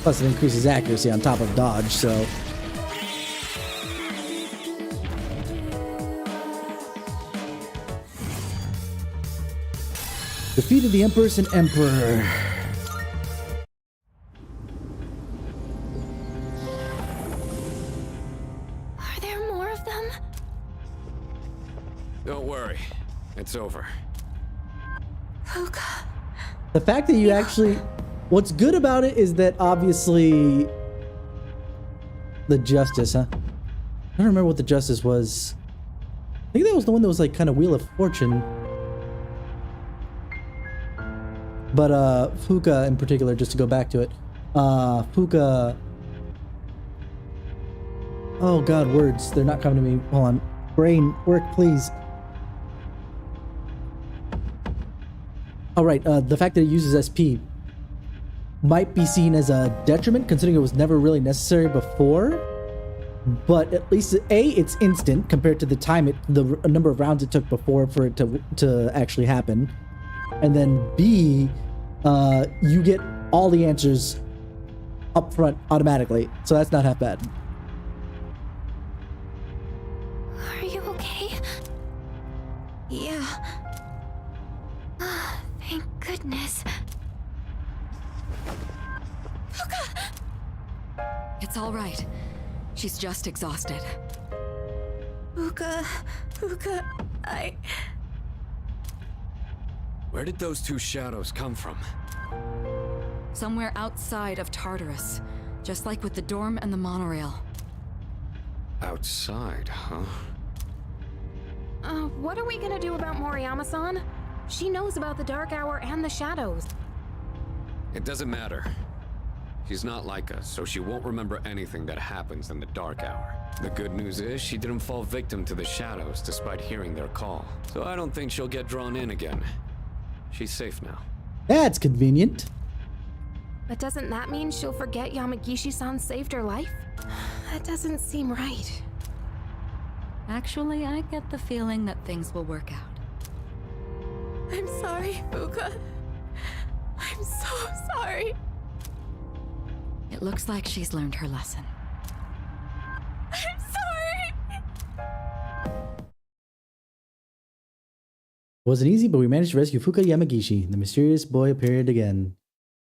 Plus it increases accuracy on top of dodge, so... Defeated the Empress and Emperor. Are there more of them? Don't worry. It's over. Fuuka. The fact that you actually... What's good about it is that obviously... The Justice, huh? I don't remember what the Justice was. I think that was the one that was like kind of Wheel of Fortune. But Fuuka in particular, just to go back to it. Fuuka... Oh god, words. They're not coming to me. Hold on. Brain, work please. Alright, the fact that it uses SP might be seen as a detriment considering it was never really necessary before. But at least A, it's instant compared to the time the number of rounds it took before for it to actually happen. And then B, you get all the answers up front automatically. So that's not half bad. Are you okay? Yeah. Thank goodness. It's all right. She's just exhausted. Fuuka, Where did those two shadows come from? Somewhere outside of Tartarus. Just like with the dorm and the monorail. Outside, huh? What are we gonna do about Moriyama-san? She knows about the Dark Hour and the shadows. It doesn't matter. She's not like us, so she won't remember anything that happens in the Dark Hour. The good news is she didn't fall victim to the shadows despite hearing their call. So I don't think she'll get drawn in again. She's safe now. That's convenient. But doesn't that mean she'll forget Yamagishi-san saved her life? That doesn't seem right. Actually, I get the feeling that things will work out. I'm sorry, Fuuka. I'm so sorry. It looks like she's learned her lesson. I'm sorry. It wasn't easy, but we managed to rescue Fuuka Yamagishi. The mysterious boy appeared again.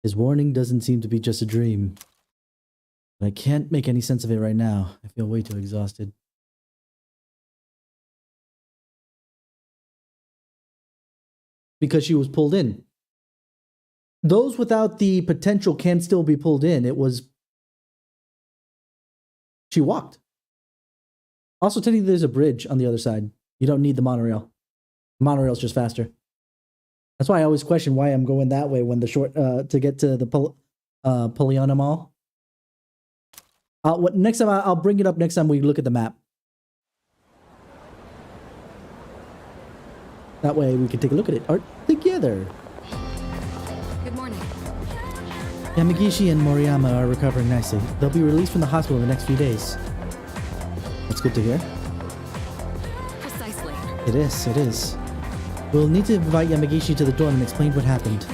His warning doesn't seem to be just a dream. But I can't make any sense of it right now. I feel way too exhausted. Because she was pulled in. Those without the potential can still be pulled in. It was... She walked. Also, technically, there's a bridge on the other side. You don't need the monorail. The monorail's just faster. That's why I always question why I'm going that way when the short... to get to the Poliana Mall. Next time, I'll bring it up next time we look at the map. That way we can take a look at it art together. Good morning. Yamagishi and Moriyama are recovering nicely. They'll be released from the hospital in the next few days. That's good to hear. Precisely. It is. We'll need to invite Yamagishi to the dorm and explain what happened.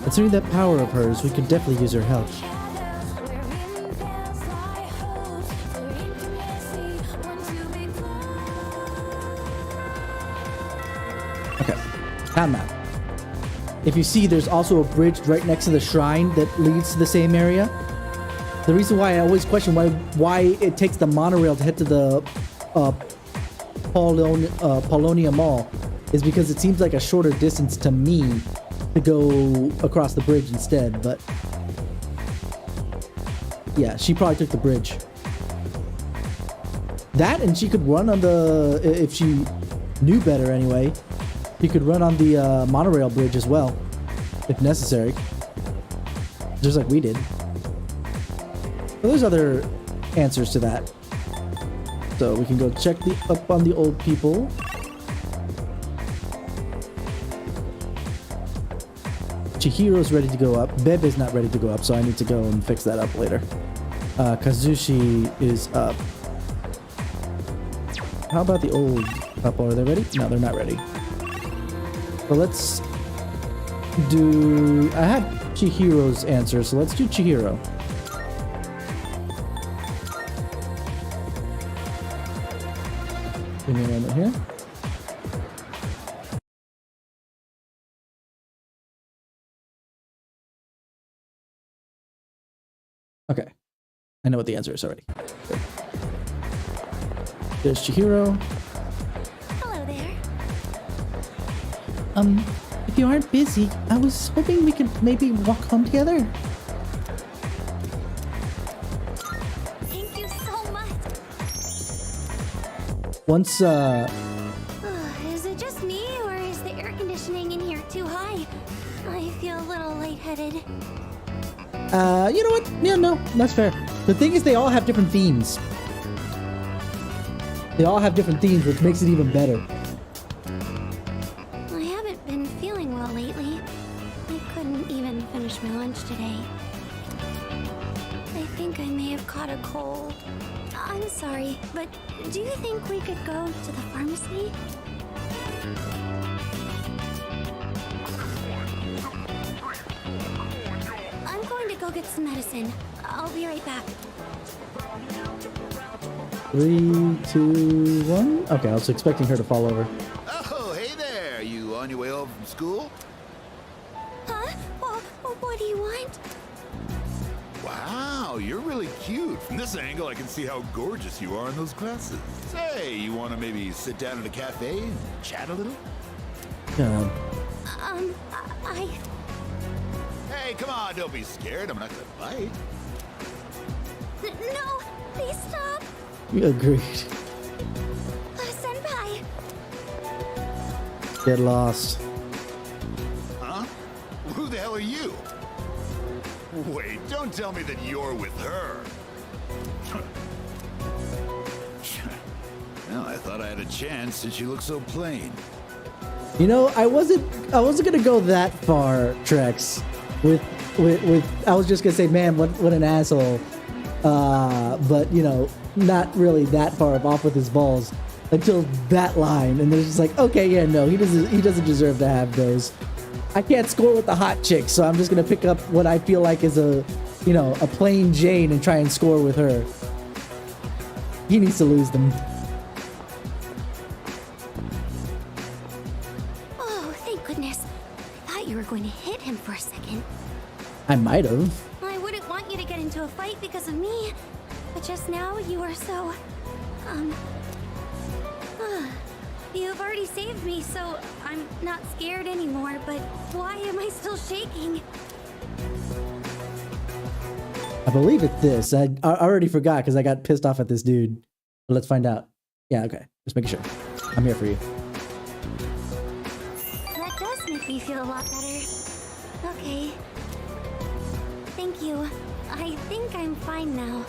Considering that power of hers, we could definitely use her help. Okay, town map. If you see, there's also a bridge right next to the shrine that leads to the same area. The reason why I always question why it takes the monorail to head to the Polonia Mall is because it seems like a shorter distance to me to go across the bridge instead, but yeah, she probably took the bridge. That, and she could run on the, if she knew better anyway, you could run on the monorail bridge as well, if necessary. Just like we did. But there's other answers to that. So we can go check up on the old people. Chihiro's ready to go up. Bebe's not ready to go up, so I need to go and fix that up later. Kazushi is up. How about the old couple? Are they ready? No, they're not ready. So let's do... I had Chihiro's answer, so let's do Chihiro. Give me a moment here. Okay. I know what the answer is already. Good. There's Chihiro. Hello there. If you aren't busy, I was hoping we could maybe walk home together. Thank you so much. Once, Is it just me, or is the air conditioning in here too high? I feel a little lightheaded. you know what? Yeah, no, that's fair. The thing is, they all have different themes. They all have different themes, which makes it even better. I haven't been feeling well lately. I couldn't even finish my lunch today. I think I may have caught a cold. I'm sorry, but do you think we could go to the pharmacy? I'm going to go get some medicine. I'll be right back. 3, 2, 1. Okay, I was expecting her to fall over. Oh, hey there. You on your way home from school? Huh? What do you want? Wow, you're really cute. From this angle, I can see how gorgeous you are in those glasses. Say, you want to maybe sit down at a cafe and chat a little? God. Hey, come on, don't be scared. I'm not gonna bite. No, please stop. Agreed. Senpai. Get lost. Huh? Who the hell are you? Wait, don't tell me that you're with her. Well, I thought I had a chance since you look so plain. You know, I wasn't gonna go that far, Trex. With I was just gonna say, man, what an asshole. But you know, not really that far off with his balls. until that line, and they're just like, okay, yeah, no, he doesn't deserve to have those. I can't score with the hot chick, so I'm just gonna pick up what I feel like is a plain Jane and try and score with her. He needs to lose them. Oh, thank goodness. I thought you were going to hit him for a second. I might have. I wouldn't want you to get into a fight because of me, but just now you were so, you've already saved me, so I'm not scared anymore, but why am I still shaking? I believe it's this. I already forgot because I got pissed off at this dude. But let's find out. Yeah, okay. Just making sure. I'm here for you. That does make me feel a lot better. Okay. Thank you. I think I'm fine now.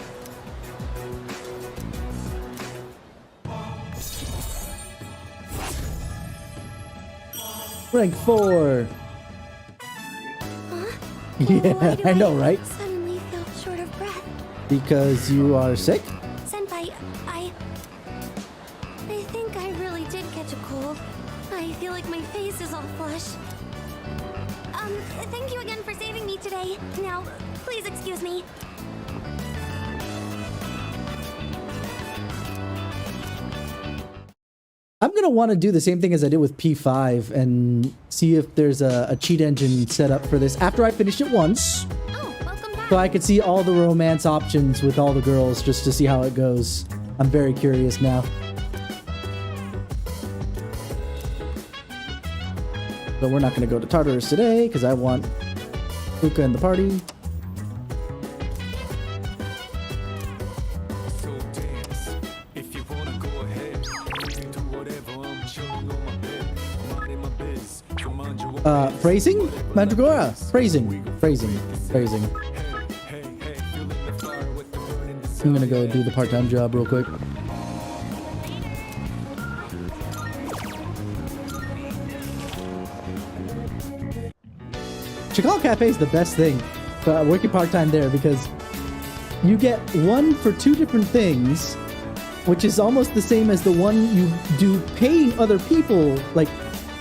Rank 4. Yeah, I know, right? Suddenly feel short of breath. Because you are sick? Senpai, I think I really did catch a cold. I feel like my face is all flush. Thank you again for saving me today. Now, please excuse me. I'm going to want to do the same thing as I did with P5 and see if there's a cheat engine set up for this after I finish it once. Oh, welcome back. So I could see all the romance options with all the girls just to see how it goes. I'm very curious now. But we're not going to go to Tartarus today because I want Fuuka in the party. Phrasing? Mandragora. Phrasing. I'm gonna go do the part-time job real quick. Chical Cafe is the best thing. Working part-time there because you get one for two different things, which is almost the same as the one you do paying other people, like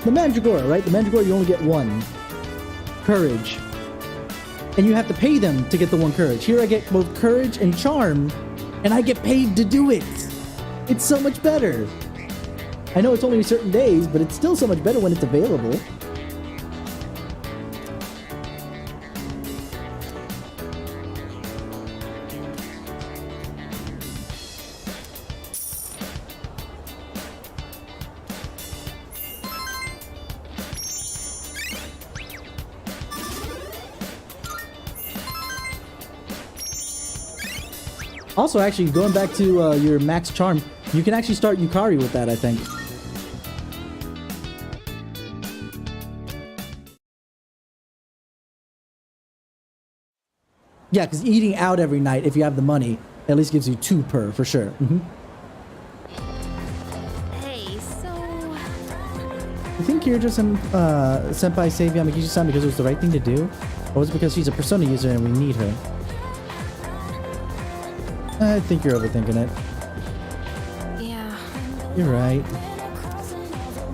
the Mandragora, right? The Mandragora, you only get one courage. And you have to pay them to get the one courage. Here I get both courage and charm, and I get paid to do it. It's so much better. I know it's only certain days, but it's still so much better when it's available. Also, actually, going back to your max charm, you can actually start Yukari with that, I think. Yeah, because eating out every night, if you have the money, at least gives you 2 per, for sure. Hey, so... You think Senpai saved Yamagishi-san because it was the right thing to do? Or was it because she's a Persona user and we need her? I think you're overthinking it. Yeah. You're right.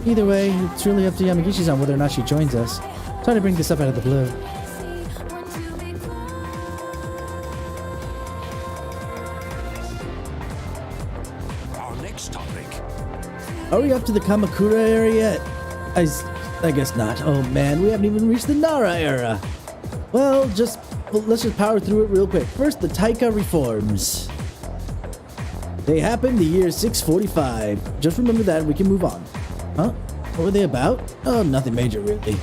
Either way, it's really up to Yamagishi-san whether or not she joins us. Sorry to bring this up out of the blue. Our next topic. Are we up to the Kamakura area yet? I guess not. Oh man, we haven't even reached the Nara era. Well, let's just power through it real quick. First, the Taika reforms. They happened the year 645. Just remember that and we can move on. Huh? What were they about? Oh, nothing major, really.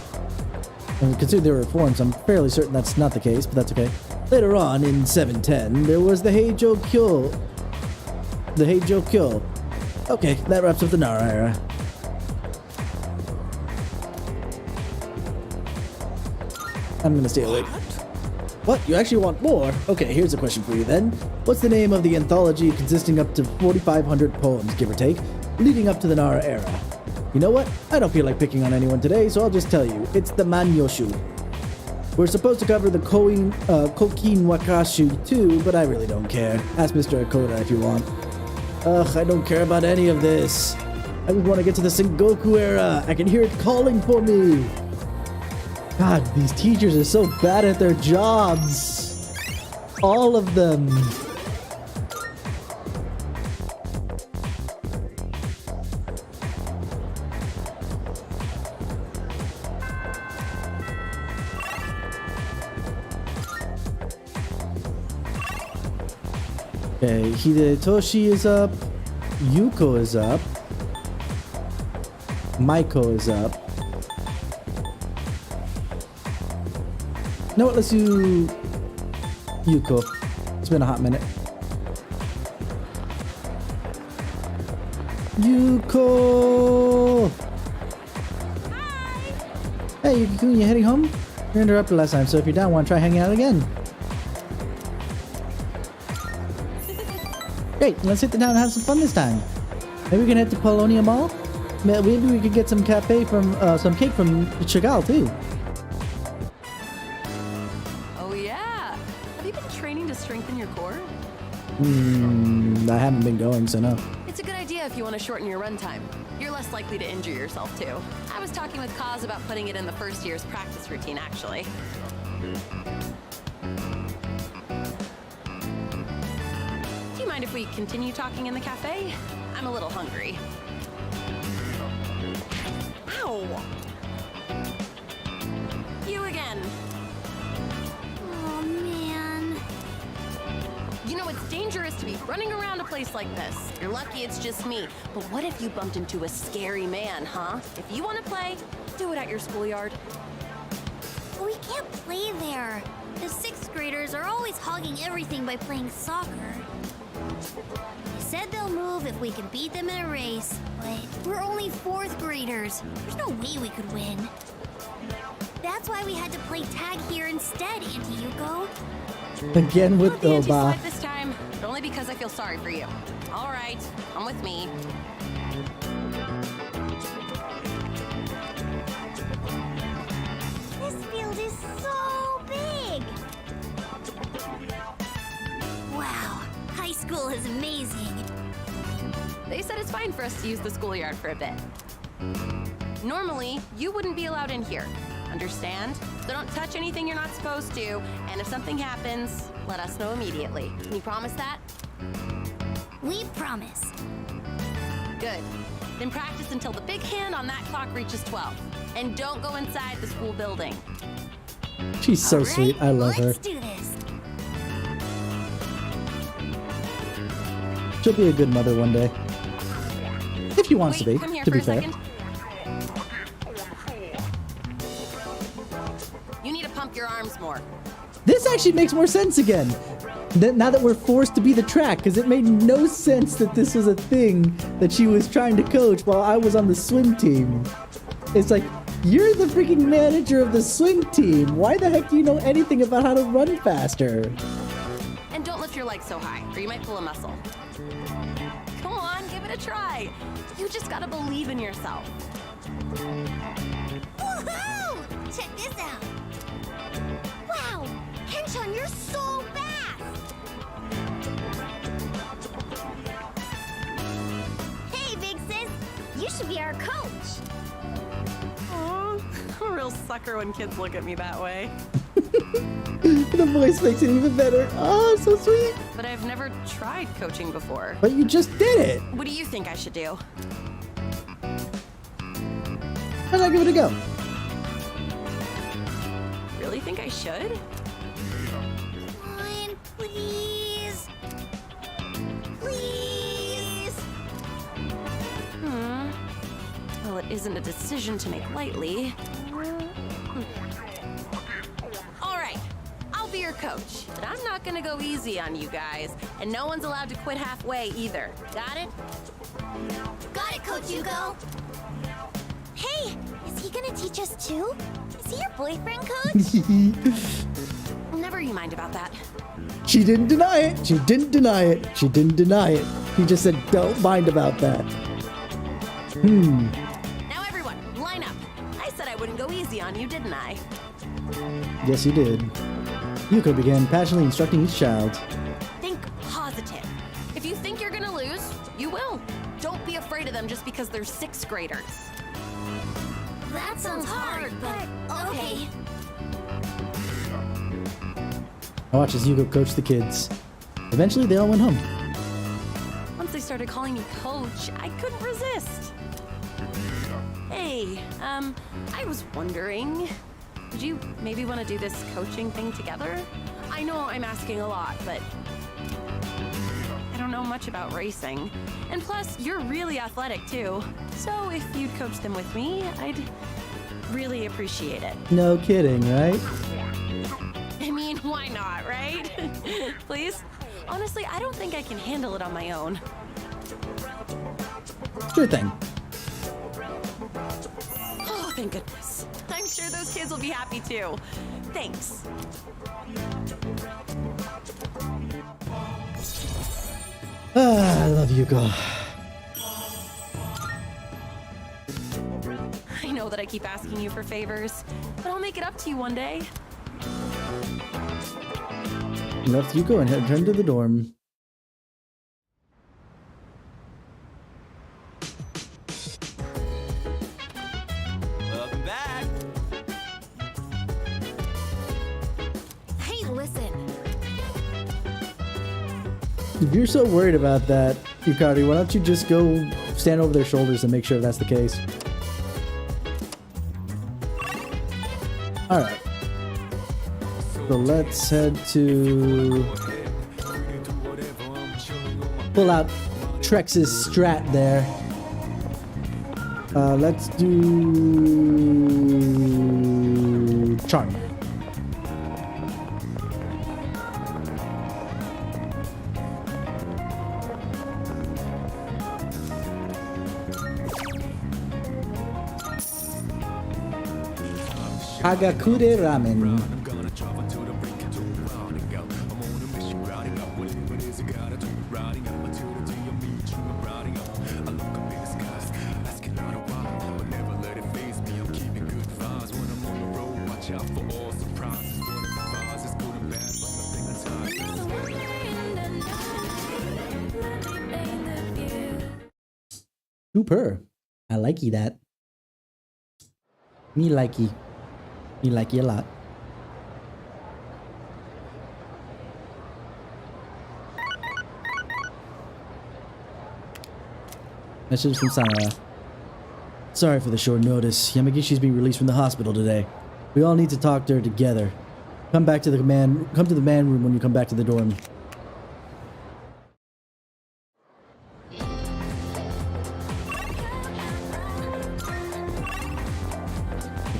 And considering they were reforms, I'm fairly certain that's not the case, but that's okay. Later on, in 710, there was the Heijo Kyo. Okay, that wraps up the Nara era. I'm gonna stay awake. What? You actually want more? Okay, here's a question for you then. What's the name of the anthology consisting up to 4,500 poems, give or take, leading up to the Nara era? You know what? I don't feel like picking on anyone today, so I'll just tell you. It's the Manyoshu. We're supposed to cover the Kokin Wakashu too, but I really don't care. Ask Mr. Akoda if you want. Ugh, I don't care about any of this. I just want to get to the Sengoku era. I can hear it calling for me. God, these teachers are so bad at their jobs. All of them. Okay, Hidetoshi is up. Yuko is up. Maiko is up. You know what? Let's do Yuko. It's been a hot minute. Yuko! Hi! Hey, Yuki-kun, you heading home? You're interrupted last time, so if you're down, want to try hanging out again? Great, let's hit the town and have some fun this time. Maybe we can head to Polonia Mall? Maybe we could get some cake from Chagall too. Oh yeah. Have you been training to strengthen your core? I haven't been going, so no. It's a good idea if you want to shorten your run time. You're less likely to injure yourself too. I was talking with Kaz about putting it in the first year's practice routine, actually. Do you mind if we continue talking in the cafe? I'm a little hungry. Ow! You again. Oh, man. You know, it's dangerous to be running around a place like this. You're lucky it's just me. But what if you bumped into a scary man, huh? If you want to play, do it at your schoolyard. We can't play there. The 6th graders are always hogging everything by playing soccer. They said they'll move if we can beat them in a race, but we're only 4th graders. There's no way we could win. That's why we had to play tag here instead, Auntie Yuko. Again with the Oba. anti-slide this time, but only because I feel sorry for you. All right, come with me. This field is so big. Wow, high school is amazing. They said it's fine for us to use the schoolyard for a bit. Normally, you wouldn't be allowed in here. Understand? So don't touch anything you're not supposed to, and if something happens, let us know immediately. Can you promise that? We promise. Good. Then practice until the big hand on that clock reaches 12. And don't go inside the school building. She's so All right, sweet. I love her. Let's do this. She'll be a good mother one day. If she wants to be, Come here to for be a fair. second. You need to pump your arms more. This actually makes more sense again. Now that we're forced to be the track, because it made no sense that this was a thing that she was trying to coach while I was on the swim team. It's like, you're the freaking manager of the swim team. Why the heck do you know anything about how to run faster? And don't lift your legs so high, or you might pull a muscle. Come on, give it a try. You just gotta believe in yourself. Woohoo! Check this out. Wow, Henchon, you're so fast. Hey, big sis, you should be our coach. Aw, I'm a real sucker when kids look at me that way. The voice makes it even better. Oh, so sweet. But I've never tried coaching before. But you just did it. What do you think I should do? How'd I give it a go? Really think I should? Come on, please. Please. Well, it isn't a decision to make lightly. All right, I'll be your coach, but I'm not gonna go easy on you guys, and no one's allowed to quit halfway either. Got it? Got it, Coach Hugo. Hey, is he gonna teach us too? Is he your boyfriend, Coach? Never you mind about that. She didn't deny it. She didn't deny it. She didn't deny it. He just said, don't mind about that. Now everyone, line up. I said I wouldn't go easy on you, didn't I? Yes, you did. Yuko began passionately instructing each child. Think positive. If you think you're gonna lose, you will. Don't be afraid of them just because they're 6th graders. That sounds hard, but okay. I watch as Hugo coach the kids. Eventually, they all went home. Once they started calling me coach, I couldn't resist. Hey, I was wondering, would you maybe want to do this coaching thing together? I know I'm asking a lot, but I don't know much about racing. And plus, you're really athletic too. So if you'd coach them with me, I'd really appreciate it. No kidding, right? I mean, why not, right? Please? Honestly, I don't think I can handle it on my own. Sure thing. Oh, thank goodness. I'm sure those kids will be happy too. Thanks. I love Hugo. I know that I keep asking you for favors, but I'll make it up to you one day. Left Hugo and returned to the dorm. Welcome back. Hey, listen. If you're so worried about that, Yukari, why don't you just go stand over their shoulders and make sure that's the case? Alright. So let's head to... pull out Trex's strat there. Let's do... Charm. Hagakure Ramen. Super. I likey that. Me likey. Me likey a lot. Message from Sanara. Sorry for the short notice. Yamagishi's being released from the hospital today. We all need to talk to her together. Come to the man room when you come back to the dorm.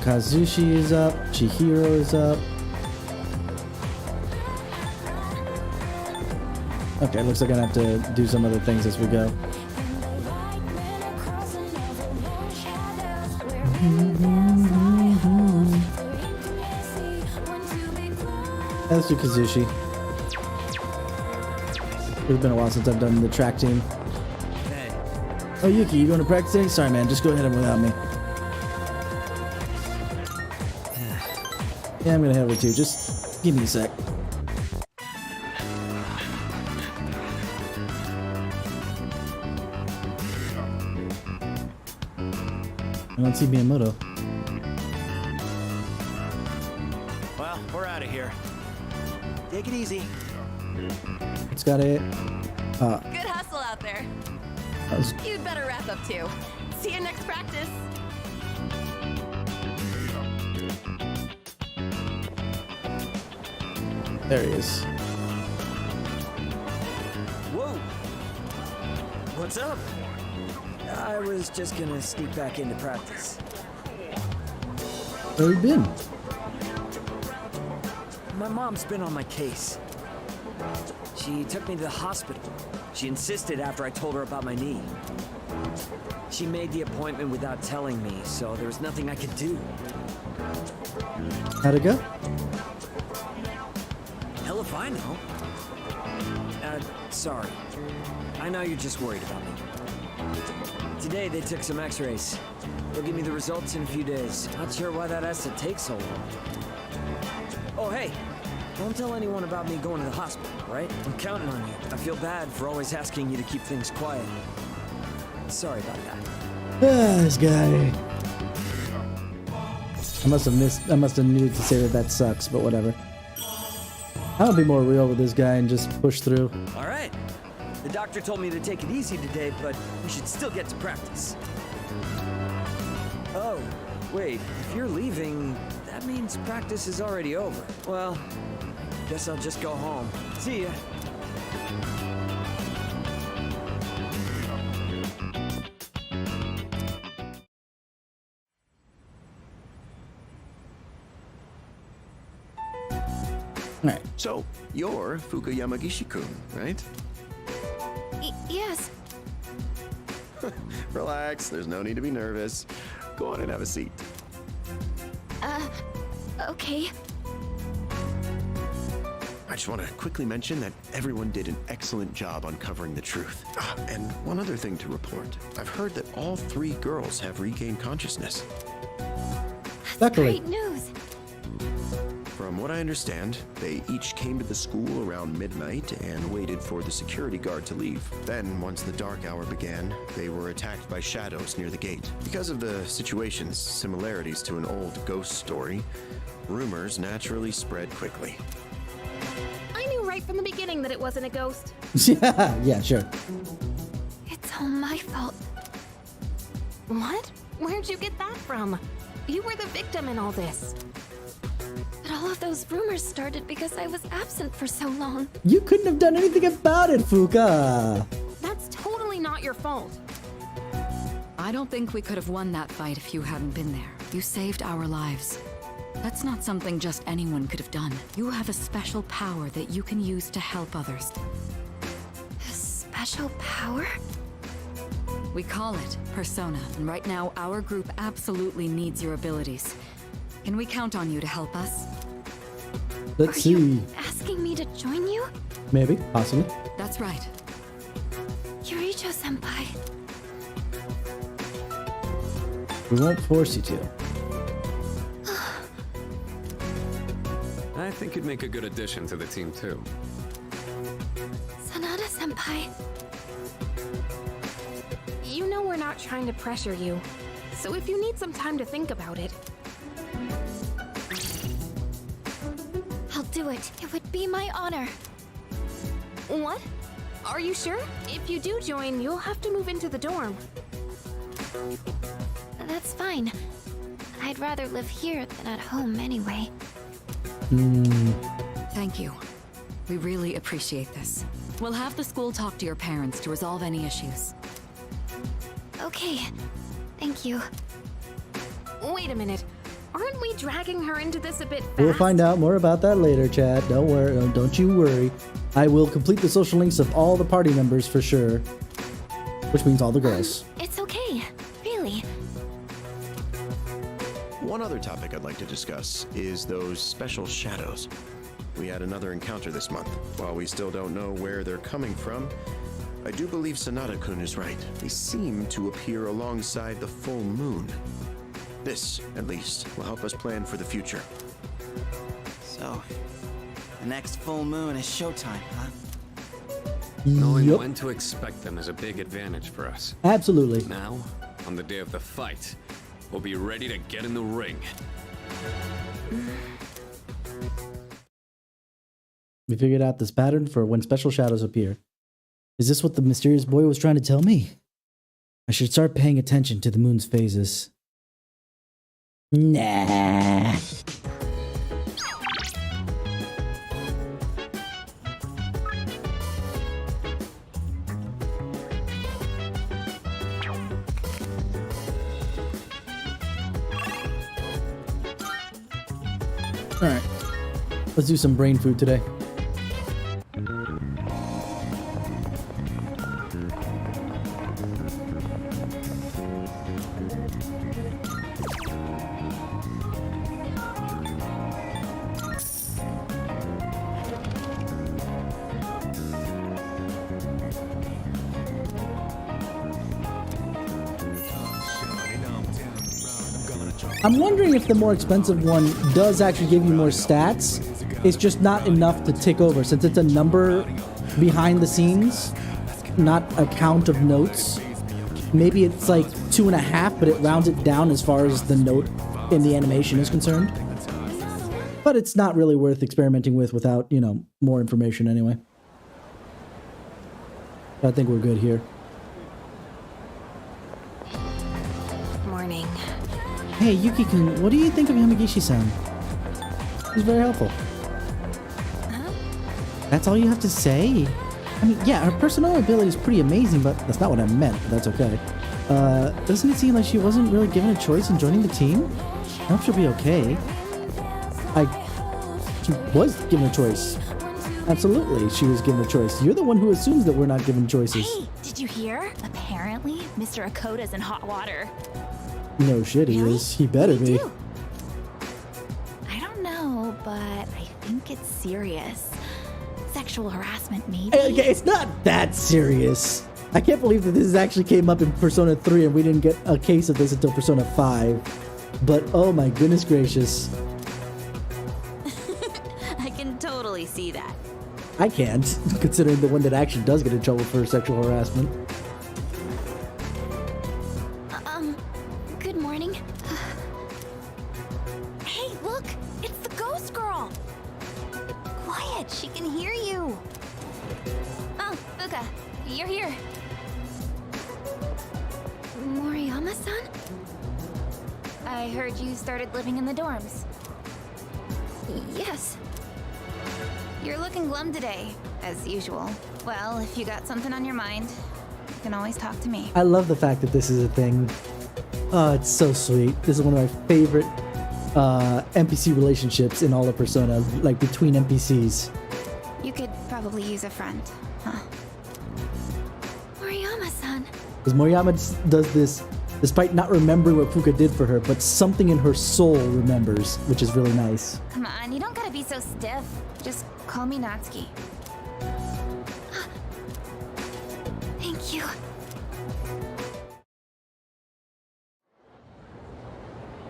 Kazushi is up, Chihiro is up. Okay, looks like I'm gonna have to do some other things as we go. Let's do Kazushi. It's been a while since I've done the track team. Hey. Oh, Yuki, you going to practice today? Sorry, man. Just go ahead and without me. Yeah, I'm gonna have it too. Just give me a sec. I don't see Miyamoto. Well, we're out of here. Take it easy. It's got it. Good hustle out there. You'd better wrap up too. See you next practice. There he is. Whoa! What's up? I was just gonna sneak back into practice. Where you been? My mom's been on my case. She took me to the hospital. She insisted after I told her about my knee. She made the appointment without telling me, so there was nothing I could do. How'd it go? Hell if I know. Sorry. I know you're just worried about me. Today they took some x-rays. They'll give me the results in a few days. Not sure why that has to take so long. Oh, hey. Don't tell anyone about me going to the hospital, right? I'm counting on you. I feel bad for always asking you to keep things quiet. Sorry about that. This guy. I must have needed to say that sucks, but whatever. I'll be more real with this guy and just push through. All right. The doctor told me to take it easy today, but we should still get to practice. Oh, wait. If you're leaving, that means practice is already over. Well, guess I'll just go home. See ya. Right. So, you're Fuuka Yamagishi-kun, right? Yes. Relax, there's no need to be nervous. Go on and have a seat. Okay. I just want to quickly mention that everyone did an excellent job uncovering the truth. And one other thing to report. I've heard that all 3 girls have regained consciousness. Great news. From what I understand, they each came to the school around midnight and waited for the security guard to leave. Then, once the dark hour began, they were attacked by shadows near the gate. Because of the situation's similarities to an old ghost story, rumors naturally spread quickly. I knew right from the beginning that it wasn't a ghost. Yeah, sure. It's all my fault. What? Where'd you get that from? You were the victim in all this. But all of those rumors started because I was absent for so long. You couldn't have done anything about it, Fuuka. That's totally not your fault. I don't think we could have won that fight if you hadn't been there. You saved our lives. That's not something just anyone could have done. You have a special power that you can use to help others. A special power? We call it Persona, and right now our group absolutely needs your abilities. Can we count on you to help us? Let's see. You asking me to join you? Maybe, possibly. That's right. Yuricho-senpai. We won't force you to. I think you'd make a good addition to the team, too. Sanada-senpai. You know we're not trying to pressure you. So if you need some time to think about it... I'll do it. It would be my honor. What? Are you sure? If you do join, you'll have to move into the dorm. That's fine. I'd rather live here than at home anyway. Thank you. We really appreciate this. We'll have the school talk to your parents to resolve any issues. Okay. Thank you. Wait a minute. Aren't we dragging her into this a bit fast? We'll find out more about that later, Chad. Don't worry. Don't you worry. I will complete the social links of all the party members for sure. Which means all the girls. It's okay. Really. One other topic I'd like to discuss is those special shadows. We had another encounter this month. While we still don't know where they're coming from, I do believe Sanada-kun is right. They seem to appear alongside the full moon. This, at least, will help us plan for the future. So, the next full moon is showtime, huh? Knowing when to expect them is a big advantage for us. Absolutely. Now, on the day of the fight, we'll be ready to get in the ring. We figured out this pattern for when special shadows appear. Is this what the mysterious boy was trying to tell me? I should start paying attention to the moon's phases. Nah. Alright. Let's do some brain food today. I'm wondering if the more expensive one does actually give you more stats, It's just not enough to tick over since it's a number behind the scenes, not a count of notes. Maybe it's like 2.5, but it rounds it down as far as the note in the animation is concerned. But it's not really worth experimenting with without, you know, more information anyway. I think we're good here. Morning. Hey, Yuki-kun, what do you think of Yamagishi-san? He's very helpful. Huh? That's all you have to say? I mean, yeah, her personal ability is pretty amazing, but that's not what I meant, but that's okay. Doesn't it seem like she wasn't really given a choice in joining the team? I hope she'll be okay. She was given a choice. Absolutely, she was given a choice. You're the one who assumes that we're not given choices. Hey, did you hear? Apparently, Mr. Akoda's in hot water. No shit, he is. He better be. I don't know, but I think it's serious. Sexual harassment, maybe. Hey, it's not that serious. I can't believe that this actually came up in Persona 3 and we didn't get a case of this until Persona 5. But oh my goodness gracious. I can totally see that. I can't, considering the one that actually does get in trouble for sexual harassment. Good morning. Hey, look! It's the ghost girl! Quiet, she can hear you. Oh, Fuuka, you're here. Moriyama-san? I heard you started living in the dorms. Yes. You're looking glum today, as usual. Well, if you got something on your mind, you can always talk to me. I love the fact that this is a thing. Oh, it's so sweet. This is one of my favorite NPC relationships in all of Persona, like between NPCs. You could probably use a friend, huh? Moriyama-san. Because Moriyama does this despite not remembering what Fuuka did for her, but something in her soul remembers, which is really nice. Come on, you don't gotta be so stiff. Just call me Natsuki. Thank you.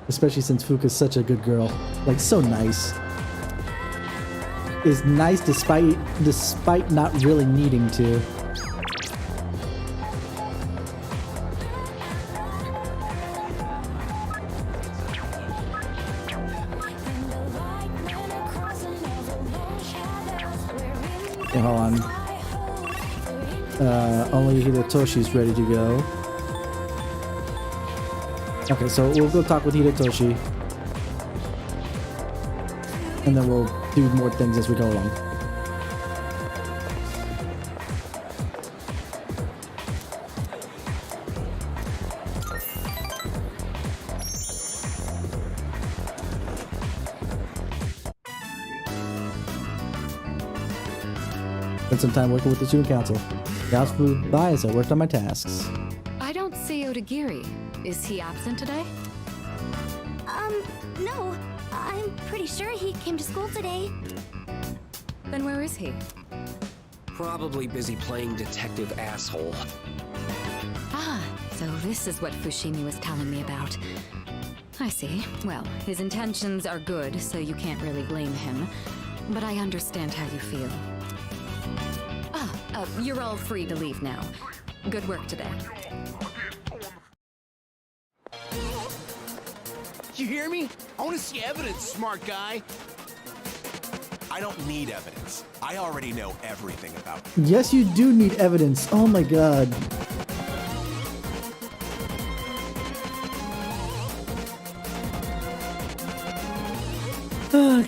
Especially since Fuuka's such a good girl. Like, so nice. Is nice despite not really needing to. Okay, hold on. Only Hidetoshi's ready to go. Okay, so we'll go talk with Hidetoshi. And then we'll do more things as we go along. Spent some time working with the student council. The house flew by as I worked on my tasks. I don't see Odagiri. Is he absent today? No. I'm pretty sure he came to school today. Then where is he? Probably busy playing detective asshole. Ah, so this is what Fushimi was telling me about. I see. Well, his intentions are good, so you can't really blame him. But I understand how you feel. You're all free to leave now. Good work today. You hear me? I want to see evidence, smart guy. I don't need evidence. I already know everything about it. Yes, you do need evidence. Oh my god.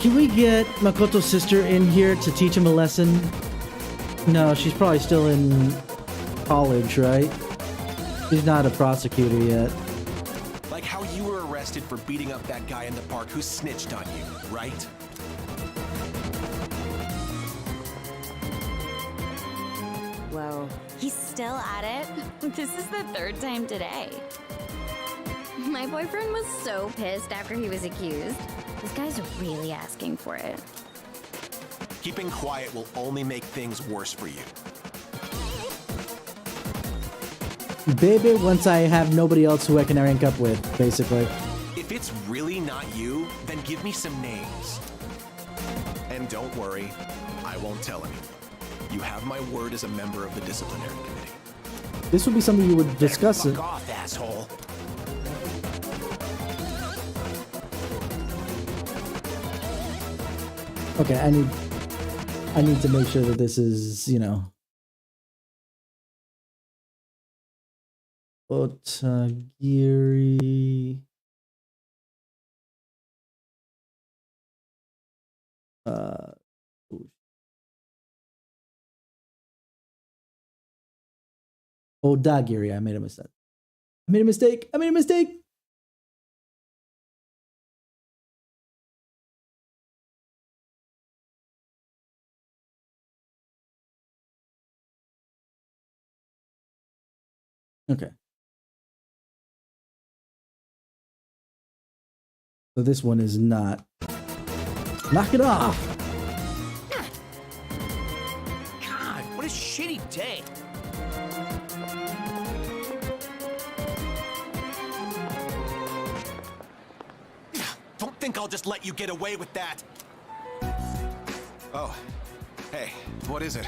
Can we get Makoto's sister in here to teach him a lesson? No, she's probably still in college, right? She's not a prosecutor yet. Like how you were arrested for beating up that guy in the park who snitched on you, right? Whoa. He's still at it? This is the third time today. My boyfriend was so pissed after he was accused. This guy's really asking for it. Keeping quiet will only make things worse for you. Baby, once I have nobody else who I can rank up with, basically. If it's really not you, then give me some names. And don't worry, I won't tell anyone. You have my word as a member of the disciplinary committee. This would be something you would discuss. Fuck off, asshole. Okay, I need to make sure that this is, you know. Otagiri. Odagiri. I made a mistake. I made a mistake. I made a mistake. Okay. So this one is not. Knock it off. God, what a shitty day. Don't think I'll just let you get away with that. Oh, hey, what is it?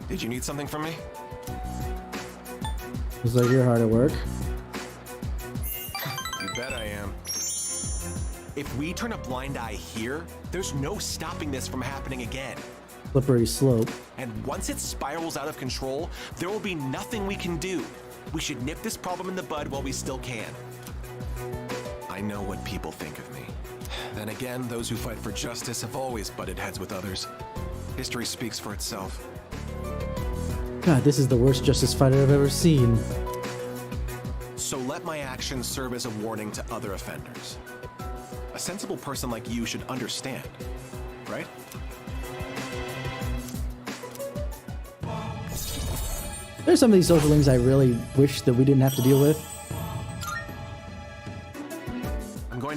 Did you need something from me? Looks like you're hard at work. You bet I am. If we turn a blind eye here, there's no stopping this from happening again. Slippery slope. And once it spirals out of control, there will be nothing we can do. We should nip this problem in the bud while we still can. I know what people think of me. Then again, those who fight for justice have always butted heads with others. History speaks for itself. God, this is the worst justice fighter I've ever seen. So let my actions serve as a warning to other offenders. A sensible person like you should understand, right? There's some of these social links I really wish that we didn't have to deal with.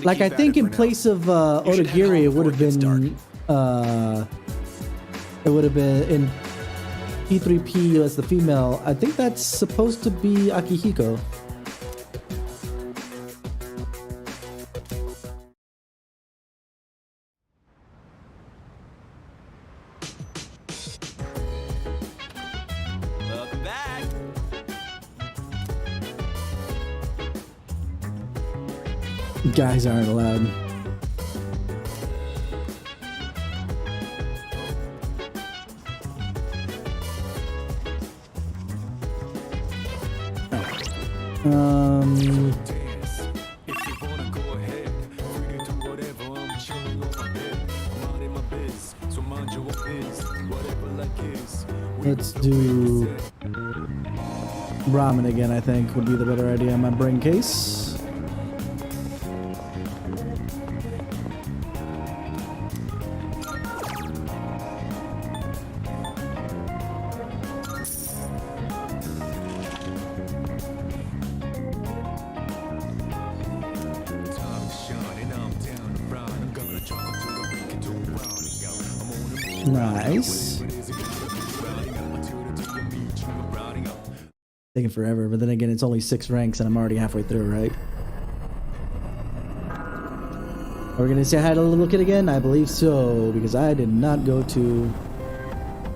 Like, I think in place of Otagiri, it would have been in P3P as the female. I think that's supposed to be Akihiko. Welcome back. Guys aren't allowed. Let's do ramen again, I think would be the better idea in my brain case. Nice. Taking forever, but then again, it's only 6 ranks and I'm already halfway through, right? Are we gonna say hi to the little kid again? I believe so, because I did not go to...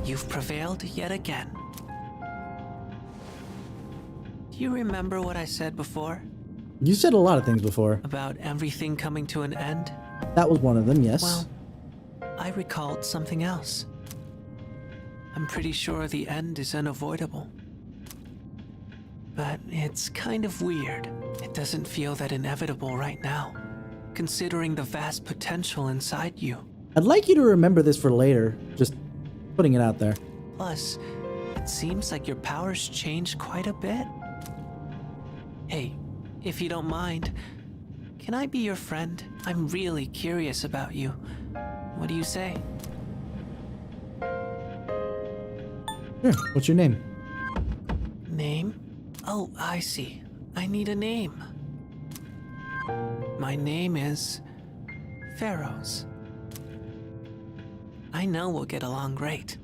You've prevailed yet again. Do you remember what I said before? You said a lot of things before. About everything coming to an end? That was one of them, yes. Well, I recalled something else. I'm pretty sure the end is unavoidable. But it's kind of weird. It doesn't feel that inevitable right now, considering the vast potential inside you. I'd like you to remember this for later. Just putting it out there. Plus, it seems like your powers changed quite a bit. Hey, if you don't mind, can I be your friend? I'm really curious about you. What do you say? Sure. What's your name? Name? Oh, I see. I need a name. My name is Pharaohs. I know we'll get along great.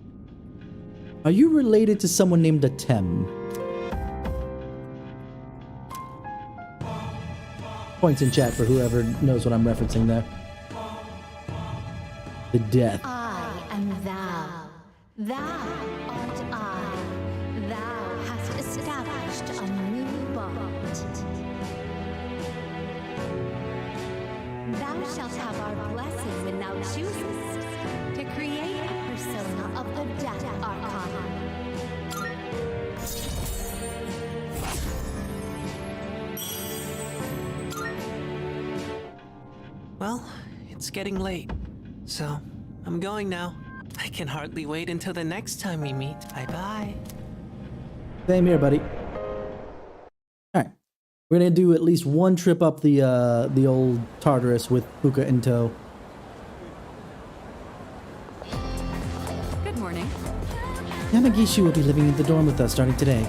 Are you related to someone named Atem? Points in chat for whoever knows what I'm referencing there. The death. Ah, forged a new bond. Thou shalt have our blessing when thou choosest to create a persona of the Death Archon. Well, it's getting late, so I'm going now. I can hardly wait until the next time we meet. Bye-bye. Same here, buddy. Alright. We're gonna do at least one trip up the old Tartarus with Fuuka in tow. Good morning. Yamagishi will be living in the dorm with us starting today.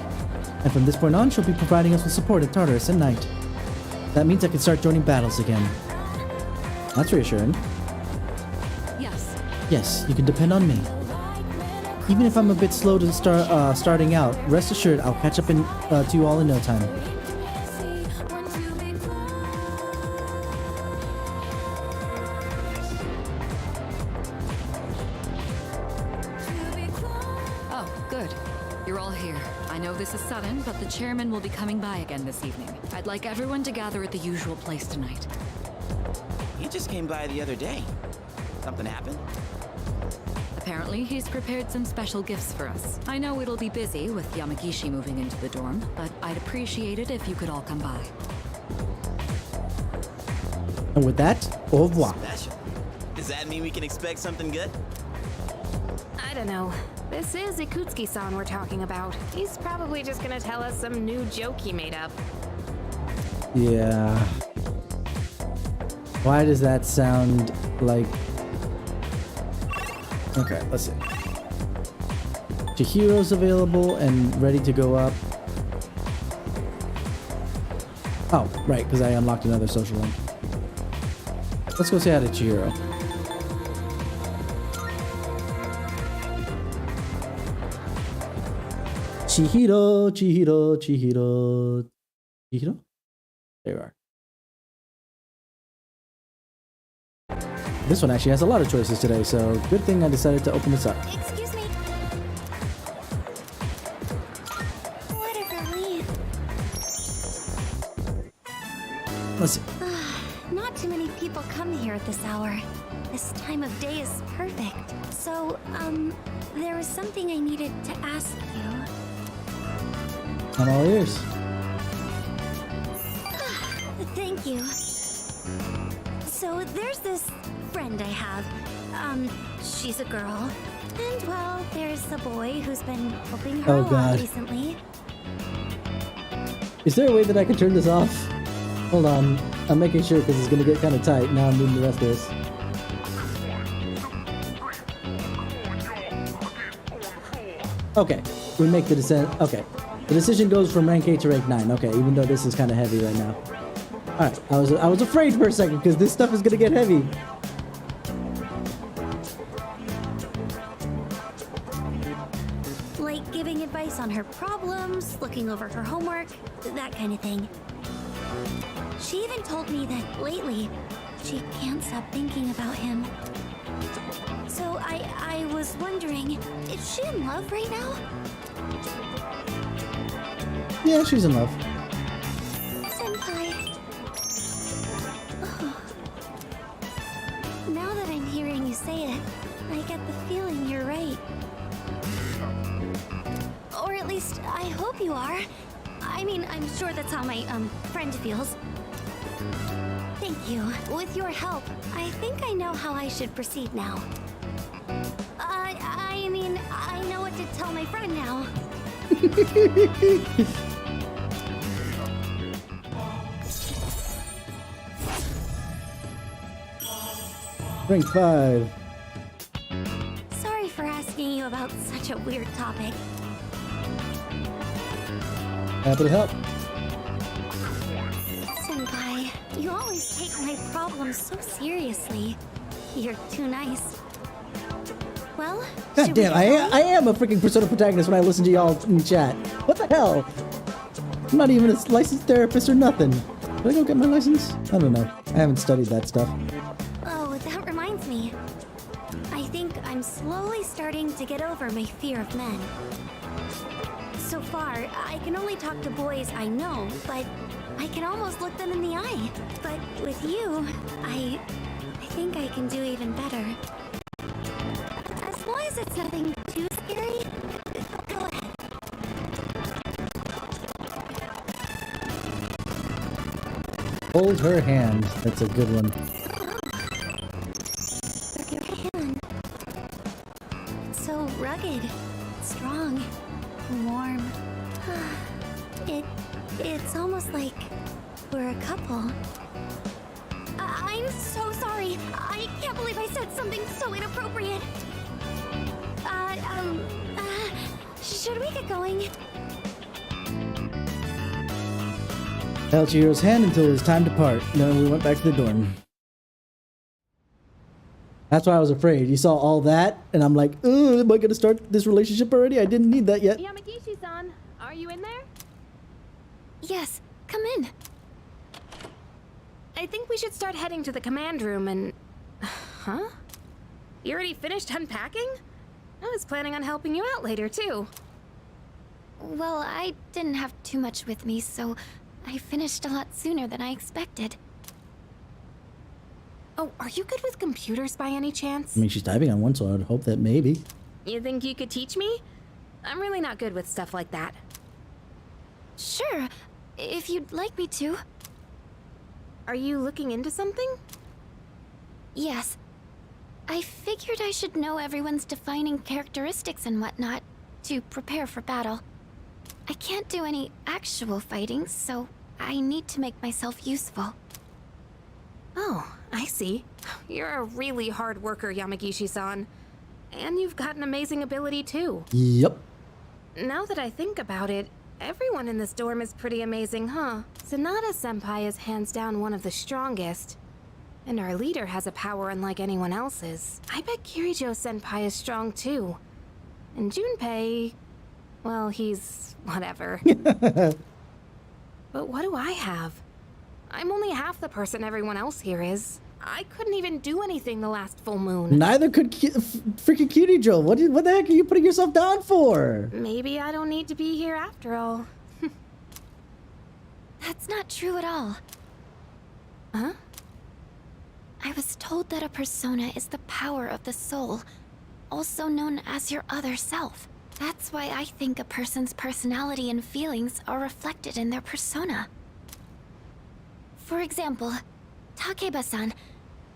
And from this point on, she'll be providing us with support at Tartarus at night. That means I can start joining battles again. That's reassuring. Yes. Yes, you can depend on me. Even if I'm a bit slow to starting out, rest assured I'll catch up to you all in no time. Oh, good. You're all here. I know this is sudden, but the chairman will be coming by again this evening. I'd like everyone to gather at the usual place tonight. He just came by the other day. Something happened? Apparently, he's prepared some special gifts for us. I know it'll be busy with Yamagishi moving into the dorm, but I'd appreciate it if you could all come by. And with that, au revoir. Special. Does that mean we can expect something good? I don't know. This is Ikutsuki-san we're talking about. He's probably just gonna tell us some new joke he made up. Yeah. Why does that sound like... Okay, let's see. Chihiro's available and ready to go up. Oh, right, because I unlocked another social link. Let's go say hi to Chihiro. Chihiro, Chihiro, Chihiro. Chihiro? There you are. This one actually has a lot of choices today, so good thing I decided to open this up. Excuse me. Whatever, leave. Let's see. Not too many people come here at this hour. This time of day is perfect. So, there was something I needed to ask you. I'm all ears. Thank you. So, there's this friend I have. She's a girl. And, well, there's a boy who's been helping her Oh, a lot God. recently. Is there a way that I can turn this off? Hold on. I'm making sure because it's going to get kind of tight. Now I'm doing the rest of this. Okay. We make the descent. Okay. The decision goes from rank 8 to rank 9. Okay, even though this is kind of heavy right now. Alright, I was afraid for a second because this stuff is going to get heavy. Like giving advice on her problems, looking over her homework, that kind of thing. She even told me that lately, she can't stop thinking about him. So I was wondering, is she in love right now? Yeah, she's in love. Senpai. Oh. Now that I'm hearing you say it, I get the feeling you're right. Or at least, I hope you are. I mean, I'm sure that's how my, friend feels. Thank you. With your help, I think I know how I should proceed now. I mean, I know what to tell my friend now. Rank 5. Sorry for asking you about such a weird topic. Happy to help. Senpai, you always take my problems so seriously. You're too nice. Well, God should we damn, get I am a freaking Persona protagonist when I listen to y'all in chat. What the hell? I'm not even a licensed therapist or nothing. Did I go get my license? I don't know. I haven't studied that stuff. Oh, that reminds me. I think I'm slowly starting to get over my fear of men. so far, I can only talk to boys I know, but I can almost look them in the eye. But with you, I think I can do even better. As long as it's nothing too scary, go ahead. Hold her hand. That's a good one. Look at your hand. It's so rugged, strong, warm. It's almost like we're a couple. I'm so sorry. I can't believe I said something so inappropriate. Should we get going? Held Chihiro's hand until it was time to part. Then we went back to the dorm. That's why I was afraid. You saw all that, and I'm like, "Ugh, am I gonna start this relationship already? I didn't need that yet." Yamagishi-san, are you in there? Yes, come in. I think we should start heading to the command room and... Huh? You already finished unpacking? I was planning on helping you out later, too. Well, I didn't have too much with me, so I finished a lot sooner than I expected. Oh, are you good with computers by any chance? I mean, she's typing on one, so I would hope that maybe. You think you could teach me? I'm really not good with stuff like that. Sure, if you'd like me to. Are you looking into something? Yes. I figured I should know everyone's defining characteristics and whatnot to prepare for battle. I can't do any actual fighting, so I need to make myself useful. Oh, I see. You're a really hard worker, Yamagishi-san. And you've got an amazing ability, too. Yep. Now that I think about it, everyone in this dorm is pretty amazing, huh? Sanada-senpai is hands down one of the strongest. And our leader has a power unlike anyone else's. I bet Kirijo-senpai is strong, too. And Junpei... well, he's... whatever. But what do I have? I'm only half the person everyone else here is. I couldn't even do anything the last full moon. Neither could freaking Kirijo. What the heck are you putting yourself down for? Maybe I don't need to be here after all. That's not true at all. Huh? I was told that a persona is the power of the soul, also known as your other self. That's why I think a person's personality and feelings are reflected in their persona. For example, Takeba-san,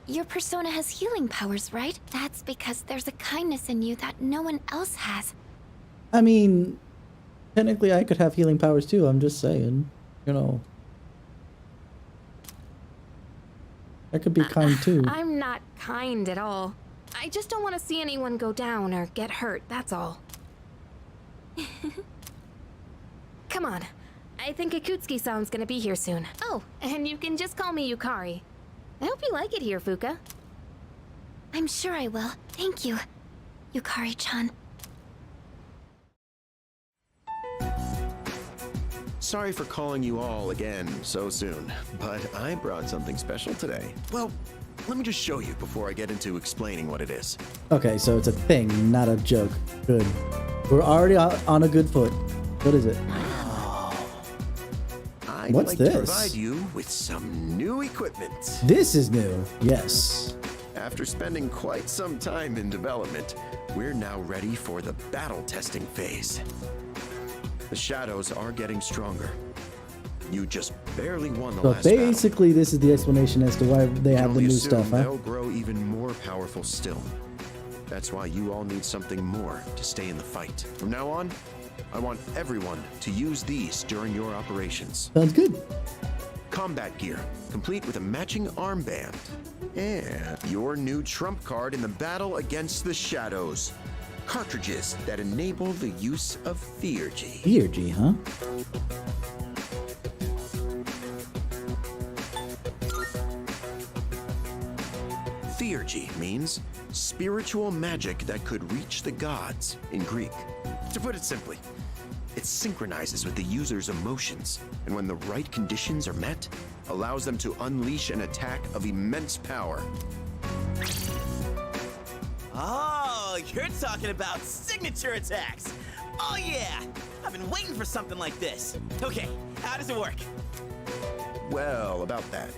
your persona has healing powers, right? That's because there's a kindness in you that no one else has. I mean, technically I could have healing powers too, I'm just saying. You know. I could be kind too. I'm not kind at all. I just don't want to see anyone go down or get hurt, that's all. Come on. I think Akutsuki-san's gonna be here soon. Oh, and you can just call me Yukari. I hope you like it here, Fuuka. I'm sure I will. Thank you, Yukari-chan. Sorry for calling you all again so soon, but I brought something special today. Well, let me just show you before I get into explaining what it is. Okay, so it's a thing, not a joke. Good. We're already on a good foot. What is it? I'd What's like this? to provide you with some new equipment. This is new. Yes. After spending quite some time in development, we're now ready for the battle testing phase. The shadows are getting stronger. You just barely won the So last battle. basically, this is the explanation as to why they have the Only new assume stuff, huh? They'll grow even more powerful still. That's why you all need something more to stay in the fight. From now on, I want everyone to use these during your operations. Sounds good. Combat gear, complete with a matching armband. And your new trump card in the battle against the shadows. Cartridges that enable the use of Theurgy. Theurgy, huh? Theurgy means spiritual magic that could reach the gods in Greek. To put it simply, it synchronizes with the user's emotions, and when the right conditions are met, allows them to unleash an attack of immense power. Oh, you're talking about signature attacks. Oh yeah, I've been waiting for something like this. Okay, how does it work? Well, about that.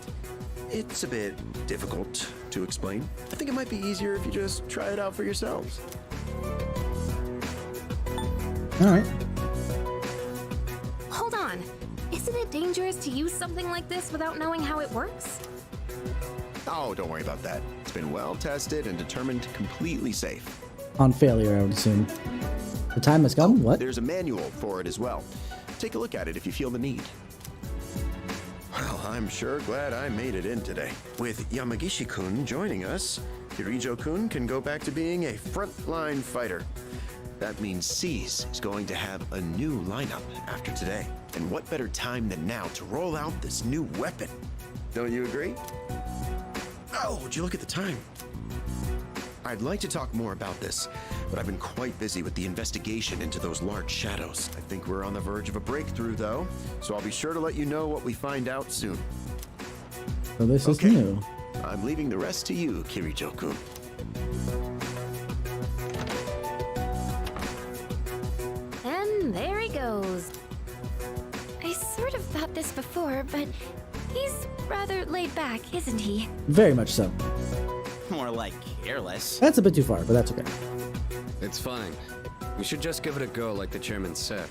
It's a bit difficult to explain. I think it might be easier if you just try it out for yourselves. Alright. Hold on. Isn't it dangerous to use something like this without knowing how it works? Oh, don't worry about that. It's been well tested and determined completely safe. On failure, I would assume. The time has come? What? There's a manual for it as well. Take a look at it if you feel the need. Well, I'm sure glad I made it in today. With Yamagishi-kun joining us, Kirijo-kun can go back to being a frontline fighter. That means C's is going to have a new lineup after today. And what better time than now to roll out this new weapon? Don't you agree? Oh, would you look at the time? I'd like to talk more about this, but I've been quite busy with the investigation into those large shadows. I think we're on the verge of a breakthrough, though, so I'll be sure to let you know what we find out soon. So this is new. I'm leaving the rest to you, Kirijo-kun. And there he goes. I sort of thought this before, but he's rather laid back, isn't he? Very much so. More like careless. That's a bit too far, but that's okay. It's fine. We should just give it a go like the chairman said.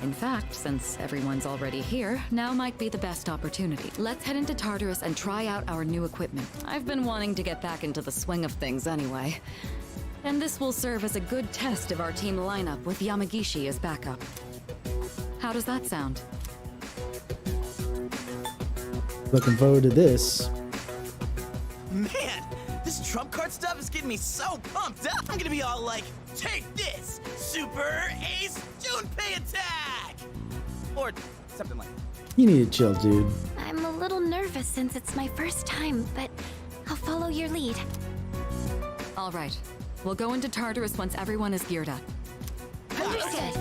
In fact, since everyone's already here, now might be the best opportunity. Let's head into Tartarus and try out our new equipment. I've been wanting to get back into the swing of things anyway. And this will serve as a good test of our team lineup with Yamagishi as backup. How does that sound? Looking forward to this. Man, this trump card stuff is getting me so pumped up. I'm gonna be all like, take this, Super Ace Junpei attack! Or something like that. You need to chill, dude. I'm a little nervous since it's my first time, but I'll follow your lead. All right. We'll go into Tartarus once everyone is geared up. Understood.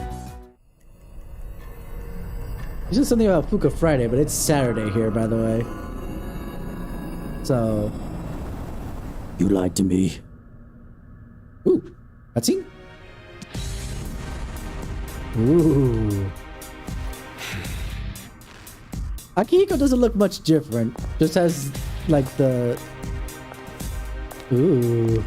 You said something about Fuuka Friday, but it's Saturday here, by the way. So... You lied to me. Ooh. Cutscene? Ooh. Akihiko doesn't look much different. Just has, like, the... Ooh.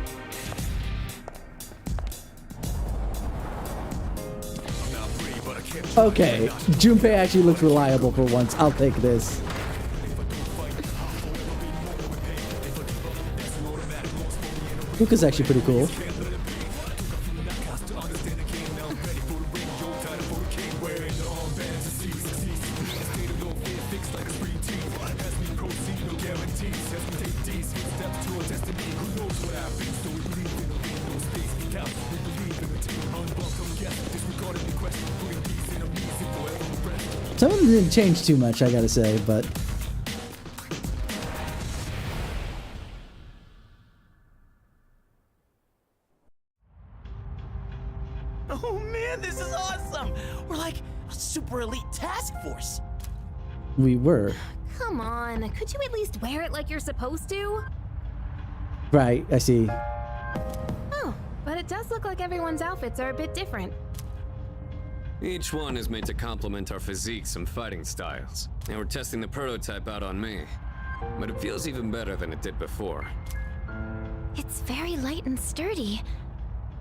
Okay, Junpei actually looks reliable for once. I'll take this. Fuuka's actually pretty cool. Some of them didn't change too much, I gotta say, but... Oh man, this is awesome! We're like a super elite task force. We were. Come on, could you at least wear it like you're supposed to? Right, I see. Oh, but it does look like everyone's outfits are a bit different. Each one is made to complement our physiques and fighting styles. And we're testing the prototype out on me. But it feels even better than it did before. It's very light and sturdy.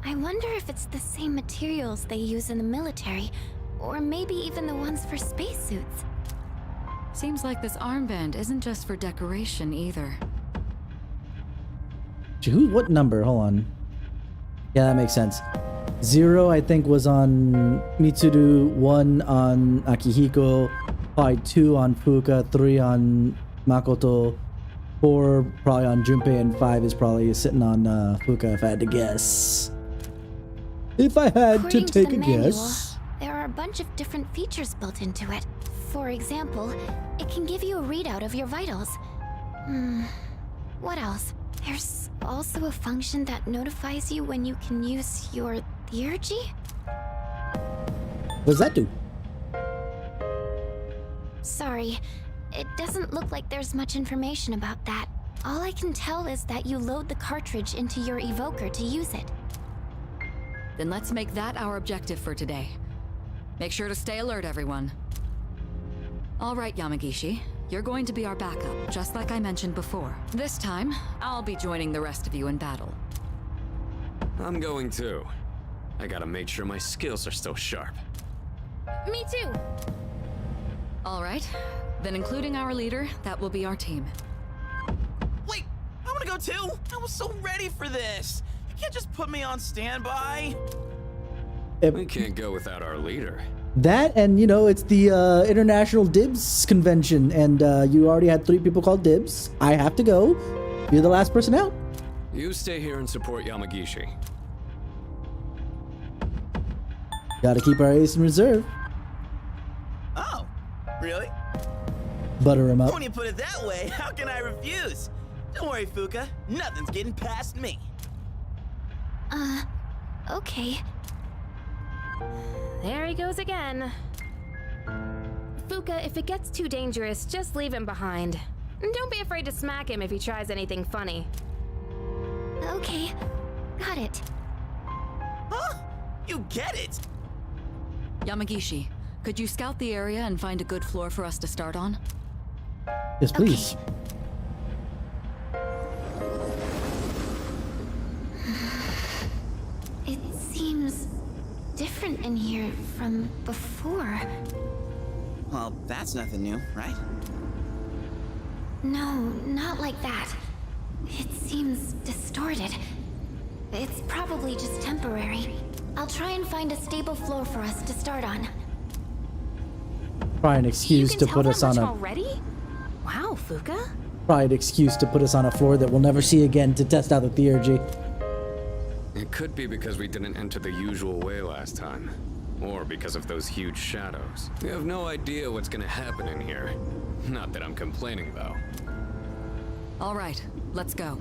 I wonder if it's the same materials they use in the military, or maybe even the ones for spacesuits. Seems like this armband isn't just for decoration either. Who? What number? Hold on. Yeah, that makes sense. 0, I think, was on Mitsuru, 1 on Akihiko, probably 2 on Fuuka, 3 on Makoto, 4 probably on Junpei, and 5 is probably sitting on Fuuka, if I had to guess. If I had According to take the a manual, guess. there are a bunch of different features built into it. For example, it can give you a readout of your vitals. What else? There's also a function that notifies you when you can use your theurgy? What does that do? Sorry, it doesn't look like there's much information about that. All I can tell is that you load the cartridge into your evoker to use it. Then let's make that our objective for today. Make sure to stay alert, everyone. All right, Yamagishi. You're going to be our backup, just like I mentioned before. This time, I'll be joining the rest of you in battle. I'm going too. I gotta make sure my skills are still sharp. Me too. All right. Then including our leader, that will be our team. Wait, I want to go too. I was so ready for this. You can't just put me on standby. We can't go without our leader. That, and you know, it's the International Dibs Convention, and you already had 3 people called Dibs. I have to go. You're the last person out. You stay here and support Yamagishi. Gotta keep our ace in reserve. Oh, really? Butter him up. When you put it that way, how can I refuse? Don't worry, Fuuka. Nothing's getting past me. Okay. There he goes again. Fuuka, if it gets too dangerous, just leave him behind. And don't be afraid to smack him if he tries anything funny. Okay. Got it. Huh? You get it? Yamagishi, could you scout the area and find a good floor for us to start on? Yes, please. It seems different in here from before. Well, that's nothing new, right? No, not like that. It seems distorted. It's probably just temporary. I'll try and find a stable floor for us to start on. Probably an excuse to put us on a already? Wow, Fuuka. probably an excuse to put us on a floor that we'll never see again to test out the theurgy. It could be because we didn't enter the usual way last time. Or because of those huge shadows. We have no idea what's gonna happen in here. Not that I'm complaining, though. All right, let's go.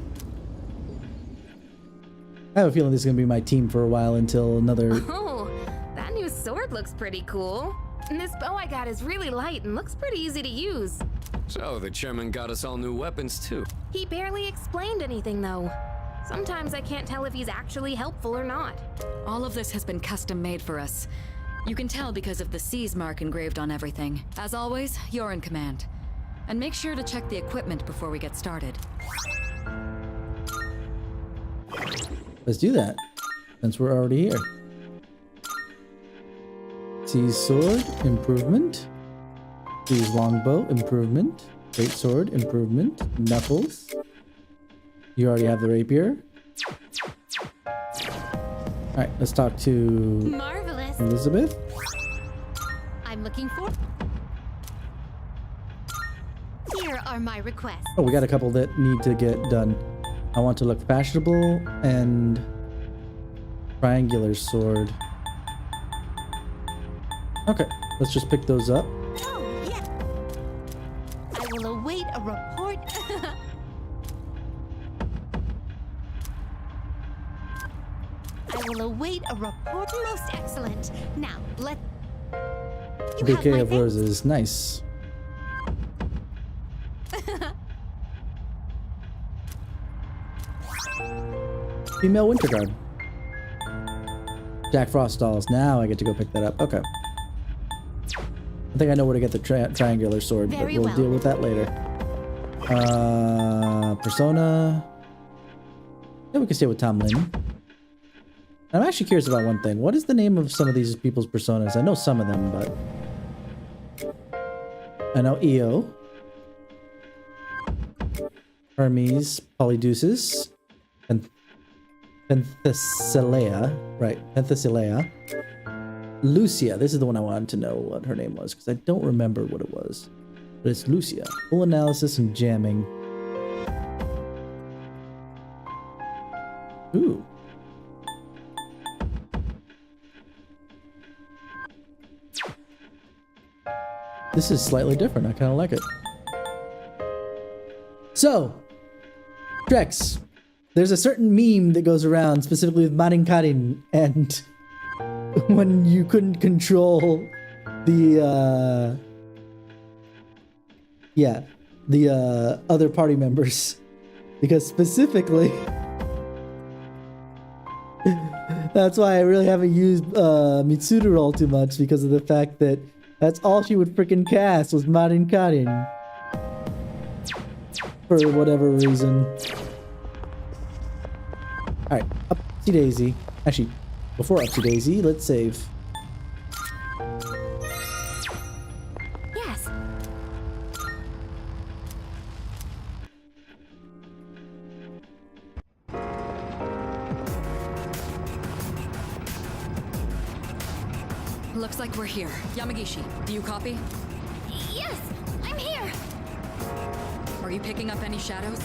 I have a feeling this is gonna be my team for a while until another. Oh, that new sword looks pretty cool. And this bow I got is really light and looks pretty easy to use. So, the chairman got us all new weapons, too. He barely explained anything, though. Sometimes I can't tell if he's actually helpful or not. All of this has been custom made for us. You can tell because of the C's mark engraved on everything. As always, you're in command. And make sure to check the equipment before we get started. Let's do that, since we're already here. C's sword, improvement. C's longbow, improvement. Great sword, improvement. Knuckles. You already have the rapier. Alright, let's talk to Marvelous. Elizabeth. I'm looking for. Here are my requests. Oh, we got a couple that need to get done. I want to look fashionable and triangular sword. Okay, let's just pick those up. Oh, yeah. I will await a report. I will await a report. Most excellent. Now, let. You have Bouquet my of roses, nice. Female winter guard. Jack Frost dolls. Now I get to go pick that up. Okay. I think I know where to get the triangular sword, but we'll deal with that later. Persona. Yeah, we can stay with Tom Lin. I'm actually curious about one thing. What is the name of some of these people's personas? I know some of them, but I know Io, Hermes, Polydeuces, and Penthesilea. Right, Penthesilea. Lucia. This is the one I wanted to know what her name was, because I don't remember what it was. But it's Lucia. Full analysis and jamming. Ooh. This is slightly different. I kind of like it. So, Drex, there's a certain meme that goes around, specifically with Marin Karin, and when you couldn't control the other party members, because specifically That's why I really haven't used Mitsuru roll too much, because of the fact that that's all she would freaking cast was Marin Karin. For whatever reason. Alright, Upsy Daisy. Actually, before Upsy Daisy, let's save. Yes. Looks like we're here. Yamagishi, do you copy? Yes, I'm here. Are you picking up any shadows?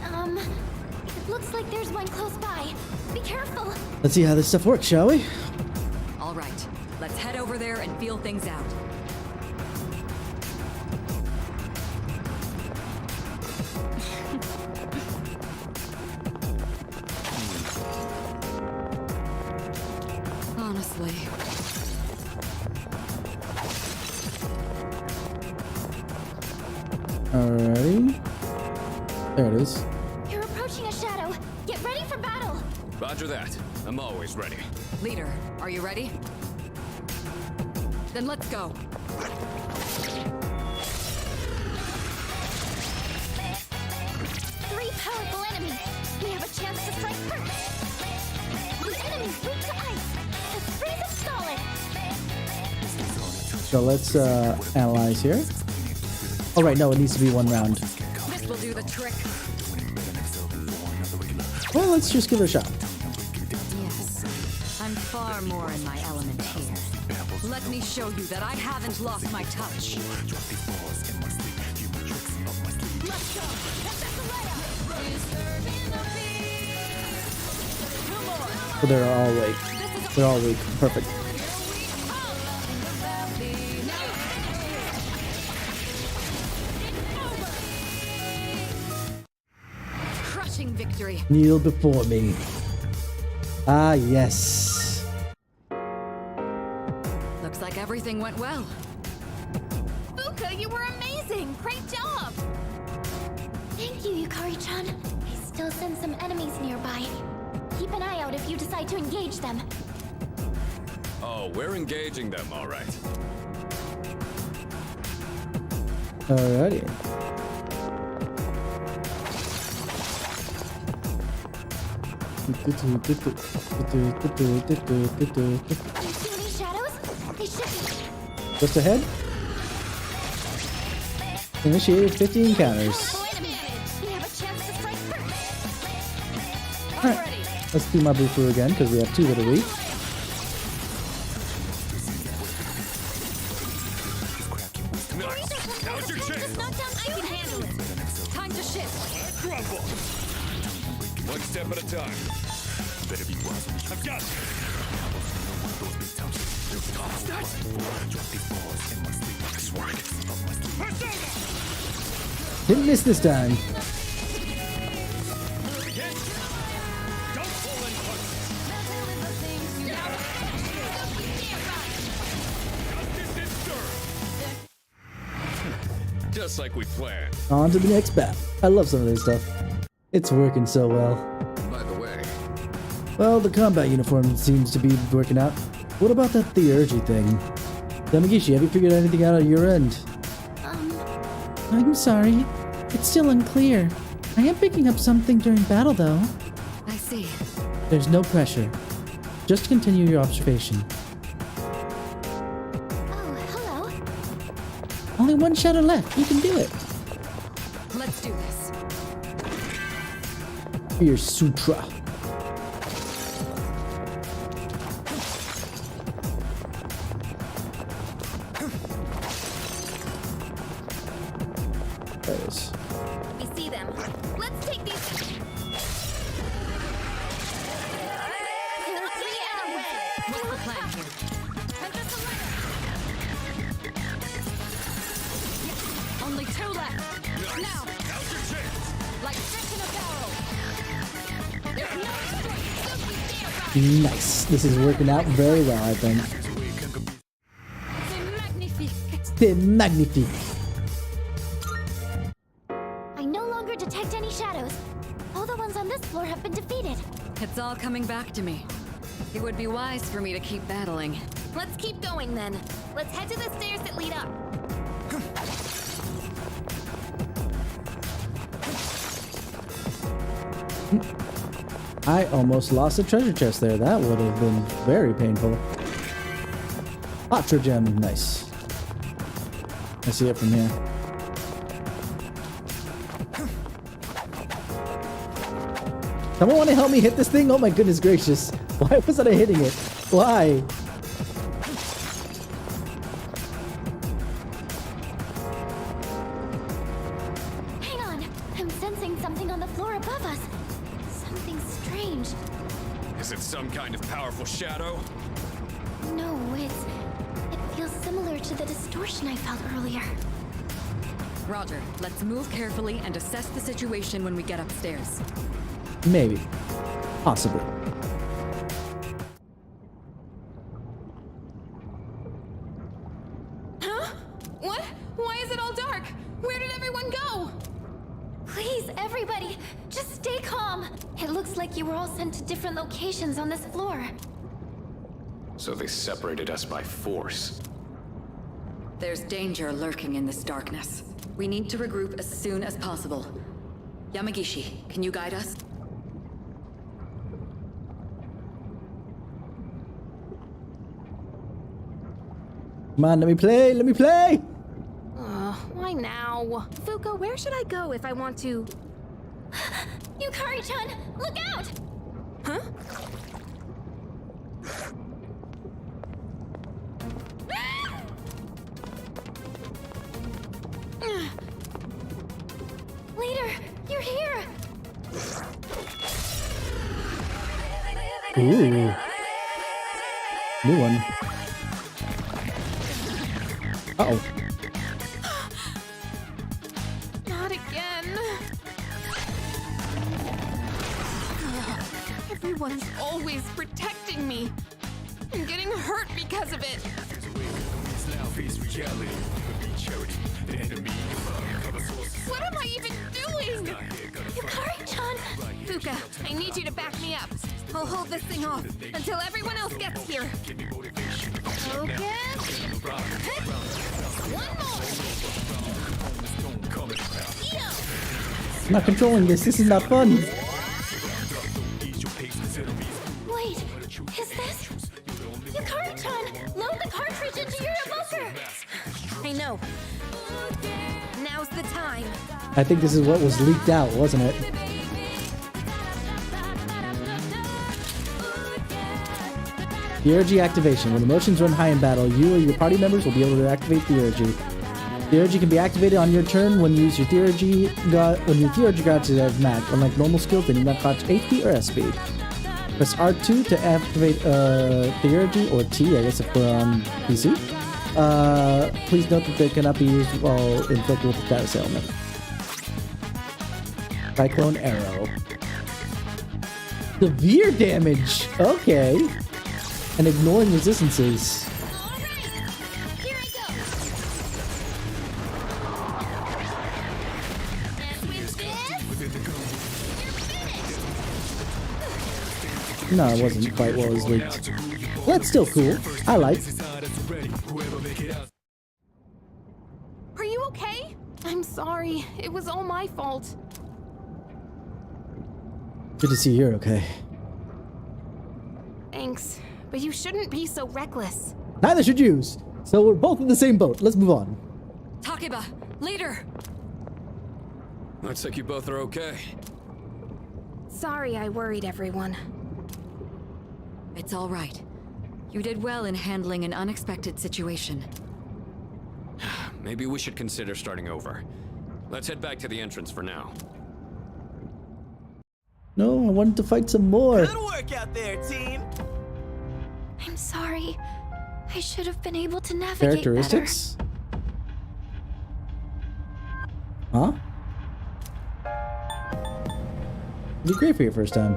It looks like there's one close by. Be careful. Let's see how this stuff works, shall we? All right, let's head over there and feel things out. Honestly. Alrighty. There it is. You're approaching a shadow. Get ready for battle. Roger that. I'm always ready. Leader, are you ready? Then let's go. Three powerful enemies. We have a chance to strike first. The enemy's weak to ice. The freeze is solid. So let's analyze here. Oh right, no, it needs to be one round. This will do the trick. Well, let's just give it a shot. Yes, I'm far more in my element here. Let me show you that I haven't lost my touch. Let's go. So they're all weak. They're all weak. Perfect. Crushing victory. Kneel before me. Ah, yes. Looks like everything went well. Fuuka, you were amazing! Great job! Thank you, Yukari-chan. I still sense some enemies nearby. Keep an eye out if you decide to engage them. Oh, we're engaging them, all right. Alrighty. Do you see any shadows? They should be. Just ahead. Initiated 50 encounters. We have a chance to strike first. Alright. Let's do my Bufu again, because we have two that are weak. Now's your chance. I can handle it. Time to shift. Crumble. One step at a time. I've got you. Nice work. Didn't miss this time. Just like we planned. On to the next battle. I love some of this stuff. It's working so well. By the way, Well, the combat uniform seems to be working out. What about that theurgy thing? Yamagishi, have you figured anything out on your end? I'm sorry. It's still unclear. I am picking up something during battle, though. I see. There's no pressure. Just continue your observation. Oh, hello. Only one shadow left. You can do it. Let's do this. Fear Sutra. There it is. We see them. Let's take these. What's the plan here? Only two left. Now. now's your chance. Like fish in a barrel. There's no Nice. This is working out very well, I think. C'est magnifique. C'est magnifique. I no longer detect any shadows. All the ones on this floor have been defeated. It's all coming back to me. It would be wise for me to keep battling. Let's keep going then. Let's head to the stairs that lead up. I almost lost a treasure chest there. That would have been very painful. Ultra gem, nice. I see it from here. Someone want to help me hit this thing? Oh my goodness gracious. Why wasn't I hitting it? Why? Hang on. I'm sensing something on the floor above us. Something strange. Is it some kind of powerful shadow? No, it feels similar to the distortion I felt earlier. Roger, let's move carefully and assess the situation when we get upstairs. Maybe. Possibly. Huh? What? Why is it all dark? Where did everyone go? Please, everybody, just stay calm. It looks like you were all sent to different locations on this floor. So they separated us by force. There's danger lurking in this darkness. We need to regroup as soon as possible. Yamagishi, can you guide us? Come on, let me play, let me play! Why now? Fuuka, where should I go if I want to... Yukari-chan, look out! Huh? Leader, you're here! Ooh. New one. Uh-oh. Not again. Everyone's always protecting me. I'm getting hurt because of it. What am I even doing? Yukari-chan! Fuuka, I need you to back me up. I'll hold this thing off until everyone else gets here. Focus. One more. I'm not controlling this. This is not fun. Wait, is this? Yukari-chan, load the cartridge into your evoker! I know. Now's the time. I think this is what was leaked out, wasn't it? The Urgy activation. When emotions run high in battle, you or your party members will be able to activate the Urgy. The Urgy can be activated on your turn when you use your Theurgy gauge is max. Unlike normal skills, they do not cost HP or SP. Press R2 to activate Theurgy, or T, I guess if we're on PC. Please note that they cannot be used while inflicted with the status element. Cyclone Arrow. Severe damage! Okay. And ignoring resistances. No, it wasn't quite what was leaked. Well, that's still cool. I like. Are you okay? I'm sorry. It was all my fault. Good to see you're okay. Thanks, but you shouldn't be so reckless. Neither should you. So we're both in the same boat. Let's move on. Takeba, leader! Looks like you both are okay. Sorry I worried everyone. It's all right. You did well in handling an unexpected situation. Maybe we should consider starting over. Let's head back to the entrance for now. No, I wanted to fight some more. Good work out there, team. I'm sorry. I should have been able to navigate Characteristics? Huh? You did great for your first time.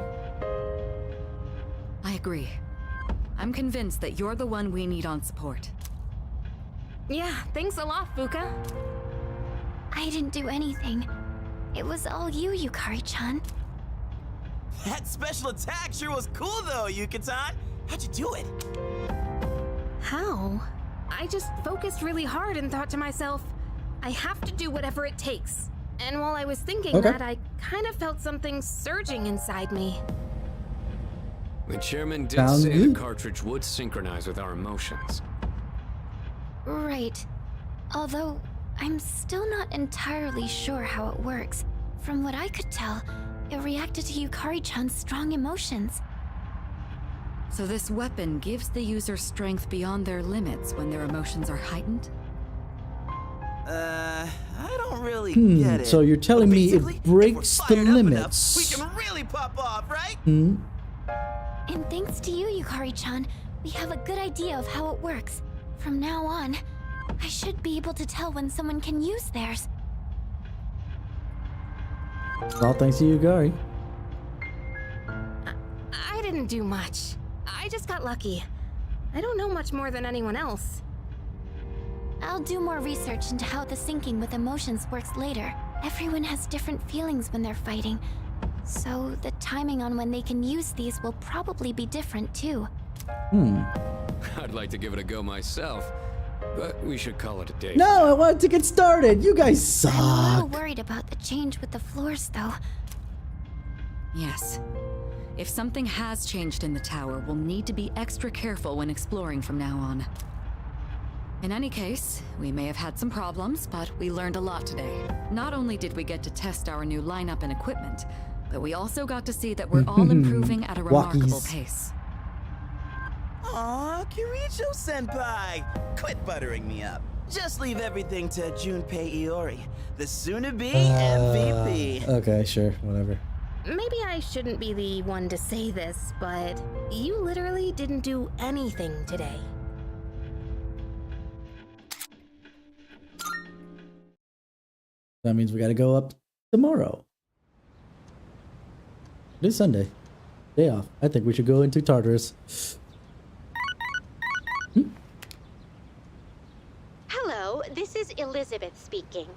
I agree. I'm convinced that you're the one we need on support. Yeah, thanks a lot, Fuuka. I didn't do anything. It was all you, Yukari-chan. That special attack sure was cool though, Yucatan. How'd you do it? How? I just focused really hard and thought to myself, I have to do whatever it takes. And while I was thinking that, I kind of felt something surging inside me. The chairman did Sounds say good. the cartridge would synchronize with our emotions. Right. Although, I'm still not entirely sure how it works. From what I could tell, it reacted to Yukari-chan's strong emotions. So this weapon gives the user strength beyond their limits when their emotions are heightened? I don't really get it. So you're telling me Basically, it breaks the fired up enough, limits. we can really pop off, right? Hmm. And thanks to you, Yukari-chan, we have a good idea of how it works. From now on, I should be able to tell when someone can use theirs. All thanks to you, Gary. I didn't do much. I just got lucky. I don't know much more than anyone else. I'll do more research into how the syncing with emotions works later. Everyone has different feelings when they're fighting, so the timing on when they can use these will probably be different too. I'd like to give it a go myself, but we should call it a day. No, I wanted to get started. You guys I'm a suck. little worried about the change with the floors, though. Yes. If something has changed in the tower, we'll need to be extra careful when exploring from now on. In any case, we may have had some problems, but we learned a lot today. Not only did we get to test our new lineup and equipment, but we also got to see that we're all improving at a remarkable Walkies. pace. Aw, Kirijo-senpai! Quit buttering me up. Just leave everything to Junpei Iori, the soon-to-be MVP. Okay, sure, whatever. Maybe I shouldn't be the one to say this, but you literally didn't do anything today. That means we gotta go up tomorrow. It is Sunday. Day off. I think we should go into Tartarus. Hello, this is Elizabeth speaking.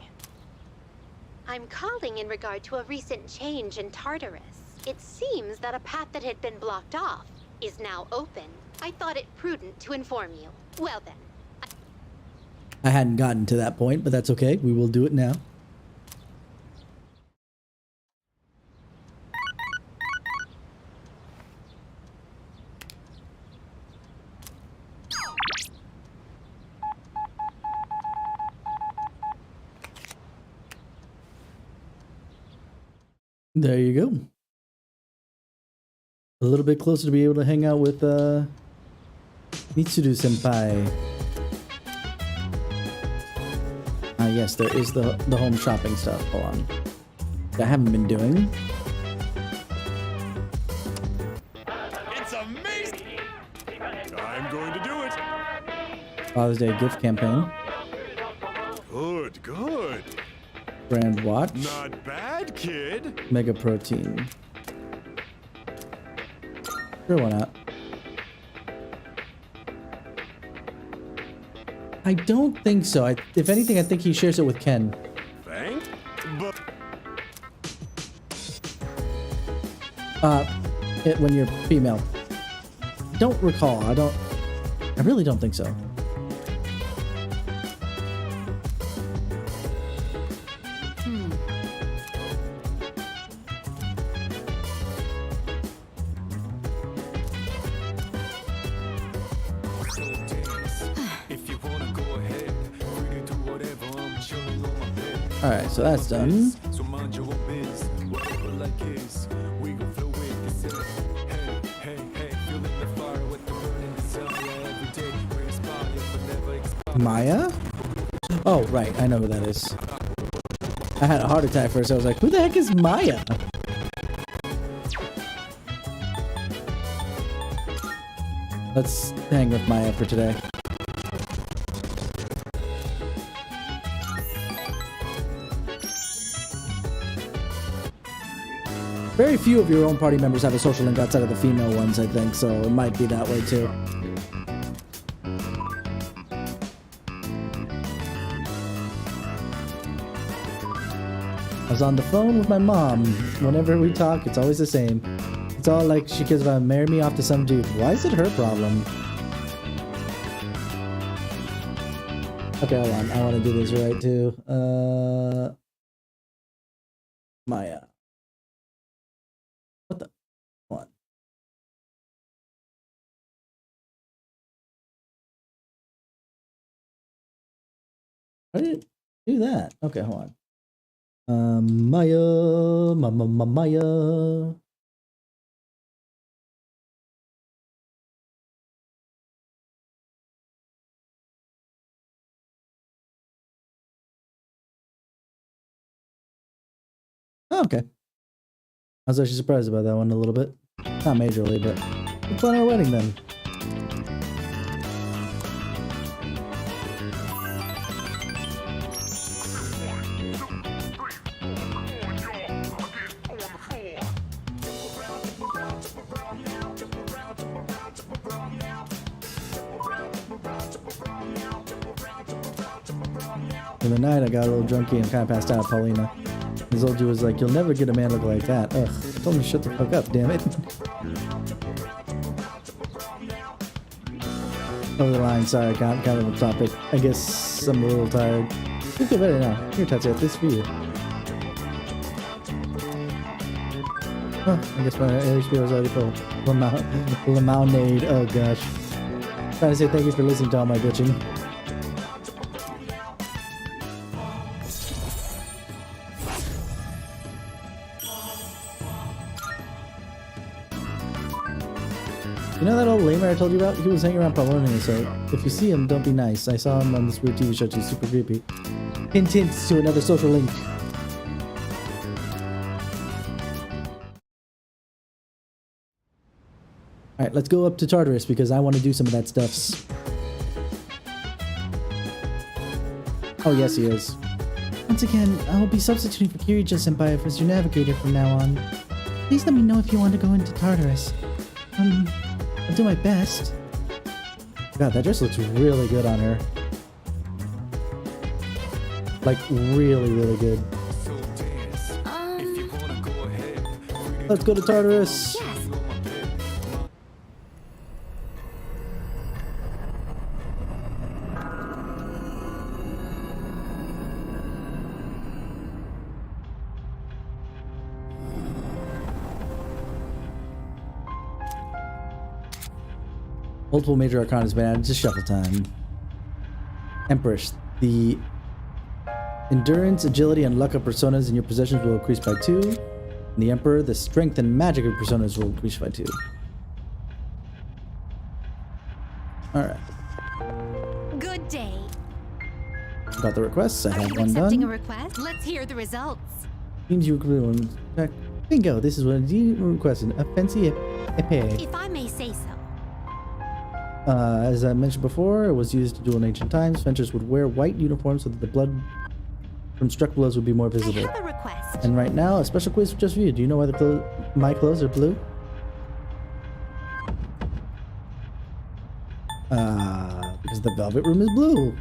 I'm calling in regard to a recent change in Tartarus. It seems that a path that had been blocked off is now open. I thought it prudent to inform you. Well then. I hadn't gotten to that point, but that's okay. We will do it now. There you go. A little bit closer to be able to hang out with Mitsuru senpai. Ah yes, there is the home shopping stuff. Hold on. That I haven't been doing. It's amazing! I'm going to do it! Father's Day gift campaign. Good, good. Brand watch. Not bad, kid. Mega protein. Sure, why not? I don't think so. If anything, I think he shares it with Ken. Thanks, but when you're female. Don't recall. I really don't think so. Alright, so that's done. So mind your own biz. Whatever like is, we gon' flow with this. Hey, feeling the fire with the burning desire every day. We inspire, but never expire. Maya? Oh, right. I know who that is. I had a heart attack first. I was like, who the heck is Maya? Let's hang with Maya for today. Very few of your own party members have a social link outside of the female ones, I think, so it might be that way too. I was on the phone with my mom. Whenever we talk, it's always the same. It's all like she cares about marrying me off to some dude. Why is it her problem? Okay, hold on. I want to do this right too. Maya. What the? What? How did it do that? Okay, hold on. Maya, Maya. Oh, okay. I was actually surprised about that one a little bit. Not majorly, but we'll plan our wedding then. In the night, I got a little drunky and kind of passed out, Paulina. His old dude was like, "You'll never get a man look like that." Ugh, told me to shut the fuck up, damn it. Over the line, sorry, I got kind of a topic. I guess I'm a little tired. You feel better now. Here, Tatsuya, this is for you. Huh, I guess my HP was already full. Lemonade, oh gosh. Trying to say thank you for listening to all my bitching. You know that old lamer I told you about? He was hanging around Paulina, so if you see him, don't be nice. I saw him on this weird TV show too, super creepy. Hint hints to another social link. Alright, let's go up to Tartarus because I want to do some of that stuff. Oh yes, he is. Once again, I will be substituting for Kirija-senpai as your navigator from now on. Please let me know if you want to go into Tartarus. I'll do my best. God, that dress looks really good on her. Like, really, really good. Let's go to Tartarus. Yes. Multiple major arcana has been added to shuffle time. Empress, the endurance, agility, and luck of personas in your possessions will increase by 2. And the Emperor, the strength and magic of personas will increase by 2. Alright. Good day. Got the requests. I have one Accepting a done. request? Let's hear the results. Means you agree on. Bingo, this is what you requested. A fancy epee. If I may say so. As I mentioned before, it was used to duel in ancient times. Fencers would wear white uniforms so that the blood from struck blows would be more visible. I have a request. And right now, a special quiz just for you. Do you know why my clothes are blue? Because the velvet room is blue.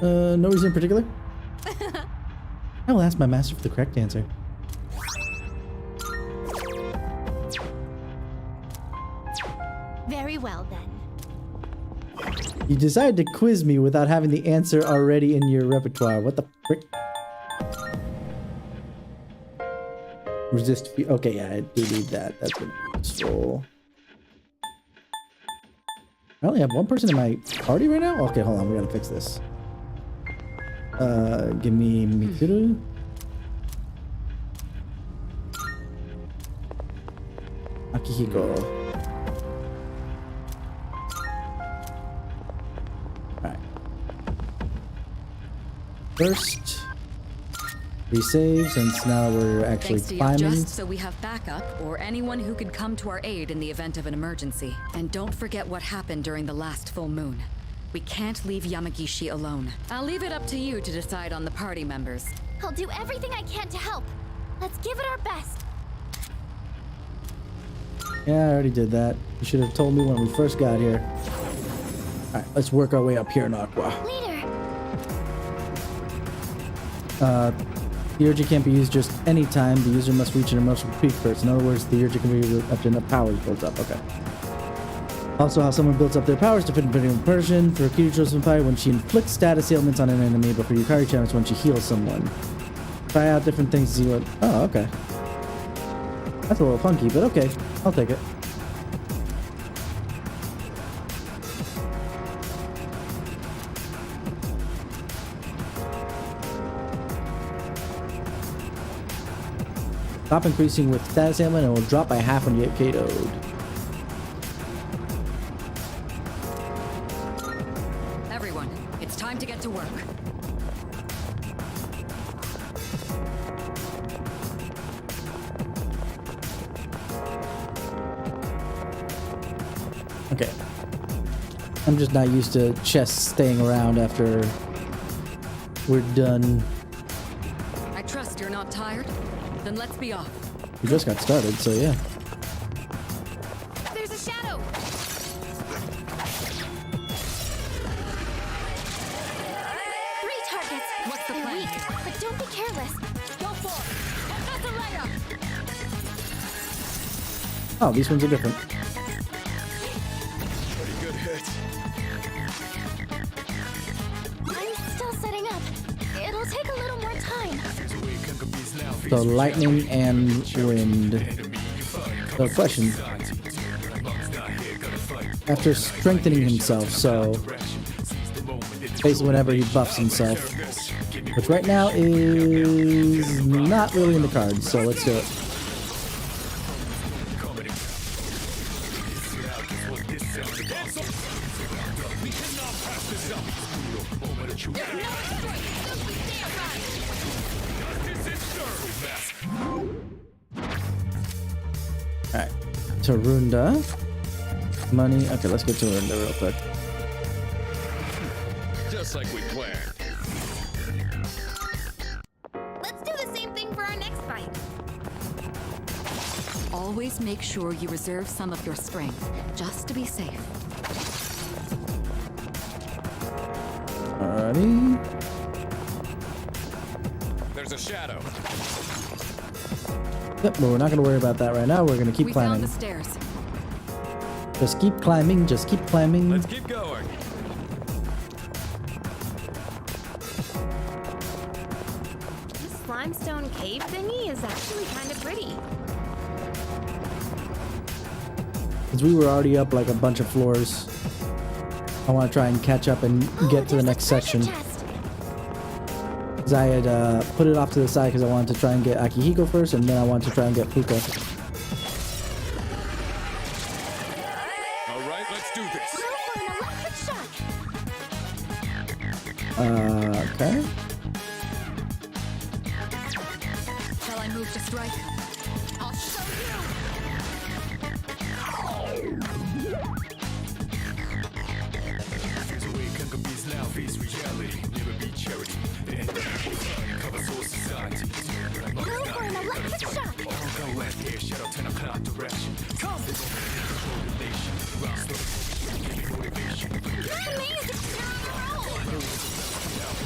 No reason in particular? I will ask my master for the correct answer. Very well then. You decided to quiz me without having the answer already in your repertoire. What the frick? Resist. Okay, yeah, I do need that. That's gonna be useful. I only have one person in my party right now? Okay, hold on. We gotta fix this. Give me Mitsuru. Akihiko. Alright. First, resave since now we're actually Thanks to climbing. just so we have backup or anyone who could come to our aid in the event of an emergency. And don't forget what happened during the last full moon. We can't leave Yamagishi alone. I'll leave it up to you to decide on the party members. I'll do everything I can to help. Let's give it our best. Yeah, I already did that. You should have told me when we first got here. Alright, let's work our way up here in Aqua. Leader. The Urge can't be used just any time. The user must reach an emotional peak first. In other words, the Urge can be used after enough powers built up. Okay. Also, how someone builds up their powers depending on person. For Kirijo's Vampire, when she inflicts status ailments on an enemy, but for Yukari Chan, when she heals someone. Try out different things to see what. Oh, okay. That's a little funky, but okay. I'll take it. Stop increasing with status ailment and it will drop by half when you get KO'd. Everyone, it's time to get to work. Okay. I'm just not used to chests staying around after we're done. I trust you're not tired? Then let's be off. We just got started, so yeah. There's a shadow! Three targets. What's the They're plan? weak, but don't be careless. Go for it! That's a layup! Oh, these ones are different. Pretty good hit. I'm still setting up. It'll take a little more time. So lightning and wind. So question. After strengthening himself, so basically whenever he buffs himself. Which right now is not really in the cards, so let's do it. Alright. Tarunda. Money. Okay, let's get Tarunda real quick. Just like we planned. Let's do the same thing for our next fight. Always make sure you reserve some of your strength, just to be safe. Alrighty. There's a shadow. Yep, but we're not gonna worry about that right now. We're gonna keep We climbing. found the stairs. Just keep climbing, just keep climbing. Let's keep going. This limestone cave thingy is actually kind of pretty. Because we were already up like a bunch of floors. I want to try and catch up and get to the next section. Because I had put it off to the side because I wanted to try and get Akihiko first, and then I wanted to try and get Fuuka. All right, let's do this. Okay. Shall I move to strike? I'll show you!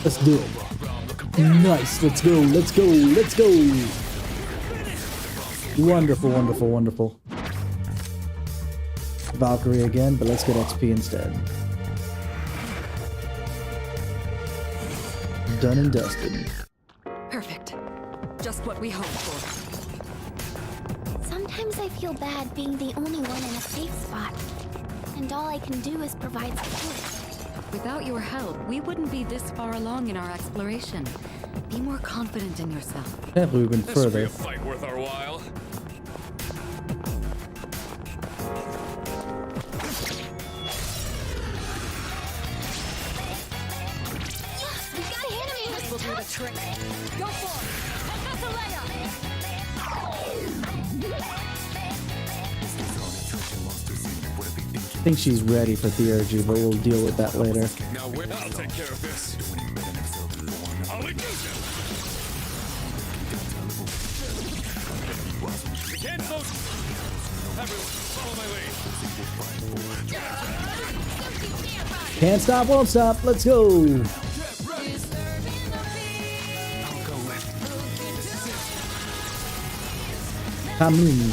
Let's do it. Nice. Let's go. Let's go. Let's go. Wonderful, wonderful, wonderful. Valkyrie again, but let's get XP instead. Done and dusted. Perfect. Just what we hoped for. Sometimes I feel bad being the only one in a safe spot. And all I can do is provide support. Without your help, we wouldn't be this far along in our exploration. Be more confident in yourself. Can't believe we've been This will be further. a fight worth our while. Yes, we got a hit him. This will do the trick. Go for it! That's a layup! I think she's ready for Theurgy, but we'll deal with that later. Now I'll take care of this. I'll We can't slow. Everyone, follow my lead. Can't stop, won't stop. Let's go. Kamin.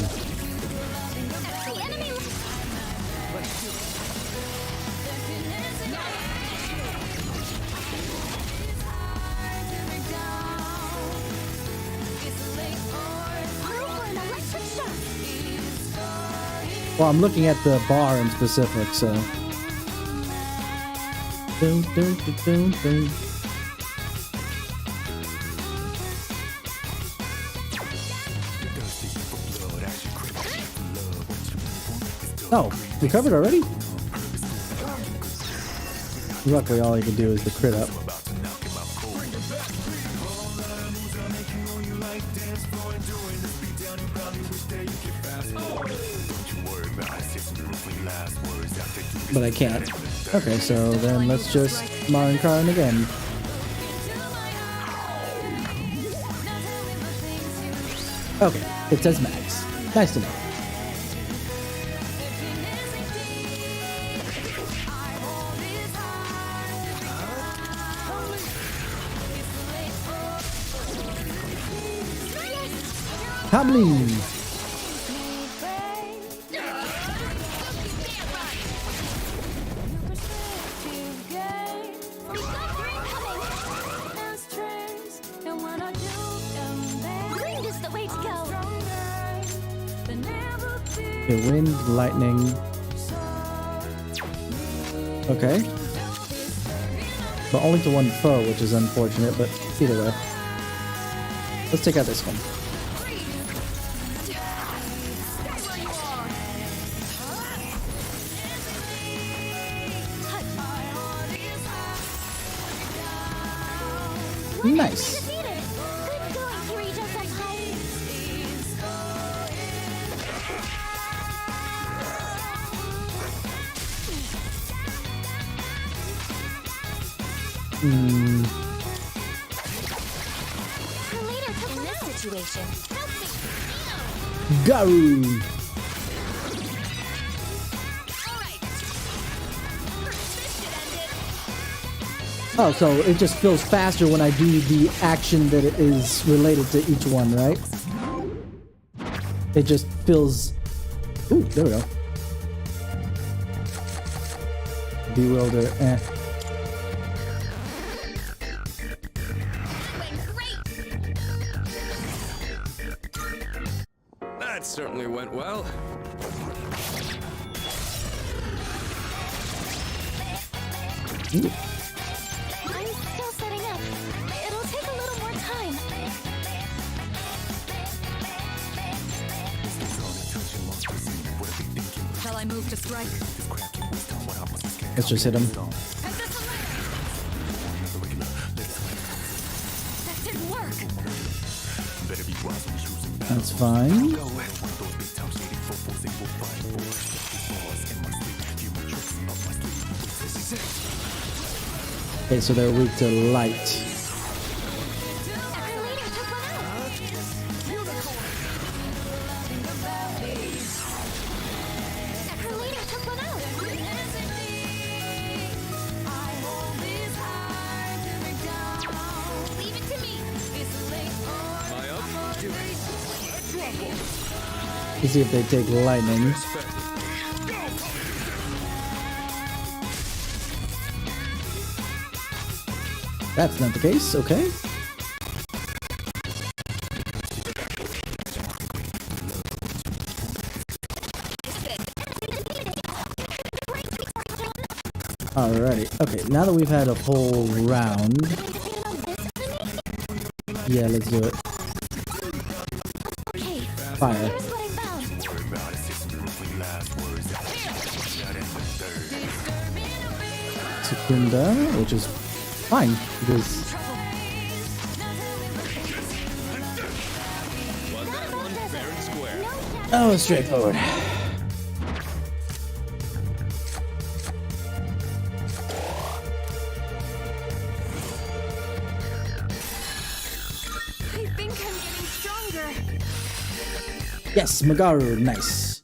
Well, I'm looking at the bar in specific, so. Dun, dun, dun, dun, dun. Oh, we covered already? Luckily, all you can do is the crit up. But I can't. Okay, so then let's just Marin Karin again. Okay, it says max. Nice to know. Hamlin! Okay, wind, lightning. Okay. But only to one foe, which is unfortunate, but either way. Let's take out this one. Nice. Garu. Oh, so it just feels faster when I do the action that it is related to each one, right? It just feels... Ooh, there we go. Bewilder, eh. That certainly went well. Ooh. I'm still setting up. It'll take a little more time. Shall I move to strike? Let's just hit him. That didn't work. That's fine. Okay, so they're weak to light. Let's see if they take lightning. That's not the case, okay. Alrighty, okay, now that we've had a whole round. Yeah, let's do it. Fire. Secunda, which is fine because oh, straightforward. I think I'm getting stronger. Yes, Magaru, nice.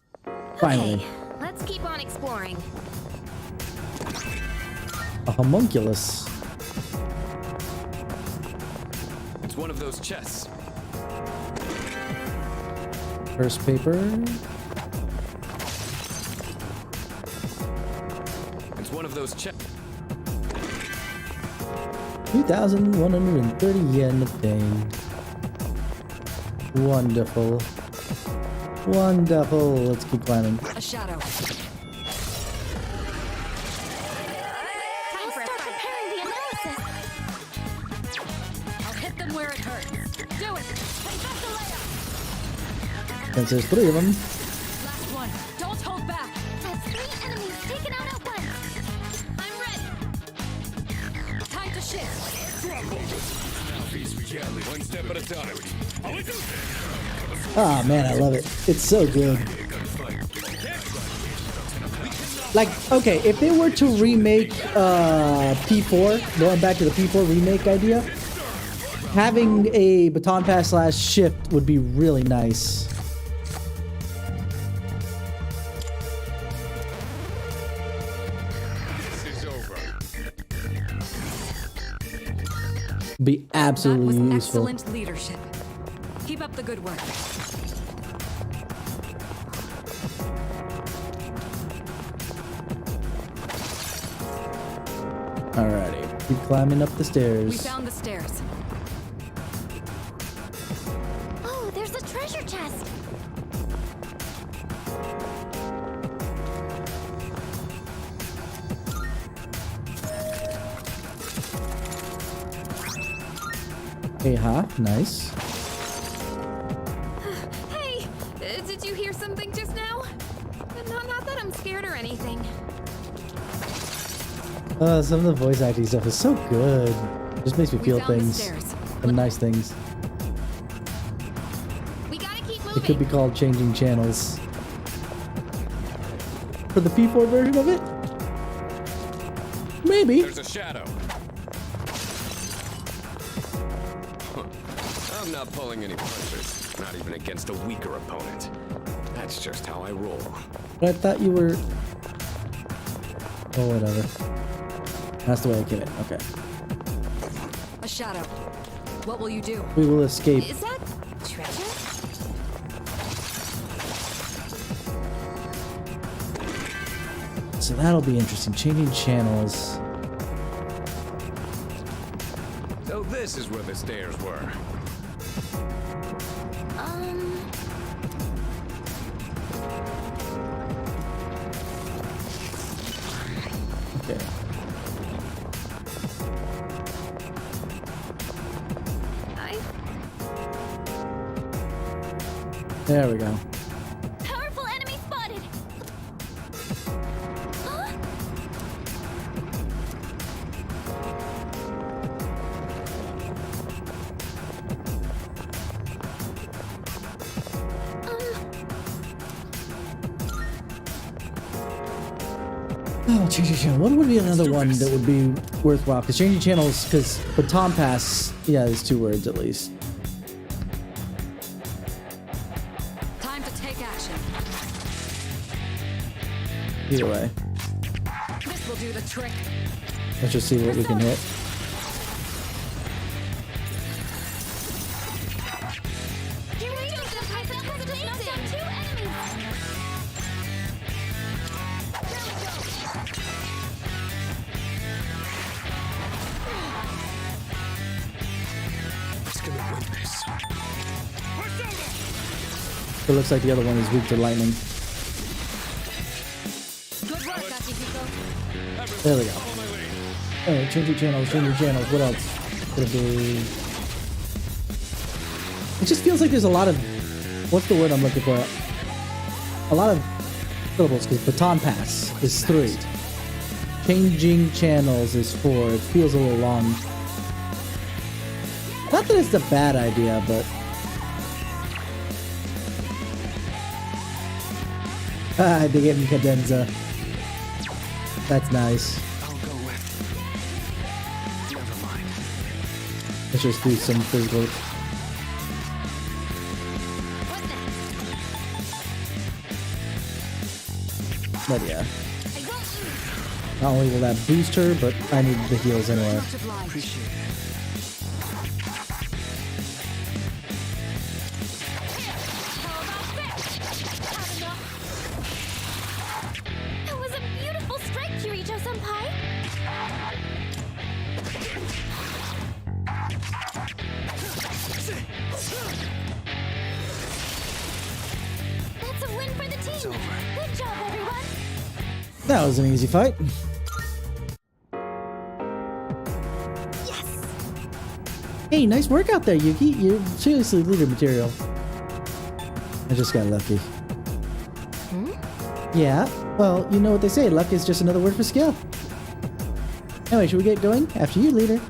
Finally. Okay, let's keep on exploring. A homunculus. It's one of those chests. First paper. It's one of those check. 2,130 yen obtained. Wonderful. Wonderful. Let's keep climbing. A shadow. Time for start preparing the analysis. I'll hit them where it hurts. Do it. Since there's 3 of them. Last one. Don't hold back. That's 3 enemies taken out at once. I'm ready. Time to shift. One step at a time. Ah, man, I love it. It's so good. Like, okay, if they were to remake P4, going back to the P4 remake idea, having a baton pass / shift would be really nice. Be absolutely that was useful. excellent leadership. Keep up the good work. Alrighty, keep climbing up the stairs. We found the stairs. Oh, there's a treasure chest. Hey, ha, nice. Hey, did you hear something just now? Not that I'm scared or anything. Some of the voice acting stuff is so good. Just makes me feel found the things stairs. and nice things. We gotta keep It moving. could be called changing channels. For the P4 version of it? Maybe. There's a shadow. I'm not pulling any punches, not even against a weaker opponent. That's just how I roll. But I thought you were... Oh, whatever. That's the way I get it. Okay. A shadow. What will you do? We will escape. Is that treasure? So that'll be interesting. Changing channels. So this is where the stairs were. Okay. There we go. Powerful enemy spotted. Huh? Oh, changing channel. What would be another one that would be worthwhile? Because changing channels, because baton pass, yeah, there's 2 words at least. Time to take action. Either way, This will do the trick. let's just see what we can hit. Here we go. The Python has knocked down 2 enemies. Who's gonna win this? It looks like the other one is weak to lightning. Good work, Akihiko. There we go. Alright, changing channels, changing channels. What else could it be? It just feels like there's a lot of... What's the word I'm looking for? A lot of syllables, because baton pass is 3. Changing channels is 4. It feels a little long. Not that it's a bad idea, but... Ah, they gave him cadenza. That's nice. I'll go with. Never mind. Let's just do some physical. But yeah. Not only will that boost her, but I need the heals anyway. Appreciate it. Senpai? That's a win for the team! Good job, everyone! That was an easy fight. Yes! Hey, nice work out there, Yuki. You're seriously leader material. I just got lucky. Yeah, well, you know what they say, luck is just another word for skill. Anyway, should we get going? After you, leader.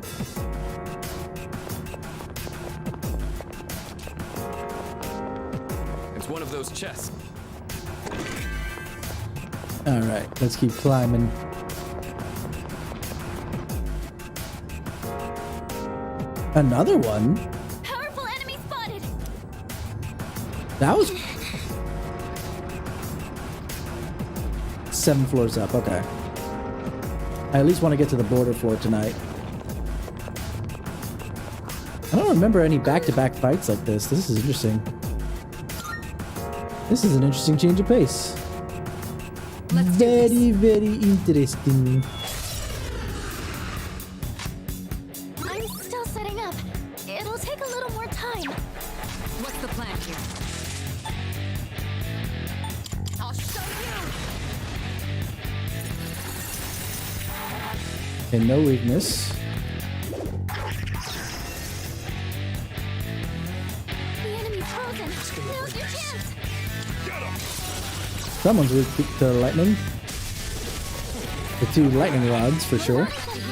It's one of those chests. Alright, let's keep climbing. Another one? Powerful enemy spotted! That was 7 floors up, okay. I at least want to get to the border floor tonight. I don't remember any back-to-back fights like this. This is interesting. This is an interesting change of pace. Very, very interesting. I'm still setting up. It'll take a little more time. What's the plan here? I'll show you! Okay, no weakness. The enemy's frozen. Now's your chance! Someone's weak to lightning. The 2 lightning rods, for sure. I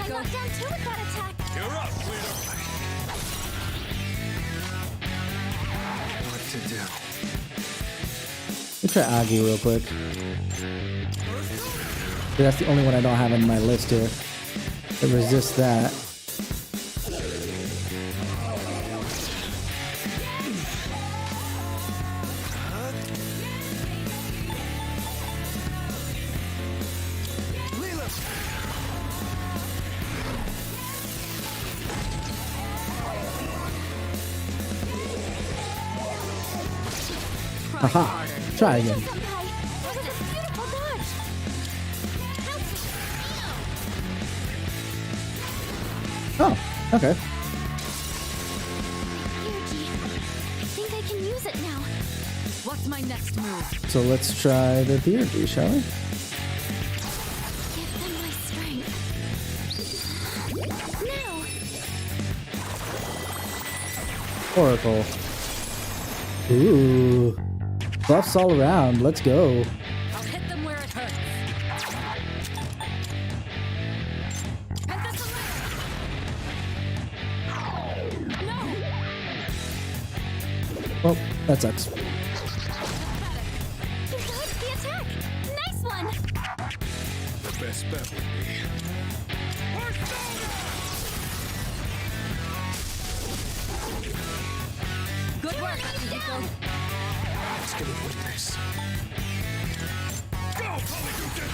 knocked down 2 with that attack. You're up, What to do? Let's try Agi real quick. That's the only one I don't have on my list here. That resists that. Haha. Try again. Oh, okay. I think I can use it now. What's my next move? So let's try the theurgy, shall we? Give them my strength. Now! Oracle. Ooh. Buffs all around. Let's go. I'll hit them where it hurts. Well, that sucks. You dodged the attack! Nice one! The best bet would be. Good work, Akihiko. Let's get a witness. Go, Polygoon!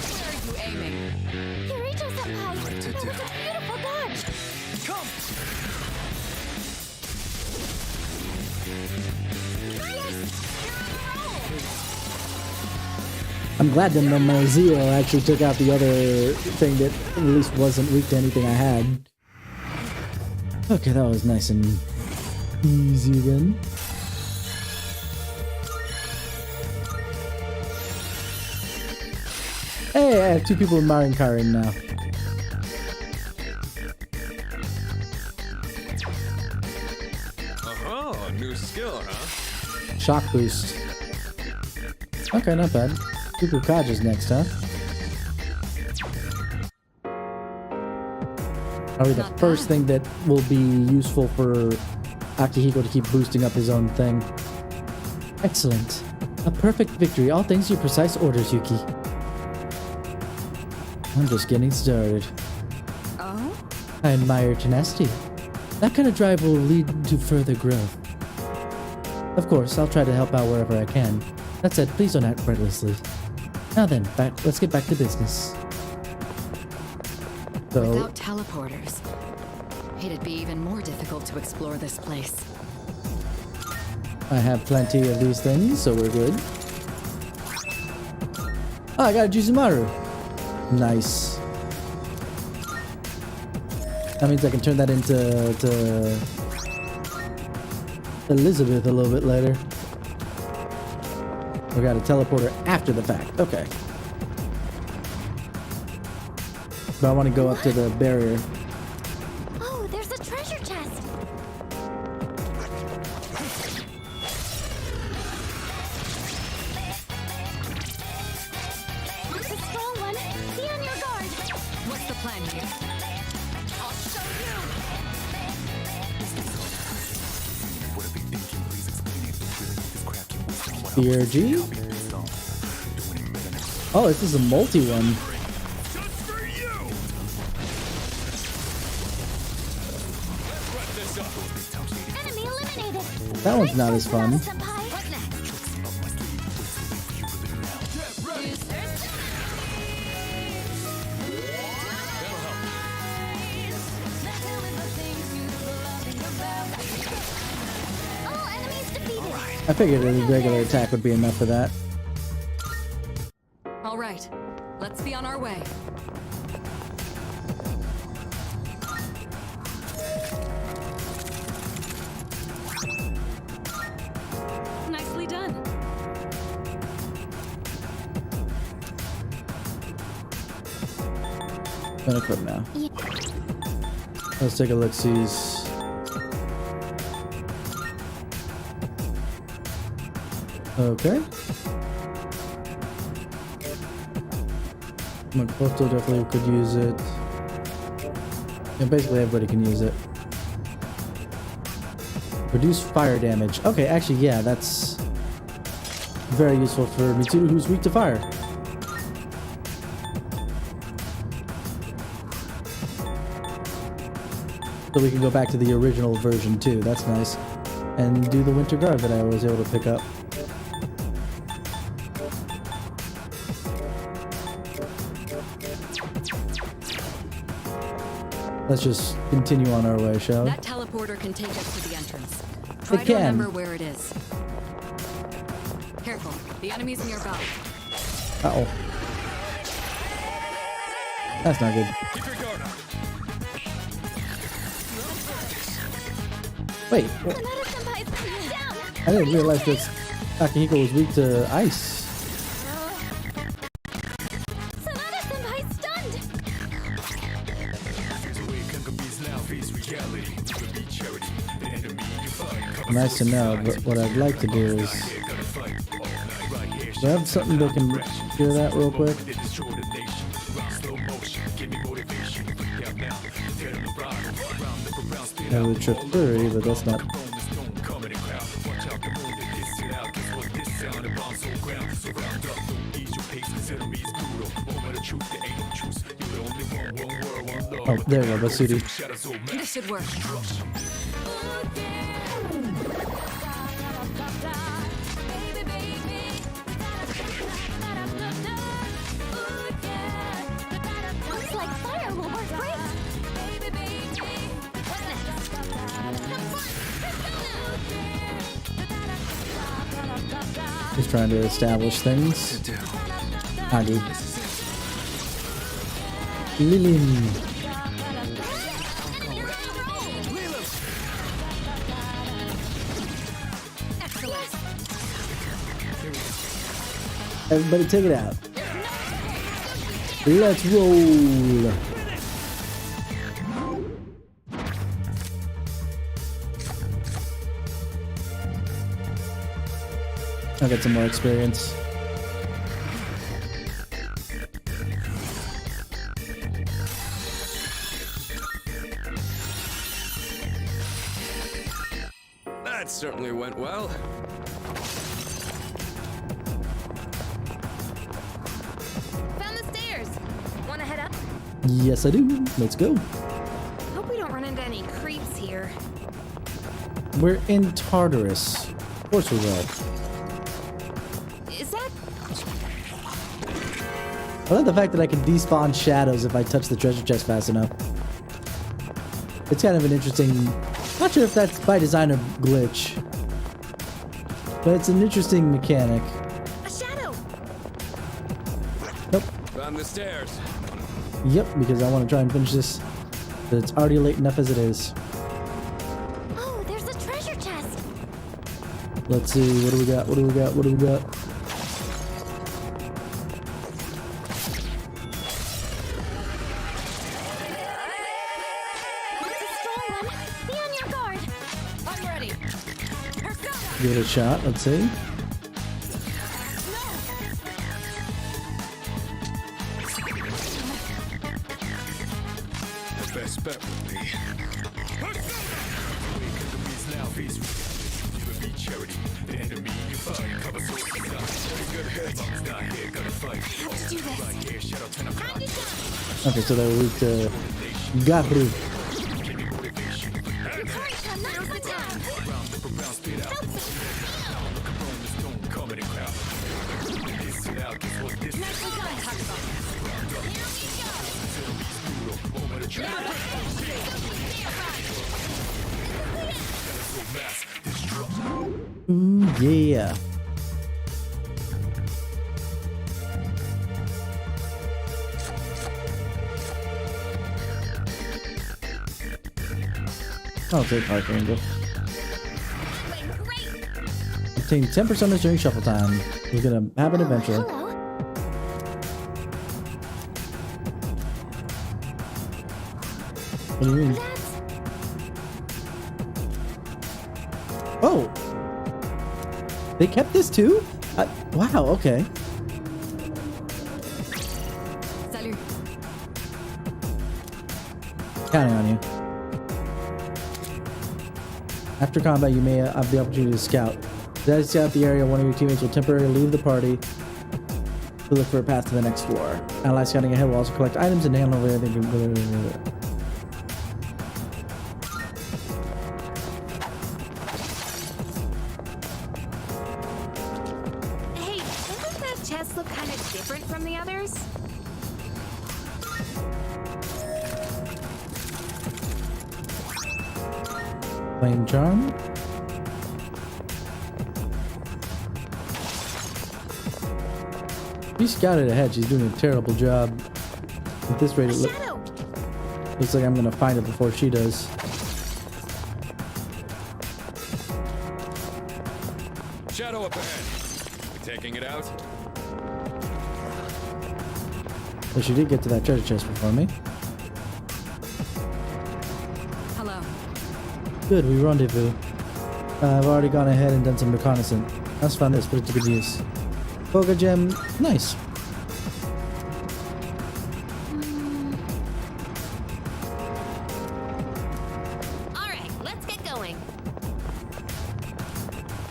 Where are you aiming? Senpai! What to That do? was a beautiful dodge! Come! I'm glad that my Zio actually took out the other thing that at least wasn't weak to anything I had. Okay, that was nice and easy again. Hey, I have 2 people admiring Karin now. Oh, new skill, huh? Shock boost. Okay, not bad. Fuuka's next, huh? Probably the first thing that will be useful for Akihiko to keep boosting up his own thing. Excellent. A perfect victory. All thanks to your precise orders, Yuki. I'm just getting started. Oh? I admire your tenacity. That kind of drive will lead to further growth. Of course, I'll try to help out wherever I can. That said, please don't act recklessly. Now then, let's get back to business. So, Without teleporters, it'd be even more difficult to explore this place. I have plenty of these things, so we're good. Oh, I got a Juzumaru. Nice. That means I can turn that into Elizabeth a little bit later. We got a teleporter after the fact. Okay. But I want to go up to the barrier. Oh, there's a treasure chest. It's a strong one. Be on your guard. What's the plan here? I'll show you. BRG? Oh, this is a multi one. Enemy eliminated. That one's not as fun. All enemies defeated. I figured a regular attack would be enough for that. All right, let's be on our way. Nicely done. Gonna equip now. Let's take a look, sees. Okay. Makoto definitely could use it. Yeah, basically everybody can use it. Reduce fire damage. Okay, actually, yeah, that's very useful for Mitsuru, who's weak to fire. So we can go back to the original version too. That's nice. And do the winter guard that I was able to pick up. Let's just continue on our way, shall we? That teleporter can take us to the entrance. Try It to can. remember where it is. Careful, the enemy's nearby. Uh-oh. That's not good. Wait, I didn't realize that Akihiko was weak to ice. Nice to know, but what I'd like to do is... Do I have something that can cure that real quick? I have the trip furry, but that's not... Oh, there we go, Basudi. This should work. Looks like fire will work great. Just trying to establish things. I do. Lilin. Everybody take it out. Let's roll. I'll get some more experience. That certainly went well. Found the stairs. Wanna head up? Yes, I do. Let's go. Hope we don't run into any creeps here. We're in Tartarus. Of course we will. Is that... I love the fact that I can despawn shadows if I touch the treasure chest fast enough. It's kind of an interesting... Not sure if that's by design or glitch. But it's an interesting mechanic. A shadow. Nope. Found the stairs. Yep, because I want to try and finish this. But it's already late enough as it is. Oh, there's a treasure chest. Let's see. What do we got? What do we got? What do we got? Be on your guard. I'm ready. Give it a shot. Let's see. The best bet would be. Now face you would be charity. The enemy you fight. Cover source design. Good head. Mom's not here. Gonna fight. Let's do this. Right here. Shadow 10 o'clock. Okay, so they're weak to Gabru. Ooh, yeah. I'll take Arc Angel. Obtain 10% during shuffle time. It's gonna happen eventually. What do you mean? Oh! They kept this too? Wow, okay. Salut. Counting on you. After combat, you may have the opportunity to scout. As you scout the area, one of your teammates will temporarily leave the party to look for a path to the next floor. Allies scouting ahead will also collect items and handle everything. Hey, doesn't that chest look kind of different from the others? Flame Charm. She scouted ahead. She's doing a terrible job. At this rate, it looks like I'm gonna find it before she does. Shadow up ahead. You taking it out? But she did get to that treasure chest before me. Hello. Good, we rendezvous. I've already gone ahead and done some reconnaissance. That's fun. Let's put it to good use. Fuuka gem, nice. All right, let's get going.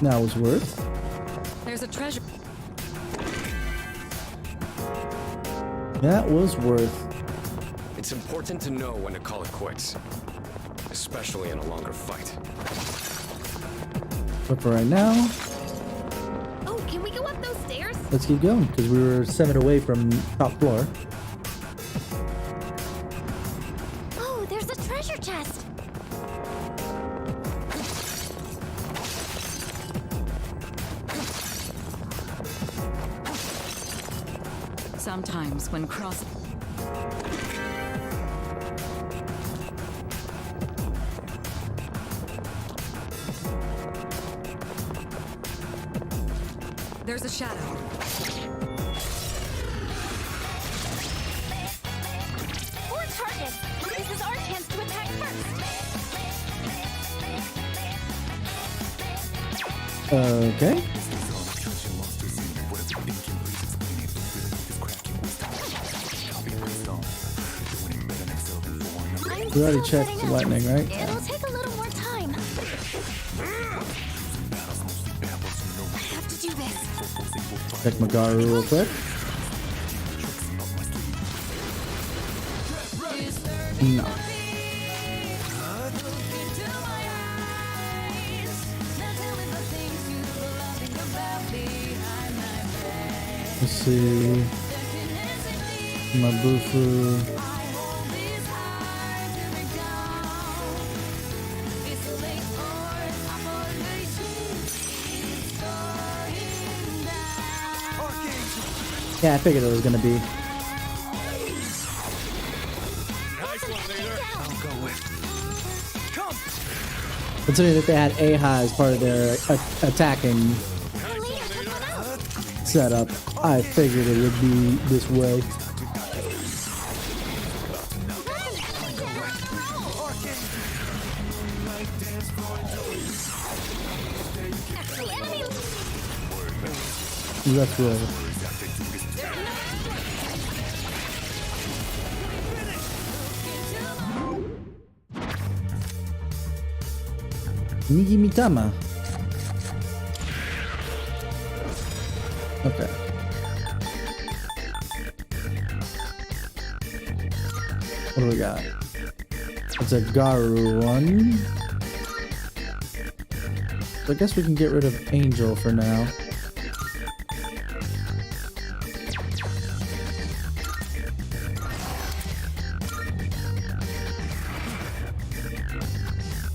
That was worth. There's a treasure. That was worth. It's important to know when to call it quits, especially in a longer fight. But for right now, Oh, can we go up those stairs? let's keep going because we were 7 away from top floor. Oh, there's a treasure chest. Sometimes when cross. There's a shadow. Four targets. This is our chance to attack first. Okay. We already checked lightning, right? It'll take a little more time. I have to do this. Check Magaru real quick. No. Let's see. Mabufu. Yeah, I figured it was gonna be. I'll go with. Come. Considering that they had Aha as part of their attacking setup, I figured it would be this way. Let's roll. Nigi Mitama. Okay. What do we got? It's a Garu one. So I guess we can get rid of Angel for now.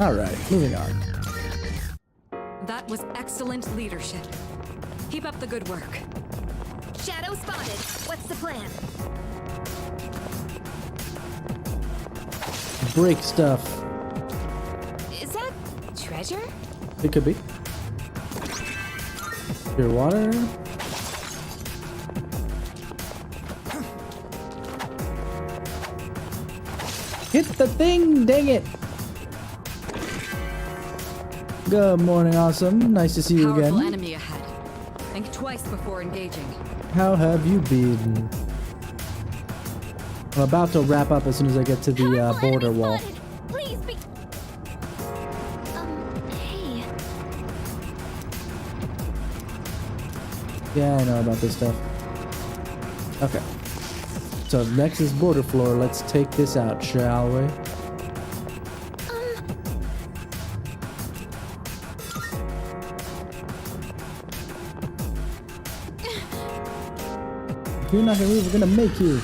Alright, moving on. That was excellent leadership. Keep up the good work. Shadow spotted. What's the plan? Break stuff. Is that treasure? It could be. Pure water. Hit the thing, dang it! Good morning, awesome. Nice to see you Powerful again. enemy ahead. Think twice before engaging. How have you been? I'm about to wrap up as soon as I get to the border wall. Please be. Hey. Yeah, I know about this stuff. Okay. So next is border floor. Let's take this out, shall we? If you're not gonna move, we're gonna make you.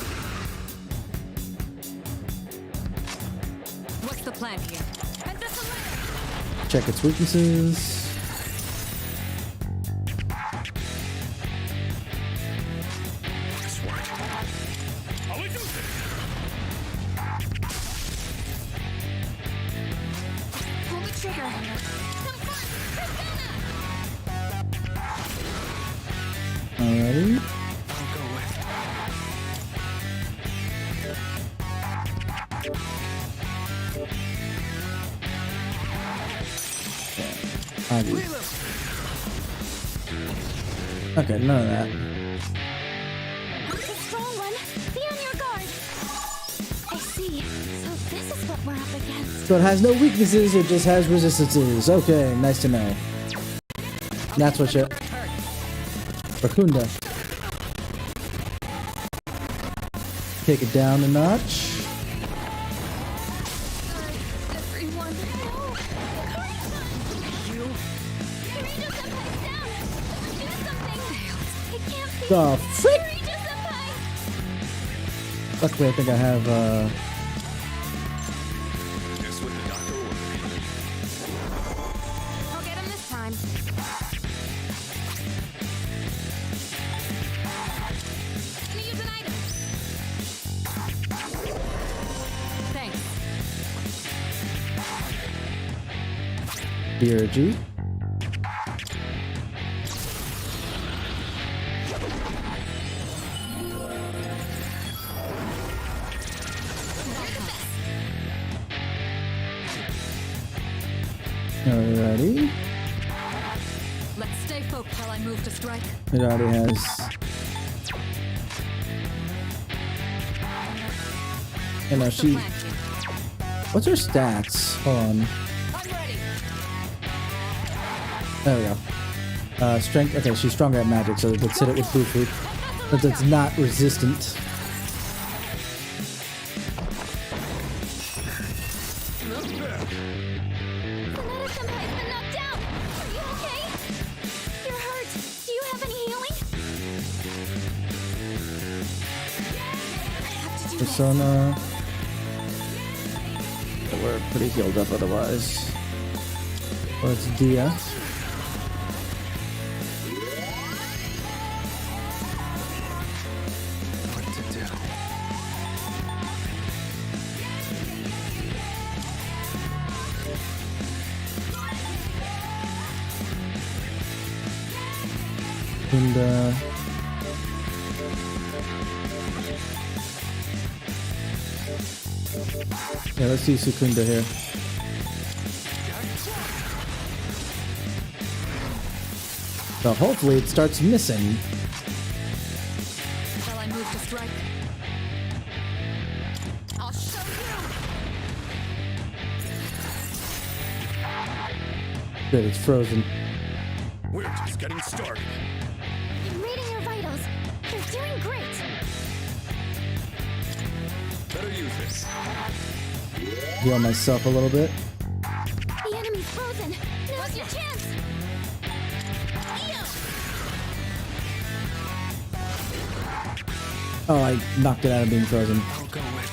What's the plan here? Check its weaknesses. Pull the trigger. Alrighty. Okay, none of that. It's a strong one. Be on your guard. I see. So this is what we're up against. So it has no weaknesses, it just has resistances. Okay, nice to know. That's what you... Rakunda. Take it down a notch. Everyone, no. The frick? Luckily, I think I have, I'll get him this time. Gonna use an item. Thanks. BRG. Alrighty. Let's stay focused while I move to strike. It already has. You know, she. What's her stats? Hold on. There we go. Strength. Okay, she's stronger at magic, so let's hit it with Fuuka. But it's not resistant. Persona. We're pretty healed up otherwise. Or it's Dia. Sukunda. Yeah, let's see Sukunda here. So hopefully it starts missing. Shall I move to strike? I'll show you! Good, it's frozen. We're just getting started. I'm reading your vitals. You're doing great. Better use this. Heal myself a little bit. The enemy's frozen. Now's your chance. Oh, I knocked it out of being frozen. I'll go with.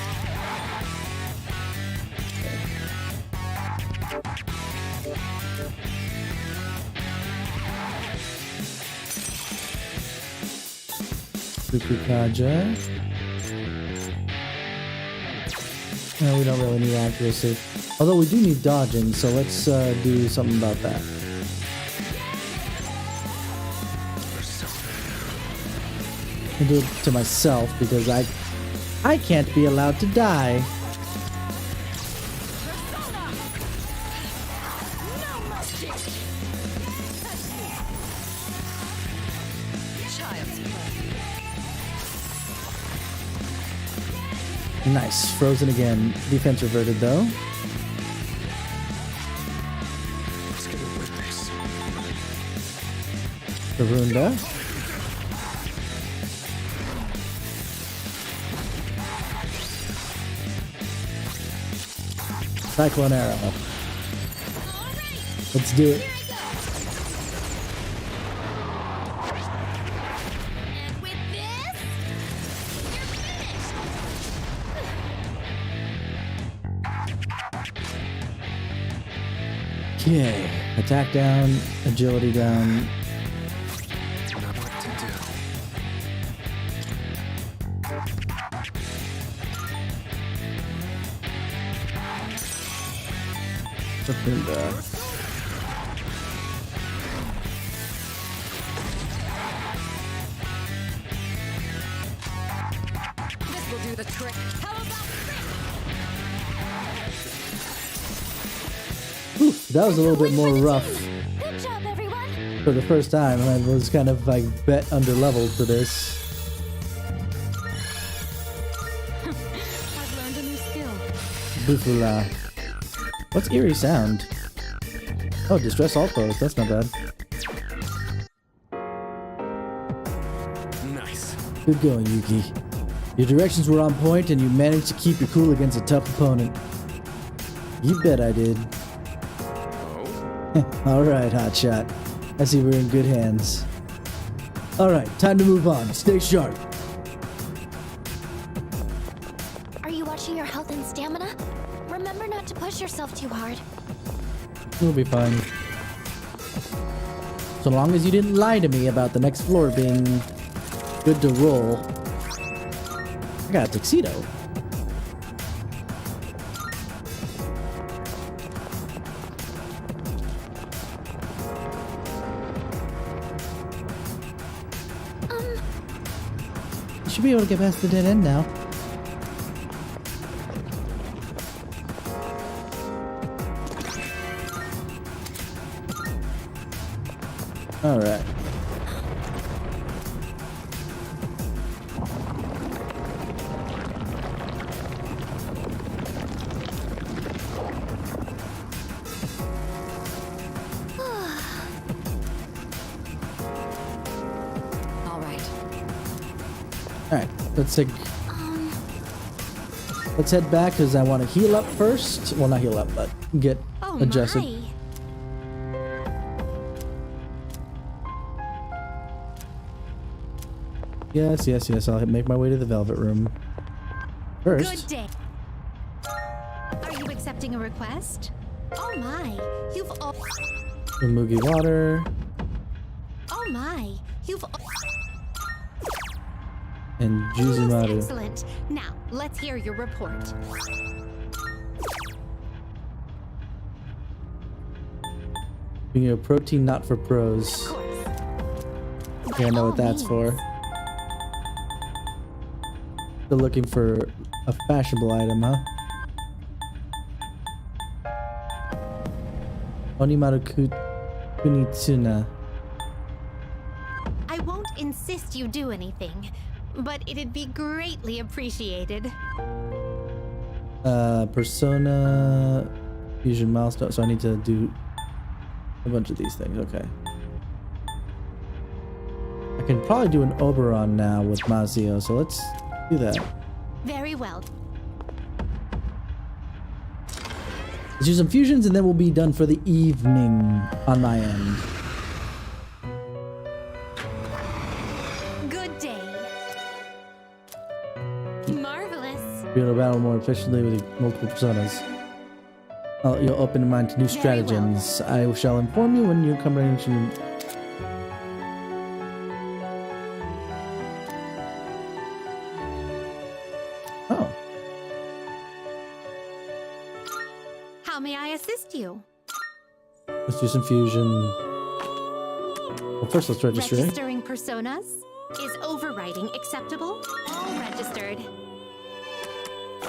Fuuka. No, we don't really need accuracy. Although we do need dodging, so let's do something about that. I do it to myself because I can't be allowed to die. Nice, frozen again. Defense reverted though. Let's get it with this. Karunda. Cyclone arrow. Let's do it. Okay, attack down, agility down. Not what to do. Karunda. This will do the trick. How about Whew, that was a little bit more rough. Good job, everyone. For the first time, I was kind of like bet under leveled for this. I've learned a new skill. Bufula. What's eerie sound? Oh, distress all foes. That's not bad. Nice. Good going, Yuki. Your directions were on point and you managed to keep your cool against a tough opponent. You bet I did. Alright, hotshot. I see we're in good hands. Alright, time to move on. Stay sharp. Are you watching your health and stamina? Remember not to push yourself too hard. We'll be fine. So long as you didn't lie to me about the next floor being good to roll. I got a tuxedo. You should be able to get past the dead end now. All right. All right. All right. Let's head back because I want to heal up first. Well, not heal up, but get adjusted. My. Yes, yes, yes. I'll make my way to the Velvet Room first. Good day. Are you accepting a request? Oh my, you've all. The Mugi Water Oh my, you've. and Juzumaru. Excellent. Now let's hear your report. Being a protein not for pros. By think I know what that's for. Still looking for a fashionable item, huh? Onimaru Kunitsuna. I won't insist you do anything, but it'd be greatly appreciated. Persona fusion milestone. So I need to do a bunch of these things. Okay. I can probably do an Oberon now with Mazio, so let's do that. Very well. Let's do some fusions and then we'll be done for the evening on my end. Good day. Marvelous. Be able to battle more efficiently with multiple personas. You'll open your mind to new stratagems. I shall inform you when you come ready to. Oh. How may I assist you? Let's do some fusion. Well, first let's register. Registering personas? Is overriding acceptable? All registered.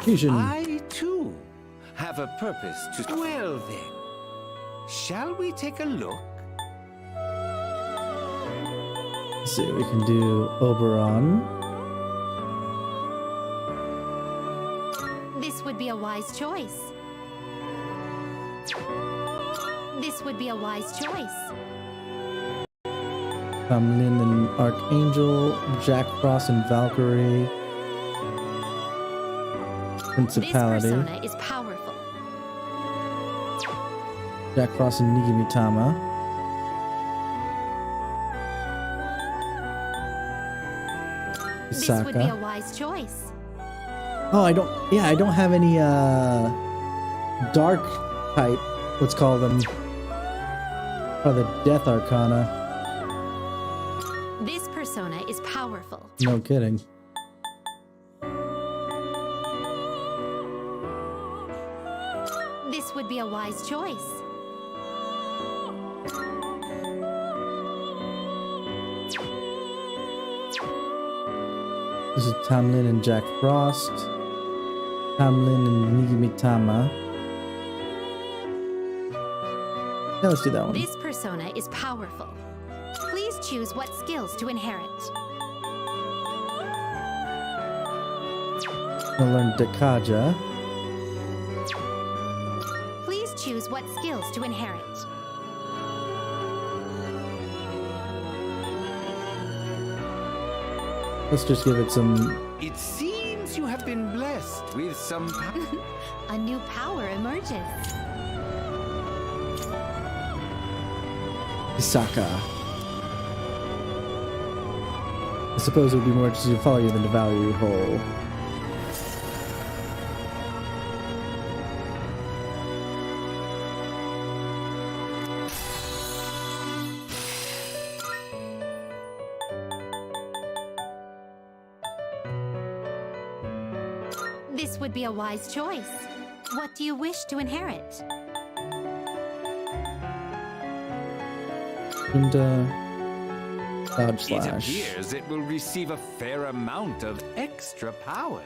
Fusion. I too have a purpose to. Well then, shall we take a look? Let's see, we can do Oberon. This would be a wise choice. This would be a wise choice. Lin and Archangel, Jack Frost and Valkyrie. Principality. This persona is powerful. Jack Frost and Nigimitama. This would be a Fuuka. wise choice. Oh, I don't have any dark type, let's call them, or the Death Arcana. This persona is powerful. No kidding. This would be a wise choice. This is Tamlin and Jack Frost. Tamlin and Nigimitama. Yeah, let's do that one. This persona is powerful. Please choose what skills to inherit. We'll learn Dekaja. Please choose what skills to inherit. Let's just give it some. It seems you have been blessed with some. A new power emerges. Hisaka. I suppose it would be more interesting to follow you than to value you whole. This would be a wise choice. What do you wish to inherit? And Cloud It Slash. appears it will receive a fair amount of extra power.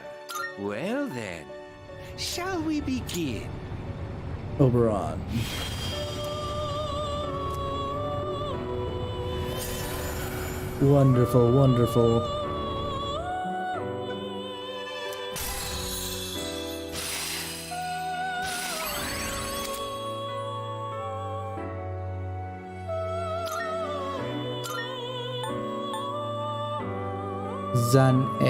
Well then, shall we begin? Oberon. Wonderful, wonderful. Zan-A.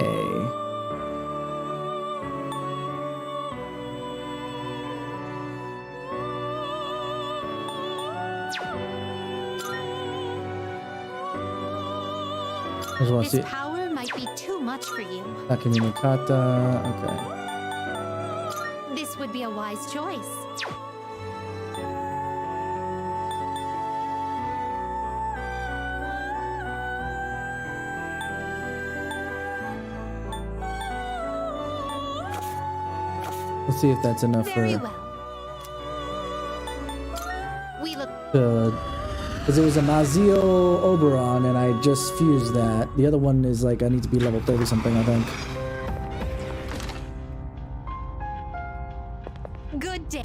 I just want to This see. power might be too much for you. Takiminokata. Okay. This would be a wise choice. Let's see if that's enough Very for well. We look. Because it was a Mazio Oberon, and I just fused that. The other one is like, I need to be level 30 something, I think. Good day.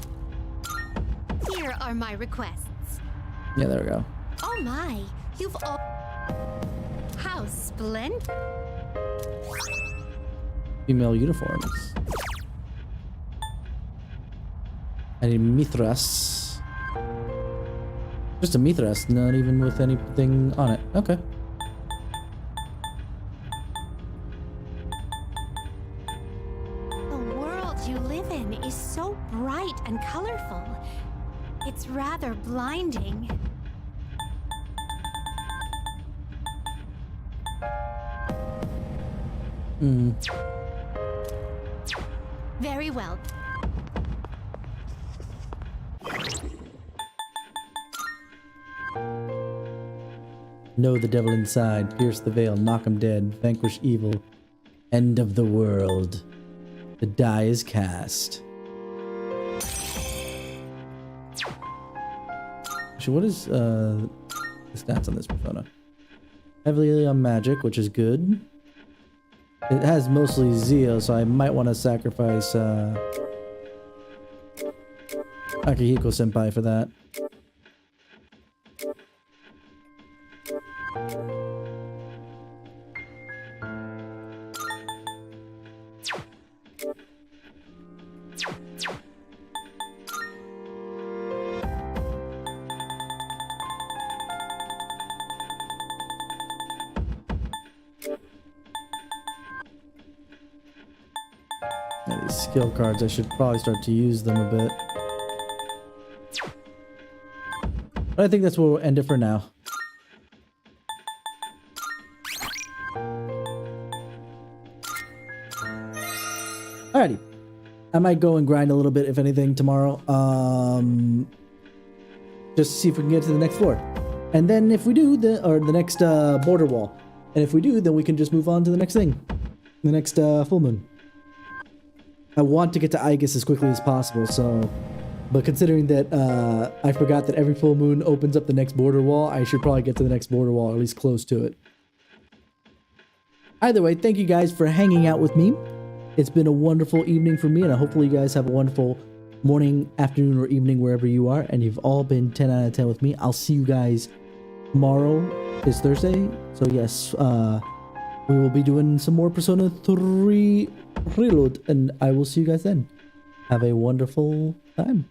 Here are my requests. Yeah, there we go. Oh my, you've all... How splendid. Female uniforms. I need Mithras. Just a Mithras, not even with anything on it. Okay. The world you live in is so bright and colorful. It's rather blinding. Very well. Know the devil inside, pierce the veil, knock him dead, vanquish evil, end of the world. The die is cast. Actually, what is the stats on this persona? Heavily on magic, which is good. It has mostly Zeo, so I might want to sacrifice Akihiko Senpai for that. Yeah, these skill cards, I should probably start to use them a bit. But I think that's where we'll end it for now. Alrighty. I might go and grind a little bit, if anything, tomorrow. Just to see if we can get to the next floor. And then if we do, the next border wall. And if we do, then we can just move on to the next thing. The next full moon. I want to get to Aegis as quickly as possible, so... But considering that I forgot that every full moon opens up the next border wall, I should probably get to the next border wall, or at least close to it. Either way, thank you guys for hanging out with me. It's been a wonderful evening for me, and hopefully you guys have a wonderful morning, afternoon, or evening wherever you are, and you've all been 10 out of 10 with me. I'll see you guys tomorrow. Is Thursday, so yes, we will be doing some more Persona 3 Reload, and I will see you guys then. Have a wonderful time.